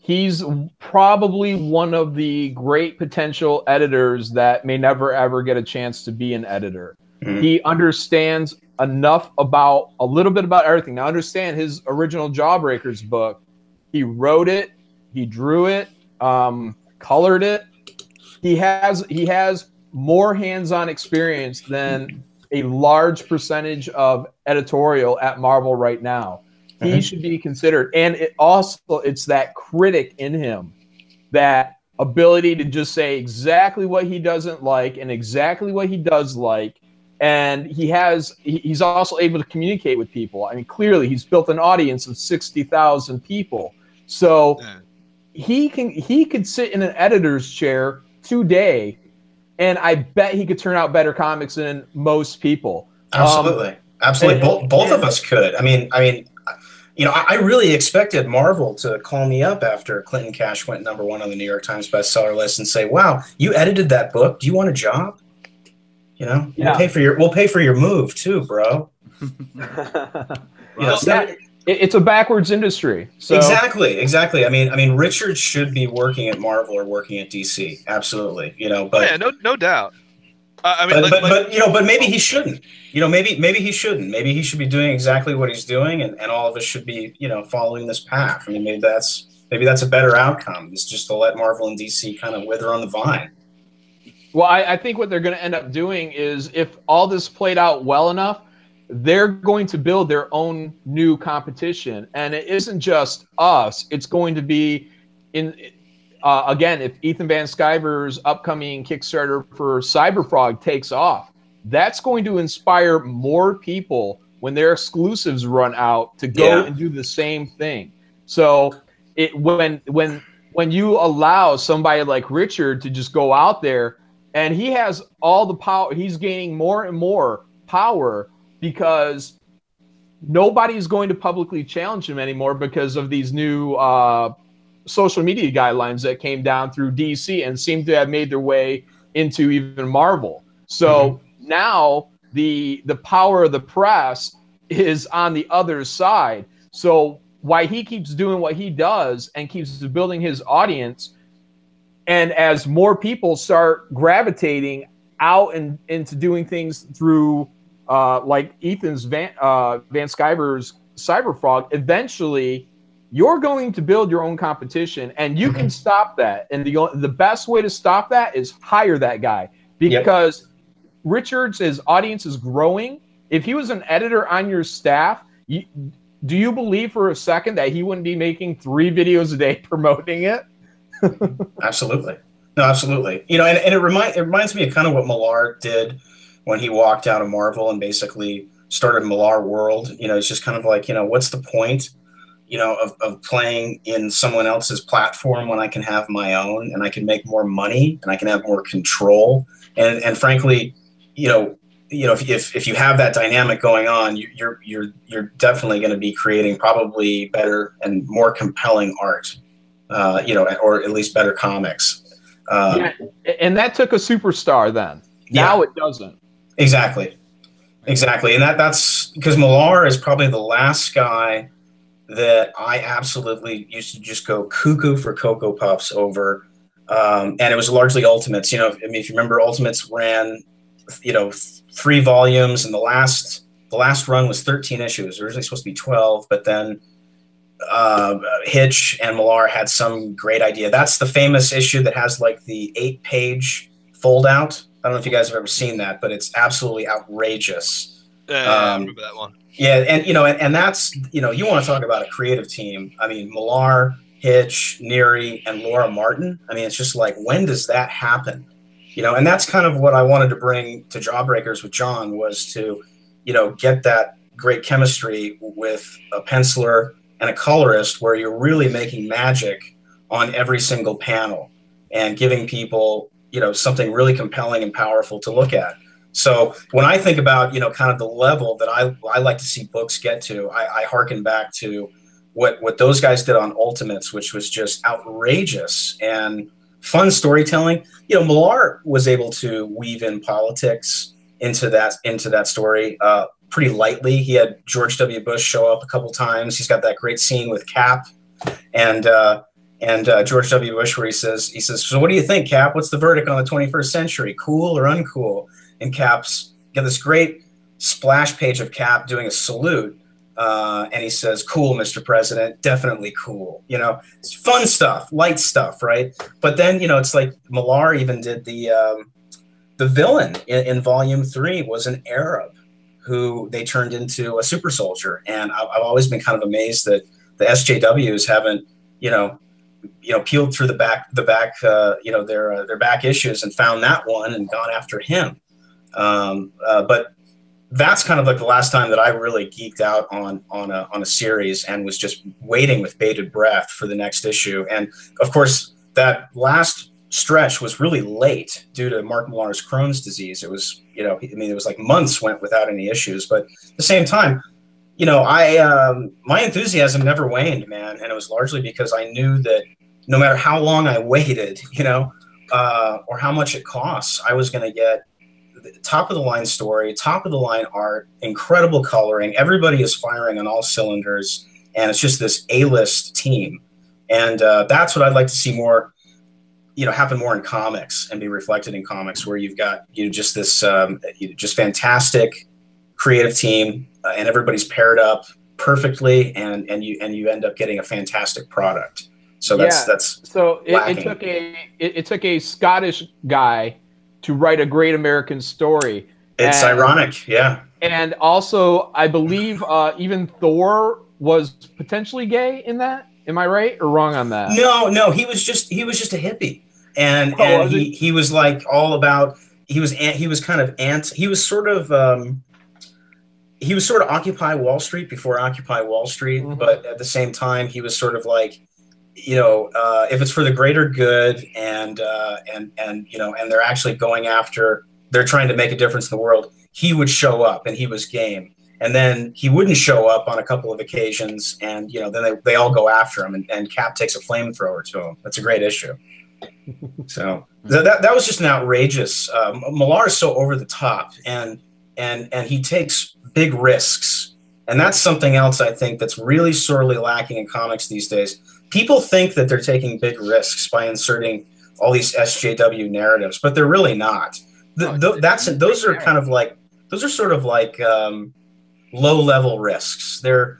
he's probably one of the great potential editors that may never ever get a chance to be an editor. Mm-hmm. He understands a little bit about everything. Now, understand his original Jawbreakers book. He wrote it, he drew it, colored it. He has more hands-on experience than a large percentage of editorial at Marvel right now. He should be considered. And it's that critic in him, that ability to just say exactly what he doesn't like and exactly what he does like. And he's also able to communicate with people. I mean, clearly he's built an audience of 60,000 people. So he could sit in an editor's chair today, and I bet he could turn out better comics than most people. Absolutely. Both of us could. I mean, I really expected Marvel to call me up after Clinton Cash went #1 on the New York Times bestseller list and say, "Wow, you edited that book. Do you want a job? We'll pay for your move too, bro." It's a backwards industry. So. Exactly. I mean, Richard should be working at Marvel or working at DC. Absolutely. But no doubt. But maybe he shouldn't. Maybe he shouldn't. Maybe he should be doing exactly what he's doing, and all of us should be, following this path. I mean, maybe that's a better outcome. It's just to let Marvel and DC kind of wither on the vine. Well, I think what they're going to end up doing is, if all this played out well enough, they're going to build their own new competition. And it isn't just us. It's going to be again, if Ethan Van Sciver's upcoming Kickstarter for Cyberfrog takes off, that's going to inspire more people when their exclusives run out to go and do the same thing. So when you allow somebody like Richard to just go out there, and he has all the power, he's gaining more and more power because nobody's going to publicly challenge him anymore because of these new social media guidelines that came down through DC and seem to have made their way into even Marvel. So now the power of the press is on the other side. So why he keeps doing what he does and keeps building his audience, and as more people start gravitating out and into doing things through like Ethan's Van Sciver's Cyberfrog, eventually you're going to build your own competition, and you can stop that. And the best way to stop that is hire that guy, because his audience is growing. If he was an editor on your staff, do you believe for a second that he wouldn't be making 3 videos a day promoting it? Absolutely. No, absolutely. And it reminds me of kind of what Millar did when he walked out of Marvel and basically started Millar World. It's just kind of like, what's the point, of playing in someone else's platform when I can have my own, and I can make more money and I can have more control. And frankly, if you have that dynamic going on, you're definitely going to be creating probably better and more compelling art, or at least better comics. Yeah, and that took a superstar then. Now it doesn't. Exactly. And that's because Millar is probably the last guy that I absolutely used to just go cuckoo for Cocoa Puffs over. And it was largely Ultimates. You know, I mean, if you remember, Ultimates ran, 3 volumes, and the last run was 13 issues. It was originally supposed to be 12, but then Hitch and Millar had some great idea. That's the famous issue that has like the 8-page fold out. I don't know if you guys have ever seen that, but it's absolutely outrageous. I remember that one. Yeah, and that's, you want to talk about a creative team. I mean, Millar, Hitch, Neary, and Laura Martin. I mean, it's just like, when does that happen? And that's kind of what I wanted to bring to Jawbreakers with John, was to, get that great chemistry with a penciler and a colorist, where you're really making magic on every single panel and giving people, something really compelling and powerful to look at. So when I think about, kind of the level that I like to see books get to, I hearken back to what those guys did on Ultimates, which was just outrageous and fun storytelling. Millar was able to weave in politics into that story pretty lightly. He had George W. Bush show up a couple times. He's got that great scene with Cap and George W. Bush, where he says, "So what do you think, Cap? What's the verdict on the 21st century? Cool or uncool?" And Cap's got this great splash page of Cap doing a salute. And he says, "Cool, Mr. President, definitely cool." It's fun stuff, light stuff, right? But then, it's like Millar even did the villain in volume 3 was an Arab who they turned into a super soldier. And I've always been kind of amazed that the SJWs haven't, peeled through their back issues and found that one and gone after him. But that's kind of like the last time that I really geeked out on a series and was just waiting with bated breath for the next issue. And of course, that last stretch was really late due to Mark Millar's Crohn's disease. It was, it was like months went without any issues. But at the same time, my enthusiasm never waned, man. And it was largely because I knew that no matter how long I waited, or how much it costs, I was going to get top of the line story, top of the line art, incredible coloring. Everybody is firing on all cylinders, and it's just this A-list team. And that's what I'd like to see more, happen more in comics and be reflected in comics, where you've got just this just fantastic creative team, and everybody's paired up perfectly, and you end up getting a fantastic product. So that's so it took a Scottish guy to write a great American story. It's ironic, yeah. And also, I believe even Thor was potentially gay in that. Am I right or wrong on that? No, he was just a hippie, and he was like all about. He was sort of Occupy Wall Street before Occupy Wall Street, but at the same time, he was sort of like, if it's for the greater good, and they're actually going after, they're trying to make a difference in the world, he would show up, and he was game. And then he wouldn't show up on a couple of occasions, and then they all go after him, and Cap takes a flamethrower to him. That's a great issue. So that was just an outrageous. Millar is so over the top, and he takes big risks, and that's something else I think that's really sorely lacking in comics these days. People think that they're taking big risks by inserting all these SJW narratives, but they're really not. Those are sort of like low-level risks. They're,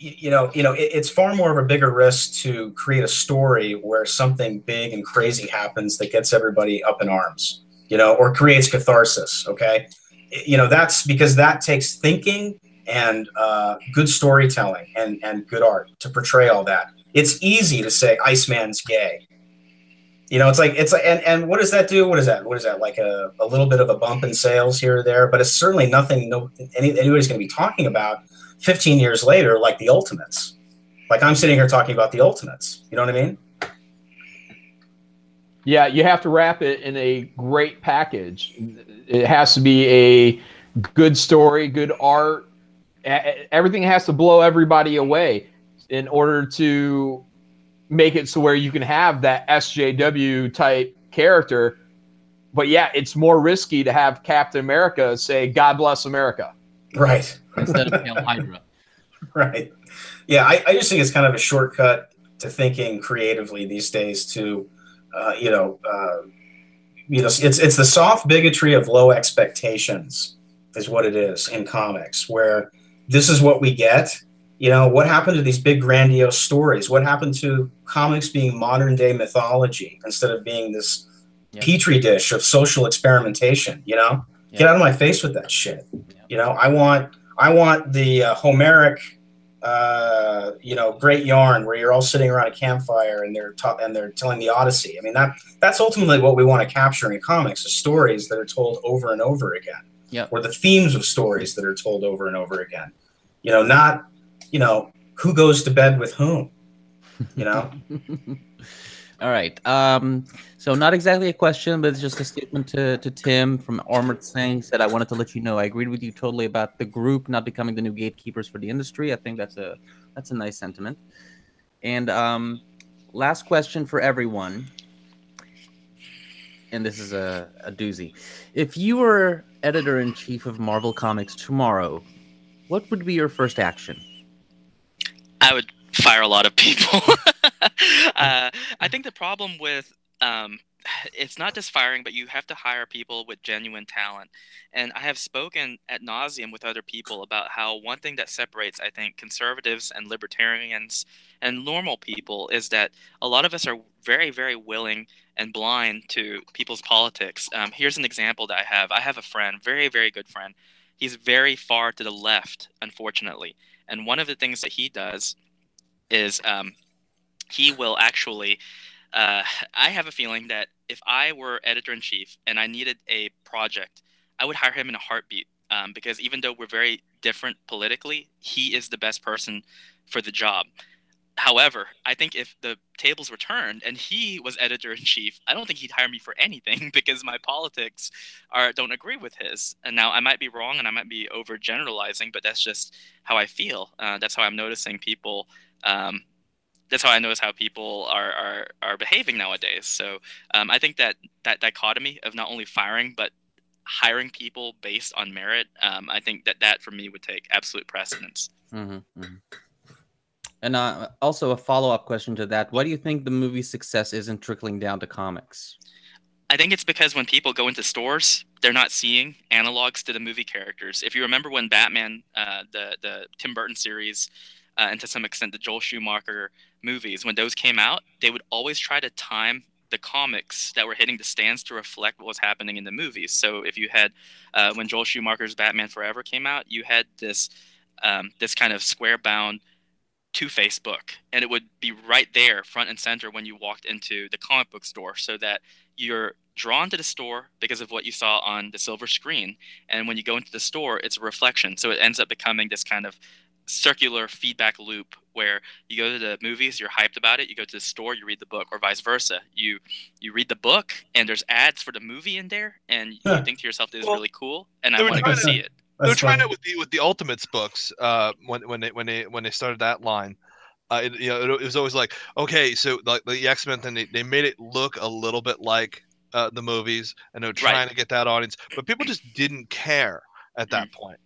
it's far more of a bigger risk to create a story where something big and crazy happens that gets everybody up in arms, or creates catharsis. Okay, that's because that takes thinking and good storytelling and good art to portray all that. It's easy to say Iceman's gay. It's like, and what does that do? What is that? Like a little bit of a bump in sales here or there, but it's certainly nothing anybody's going to be talking about 15 years later, like the Ultimates. Like I'm sitting here talking about the Ultimates. You know what I mean? Yeah, you have to wrap it in a great package. It has to be a good story, good art. Everything has to blow everybody away in order to make it so where you can have that SJW type character, but yeah, it's more risky to have Captain America say "God bless America," right? Instead of Hail Hydra. Right. Yeah, I just think it's kind of a shortcut to thinking creatively these days. It's the soft bigotry of low expectations is what it is in comics, where this is what we get. What happened to these big grandiose stories? What happened to comics being modern day mythology instead of being this petri dish of social experimentation? Get out of my face with that shit. I want the Homeric, great yarn where you're all sitting around a campfire and they're telling the Odyssey. I mean, that's ultimately what we want to capture in comics: is stories that are told over and over again, or the themes of stories that are told over and over again. Not who goes to bed with whom. All right. So not exactly a question, but it's just a statement to Tim from Armored Singh. Said, I wanted to let you know I agreed with you totally about the group not becoming the new gatekeepers for the industry. I think that's a nice sentiment. And last question for everyone. And this is a doozy. If you were editor-in-chief of Marvel Comics tomorrow, what would be your first action? I would fire a lot of people. I think the problem with it's not just firing, but you have to hire people with genuine talent. And I have spoken ad nauseum with other people about how one thing that separates, I think, conservatives and libertarians and normal people is that a lot of us are very, very willing and blind to people's politics. Here's an example that I have. I have a friend, very, very good friend. He's very far to the left, unfortunately. And one of the things that he does is he will actually I have a feeling that if I were editor-in-chief and I needed a project, I would hire him in a heartbeat, because even though we're very different politically, he is the best person for the job. However, I think if the tables were turned and he was editor-in-chief, I don't think he'd hire me for anything because my politics don't agree with his. And now I might be wrong and I might be overgeneralizing, but that's just how I feel. That's how I'm noticing people. That's how I notice how people are behaving nowadays. So I think that dichotomy of not only firing but hiring people based on merit, I think that for me would take absolute precedence. Mm-hmm, mm-hmm. And also a follow-up question to that: why do you think the movie's success isn't trickling down to comics? I think it's because when people go into stores, they're not seeing analogs to the movie characters. If you remember when Batman, the Tim Burton series, and to some extent the Joel Schumacher movies, when those came out, they would always try to time the comics that were hitting the stands to reflect what was happening in the movies. So if you had, when Joel Schumacher's Batman Forever came out, you had this kind of square-bound Two-Face book, and it would be right there front and center when you walked into the comic book store, so that you're drawn to the store because of what you saw on the silver screen, and when you go into the store, it's a reflection. So it ends up becoming this kind of circular feedback loop where you go to the movies, you're hyped about it, you go to the store, you read the book, or vice versa. You read the book and there's ads for the movie in there, and you think to yourself, this is really cool, and I want to go see it. They were trying it with the Ultimates books when they started that line. It was always like, okay, so like the X-Men thing, they made it look a little bit like the movies, and they were trying to get that audience, but people just didn't care at that point.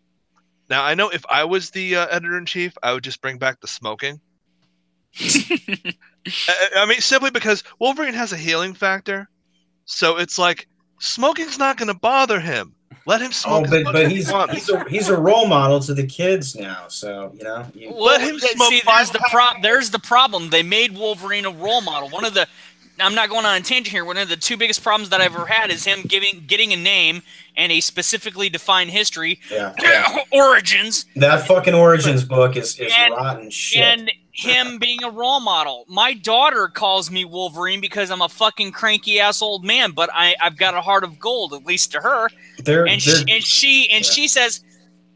Now, I know if I was the editor-in-chief, I would just bring back the smoking. I mean, simply because Wolverine has a healing factor, so it's like smoking's not going to bother him. Let him smoke. Oh, but he's a role model to the kids now, so let him smoke. See, there's the problem. They made Wolverine a role model. I'm not going on a tangent here. One of the two biggest problems that I've ever had is him getting a name and a specifically defined history. Origins. That fucking Origins book is rotten shit. And him being a role model. My daughter calls me Wolverine because I'm a fucking cranky ass old man, but I've got a heart of gold, at least to her. She says,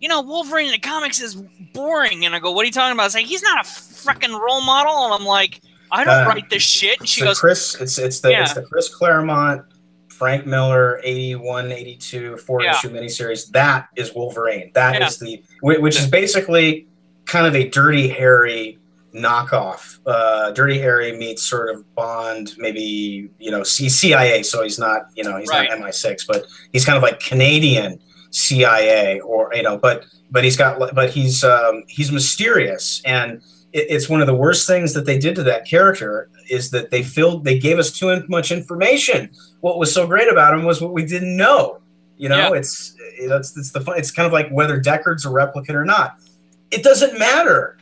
Wolverine in the comics is boring. And I go, what are you talking about? It's like, he's not a fucking role model. And I'm like, I don't write this shit. And she goes, it's the Chris Claremont, Frank Miller, 81, 82, 4-issue miniseries. That is Wolverine. That is which is basically kind of a dirty, hairy, knockoff. Dirty Harry meets sort of Bond, maybe, you know, CIA. So he's not, you know, he's Right. not MI6, but he's kind of like Canadian CIA, or, you know, but he's mysterious, and it's one of the worst things that they did to that character is that they gave us too much information. What was so great about him was what we didn't know. You know, Yeah. it's the fun. It's kind of like whether Deckard's a replicant or not. It doesn't matter.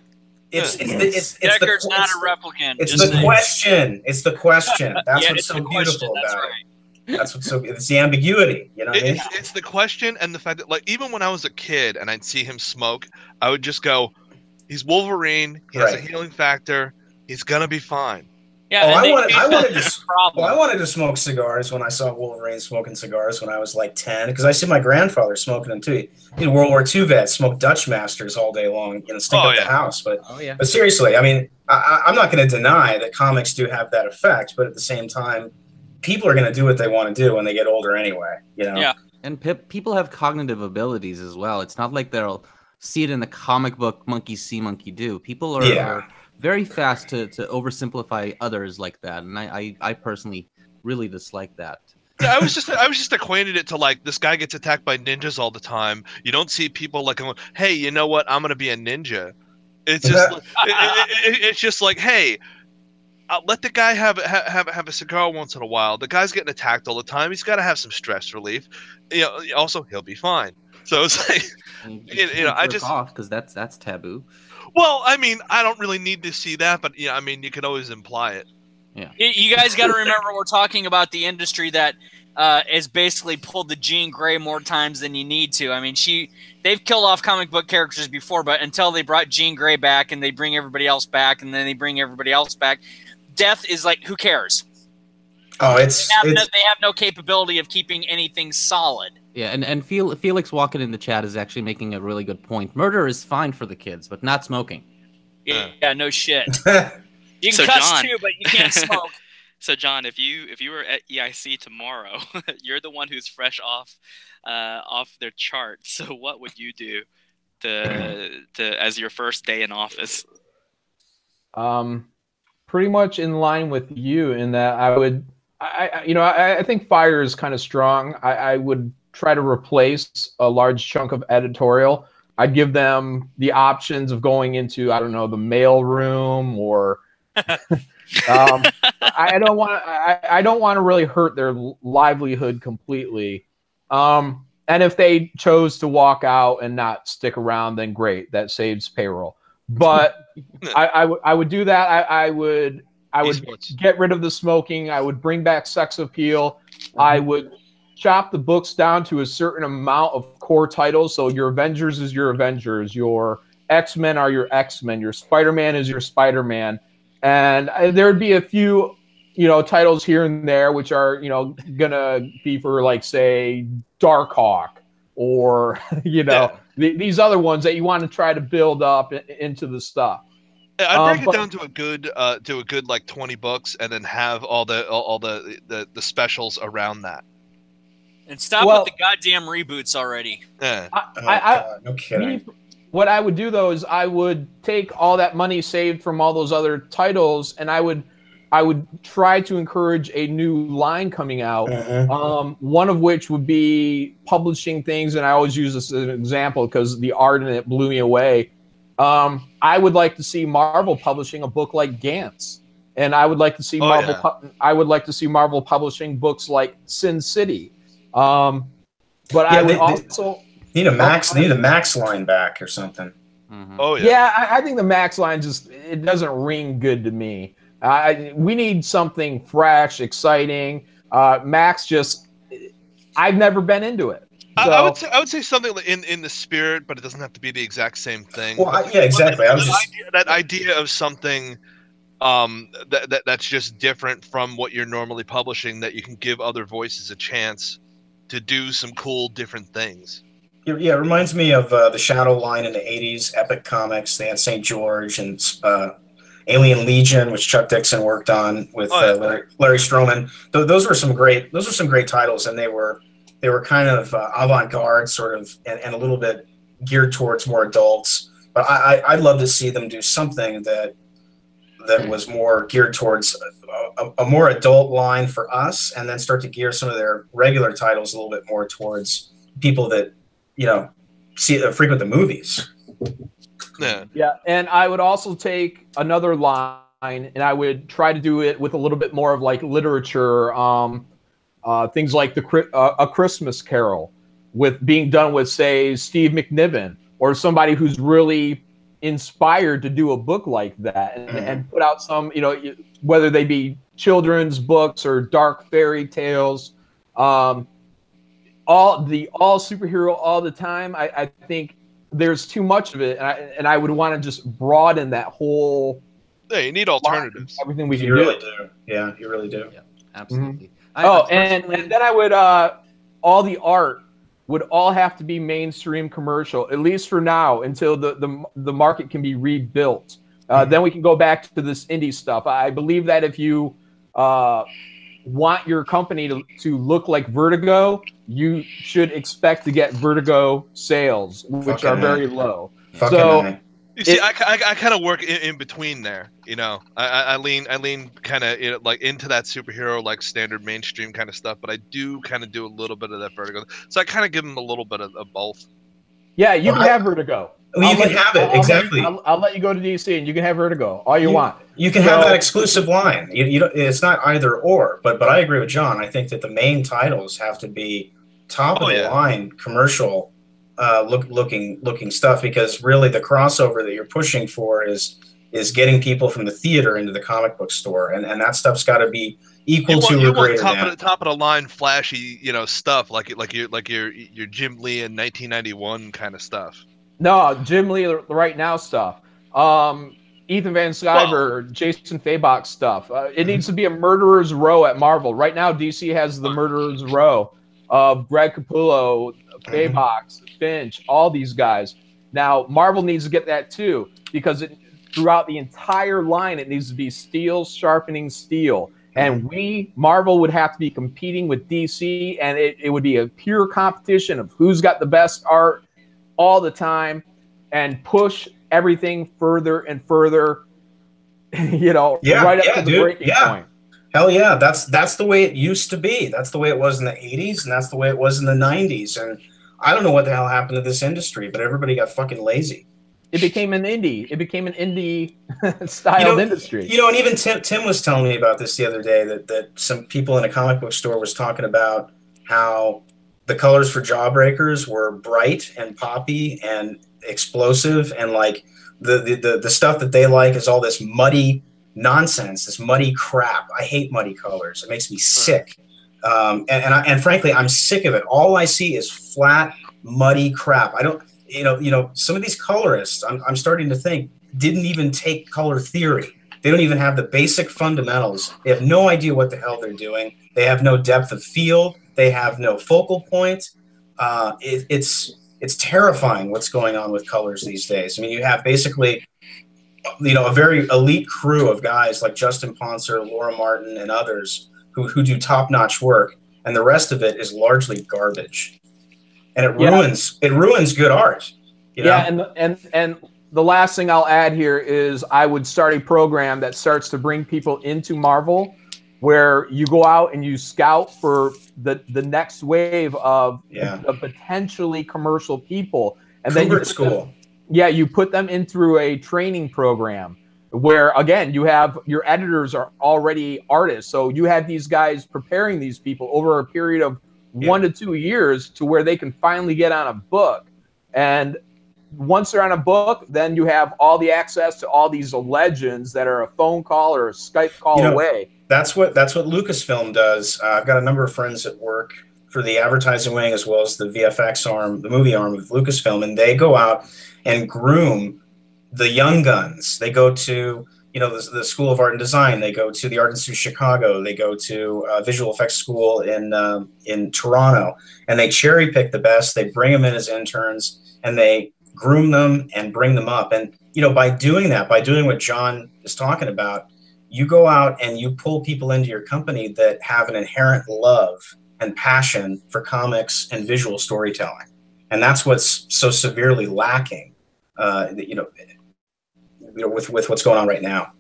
Deckard's not a replicant. It's just the saying. question. It's the question. That's Yeah, what's it's so the question, beautiful that's about right. it. That's what's so. It's the ambiguity. You know what I mean? It's the question and the fact that, like, even when I was a kid and I'd see him smoke, I would just go, "He's Wolverine. He has a healing factor. He's gonna be fine." Yeah, I problem. wanted to smoke cigars when I saw Wolverine smoking cigars when I was like 10, because I see my grandfather smoking them too. He's a World War II vet, smoked Dutch Masters all day long, you know, stink up the house. But seriously, I mean, I'm not going to deny that comics do have that effect, but at the same time, people are going to do what they want to do when they get older anyway. You know? Yeah. And people have cognitive abilities as well. It's not like they'll see it in the comic book, monkey see, monkey do. People are very fast to oversimplify others like that, and I personally really dislike that. Yeah, I was just acquainted it to, like, this guy gets attacked by ninjas all the time. You don't see people like going, "Hey, you know what? I'm gonna be a ninja." It's just it's just like, hey, let the guy have a cigar once in a while. The guy's getting attacked all the time. He's got to have some stress relief. You know, also he'll be fine. So it's like, you know, I just off because that's taboo. Well, I mean, I don't really need to see that, but yeah, I mean, you can always imply it. Yeah. You guys got to remember, we're talking about the industry that has basically pulled the Jean Grey more times than you need to. I mean, they've killed off comic book characters before, but until they brought Jean Grey back and they bring everybody else back and then they bring everybody else back, death is like, who cares? Oh, they have no capability of keeping anything solid. Yeah, and Felix walking in the chat is actually making a really good point. Murder is fine for the kids, but not smoking. Yeah, no shit. You can So, cuss John, too, but you can't smoke. So, John, if you were at EIC tomorrow, you're the one who's fresh off their chart. So, what would you do to as your first day in office? Pretty much in line with you in that I think fire is kind of strong. I would try to replace a large chunk of editorial. I'd give them the options of going into, I don't know, the mail room or I don't want to really hurt their livelihood completely. And if they chose to walk out and not stick around, then great, that saves payroll. But I would do that. I would get rid of the smoking. I would bring back sex appeal. I would chop the books down to a certain amount of core titles. So your Avengers is your Avengers. Your X-Men are your X-Men. Your Spider-Man is your Spider-Man. And there would be a few, titles here and there which are, gonna be for, like, say, Darkhawk or, these other ones that you want to try to build up into the stuff. I break it down to a good like 20 books, and then have all the specials around that. And stop with the goddamn reboots already. Yeah. God, no kidding. What I would do, though, is I would take all that money saved from all those other titles, and I would try to encourage a new line coming out. One of which would be publishing things, and I always use this as an example because the art in it blew me away. I would like to see Marvel publishing a book like Gantz, and I would like to see I would like to see Marvel publishing books like Sin City. But I would also need a Max line back or something. Oh yeah. Yeah, I think the Max line it doesn't ring good to me. We need something fresh, exciting. Max I've never been into it. So, I would say something in the spirit, but it doesn't have to be the exact same thing. Well, yeah, exactly. That idea of something that's just different from what you're normally publishing, that you can give other voices a chance to do some cool, different things. Yeah, it reminds me of the Shadow line in the '80s, Epic Comics. They had St. George and Alien Legion, which Chuck Dixon worked on with Larry Stroman. Those were some great titles, and they were kind of avant-garde, sort of, and a little bit geared towards more adults. But I'd love to see them do something that that was more geared towards a more adult line for us, and then start to gear some of their regular titles a little bit more towards people that, you know, frequent the movies. Yeah, and I would also take another line, and I would try to do it with a little bit more of like literature, things like A Christmas Carol, with being done with, say, Steve McNiven, or somebody who's really inspired to do a book like that, and put out some, you know, whether they be children's books or dark fairy tales, all superhero all the time. I think there's too much of it, and I would want to just broaden that whole. Yeah, you need alternatives. Everything we can really do. Yeah, you really do. Yeah, absolutely. And then I would all the art would all have to be mainstream commercial, at least for now, until the market can be rebuilt. Then we can go back to this indie stuff. I believe that if you want your company to look like Vertigo, you should expect to get Vertigo sales, which are very low. You see, I kind of work in between there. You know, I lean kind of, you know, like into that superhero, like standard mainstream kind of stuff, but I do kind of do a little bit of that Vertigo. So I kind of give them a little bit of both. Yeah, you can have Vertigo. Well, you can have it, exactly. I'll let you go to DC and you can have Vertigo all you want. You can have that exclusive line. You don't, it's not either or, but I agree with John. I think that the main titles have to be top of the line commercial looking stuff, because really the crossover that you're pushing for is getting people from the theater into the comic book store, and that stuff's got to be equal to or greater than top of the line flashy, you know, stuff like your Jim Lee in 1991 kind of stuff. No, Jim Lee right now stuff. Ethan Van Sciver, Jason Fabok stuff. It needs to be a murderer's row at Marvel. Right now, DC has the murderer's row of Greg Capullo, Fabok, Finch, all these guys. Now, Marvel needs to get that too, because throughout the entire line, it needs to be steel sharpening steel. And Marvel would have to be competing with DC, and it would be a pure competition of who's got the best art all the time, and push everything further and further, you know, right up to the breaking point. Hell yeah, that's the way it used to be. That's the way it was in the 80s, and that's the way it was in the 90s. And I don't know what the hell happened to this industry, but everybody got fucking lazy. It became an indie. It became an indie styled industry. You know, and even Tim was telling me about this the other day, that some people in a comic book store was talking about how the colors for Jawbreakers were bright and poppy and explosive, and like the stuff that they like is all this muddy nonsense, this muddy crap. I hate muddy colors. It makes me sick. And frankly, I'm sick of it. All I see is flat, muddy crap. I don't, you know, some of these colorists, I'm starting to think, didn't even take color theory. They don't even have the basic fundamentals. They have no idea what the hell they're doing. They have no depth of field. They have no focal point. It's terrifying what's going on with colors these days. I mean, you have basically, you know, a very elite crew of guys like Justin Ponser, Laura Martin, and others who do top-notch work, and the rest of it is largely garbage, and it ruins good art. You know? Yeah, and the last thing I'll add here is I would start a program that starts to bring people into Marvel, where you go out and you scout for the next wave of potentially commercial people, and then you put them in through a training program where, again, you have your editors are already artists, so you have these guys preparing these people over a period of 1 to 2 years to where they can finally get on a book. And once they're on a book, then you have all the access to all these legends that are a phone call or a Skype call away. That's what Lucasfilm does. I've got a number of friends that work for the advertising wing as well as the VFX arm, the movie arm of Lucasfilm, and they go out and groom the young guns. They go to, you know, the School of Art and Design. They go to the Art Institute of Chicago. They go to Visual Effects School in Toronto, and they cherry pick the best. They bring them in as interns, and they groom them and bring them up. And, you know, by doing that, by doing what John is talking about, you go out and you pull people into your company that have an inherent love and passion for comics and visual storytelling. And that's what's so severely lacking, with what's going on right now.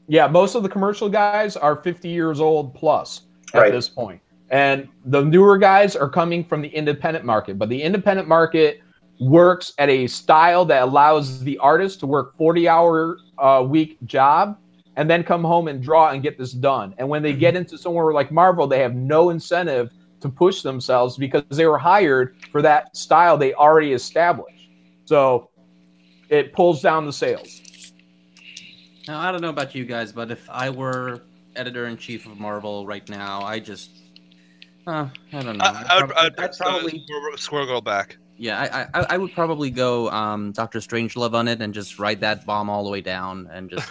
Yeah, most of the commercial guys are 50 years old plus at this point. And the newer guys are coming from the independent market. But the independent market works at a style that allows the artist to work 40-hour week job and then come home and draw and get this done. And when they get into somewhere like Marvel, they have no incentive to push themselves because they were hired for that style they already established. So it pulls down the sales. Now, I don't know about you guys, but if I were editor-in-chief of Marvel right now, I don't know. I'd probably Squirrel Girl back. Yeah, I would probably go Dr. Strangelove on it and just ride that bomb all the way down and just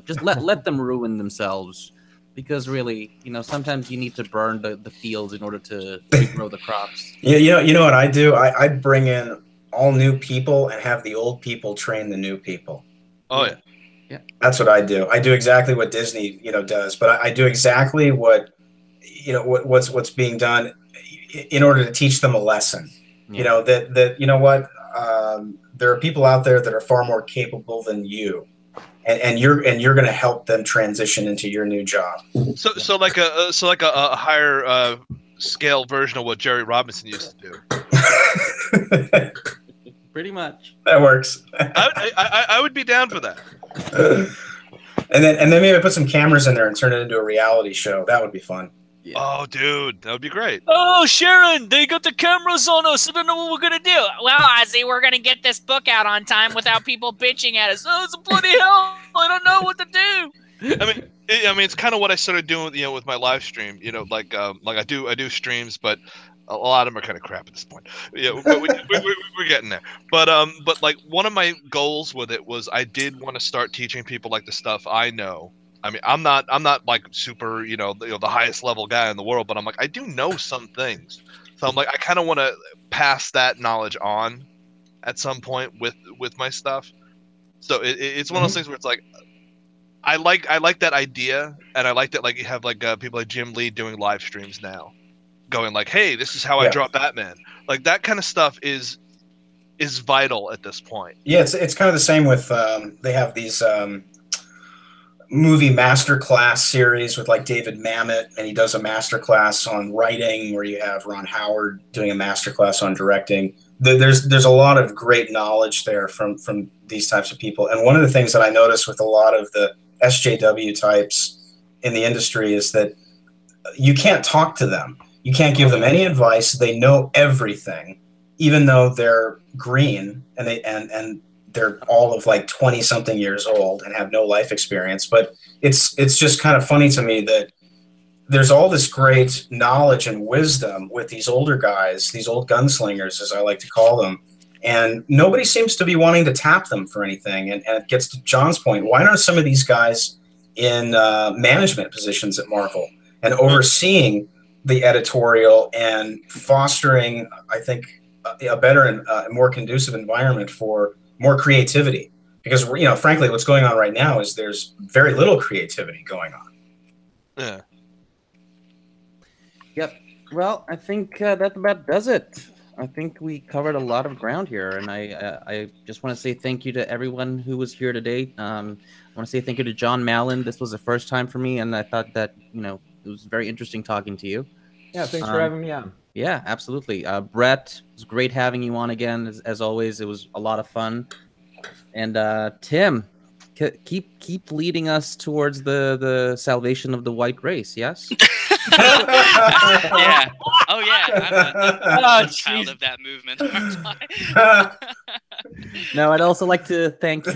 just let them ruin themselves, because really, sometimes you need to burn the fields in order to regrow the crops. Yeah, you know what I do? I'd bring in all new people and have the old people train the new people. Oh yeah. Yeah. That's what I do. I do exactly what Disney, does, but I do exactly what what's being done in order to teach them a lesson. Yeah. There are people out there that are far more capable than you, and you're going to help them transition into your new job. So like a higher scale version of what Jerry Robinson used to do. Pretty much. That works. I would be down for that. And then maybe put some cameras in there and turn it into a reality show. That would be fun. Yeah. Oh, dude, that would be great. Oh, Sharon, they got the cameras on us. I don't know what we're going to do. Well, Ozzy, we're going to get this book out on time without people bitching at us. Oh, it's a bloody hell. I don't know what to do. I mean, it's kind of what I started doing, with my live stream. Like I do streams, but a lot of them are kind of crap at this point. Yeah, we're getting there. But like one of my goals with it was I did want to start teaching people like the stuff I know. I mean, I'm not like super, the highest level guy in the world, but I'm like, I do know some things. So I'm like, I kind of want to pass that knowledge on at some point with my stuff. So it's one of those things where it's like, I like that idea, and I like that, like, you have like people like Jim Lee doing live streams now, going like, hey, this is how I draw Batman. Like that kind of stuff is vital at this point. Yeah, it's kind of the same with they have these movie masterclass series with like David Mamet, and he does a masterclass on writing, where you have Ron Howard doing a masterclass on directing. There's a lot of great knowledge there from these types of people. And one of the things that I notice with a lot of the SJW types in the industry is that you can't talk to them. You can't give them any advice. They know everything, even though they're green and they're all of like 20-something years old and have no life experience. But it's just kind of funny to me that there's all this great knowledge and wisdom with these older guys, these old gunslingers, as I like to call them, and nobody seems to be wanting to tap them for anything. And it gets to John's point. Why aren't some of these guys in management positions at Marvel and overseeing the editorial and fostering, I think, a better and more conducive environment for more creativity? Because, frankly, what's going on right now is there's very little creativity going on. Yeah. Yep. Well, I think that about does it. I think we covered a lot of ground here, and I just want to say thank you to everyone who was here today. I want to say thank you to Jon Malin. This was the first time for me, and I thought that, it was very interesting talking to you. Yeah, thanks for having me on. Yeah, absolutely. Brett, it was great having you on again, as always. It was a lot of fun. And Tim, keep leading us towards the salvation of the white race, yes? Yeah. Oh yeah. I'm a child of that movement. No, I'd also like to thank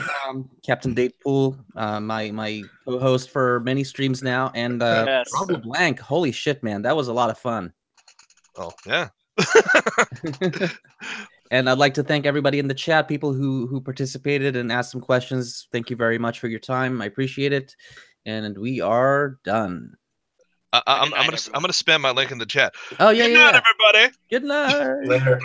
Captain Datepool, my co-host for many streams now, and Robert Blank. Holy shit, man, that was a lot of fun. Oh yeah. And I'd like to thank everybody in the chat, people who participated and asked some questions. Thank you very much for your time. I appreciate it. And we are done. I'm gonna spam my link in the chat. Oh yeah, Good night, everybody. Good night. Later.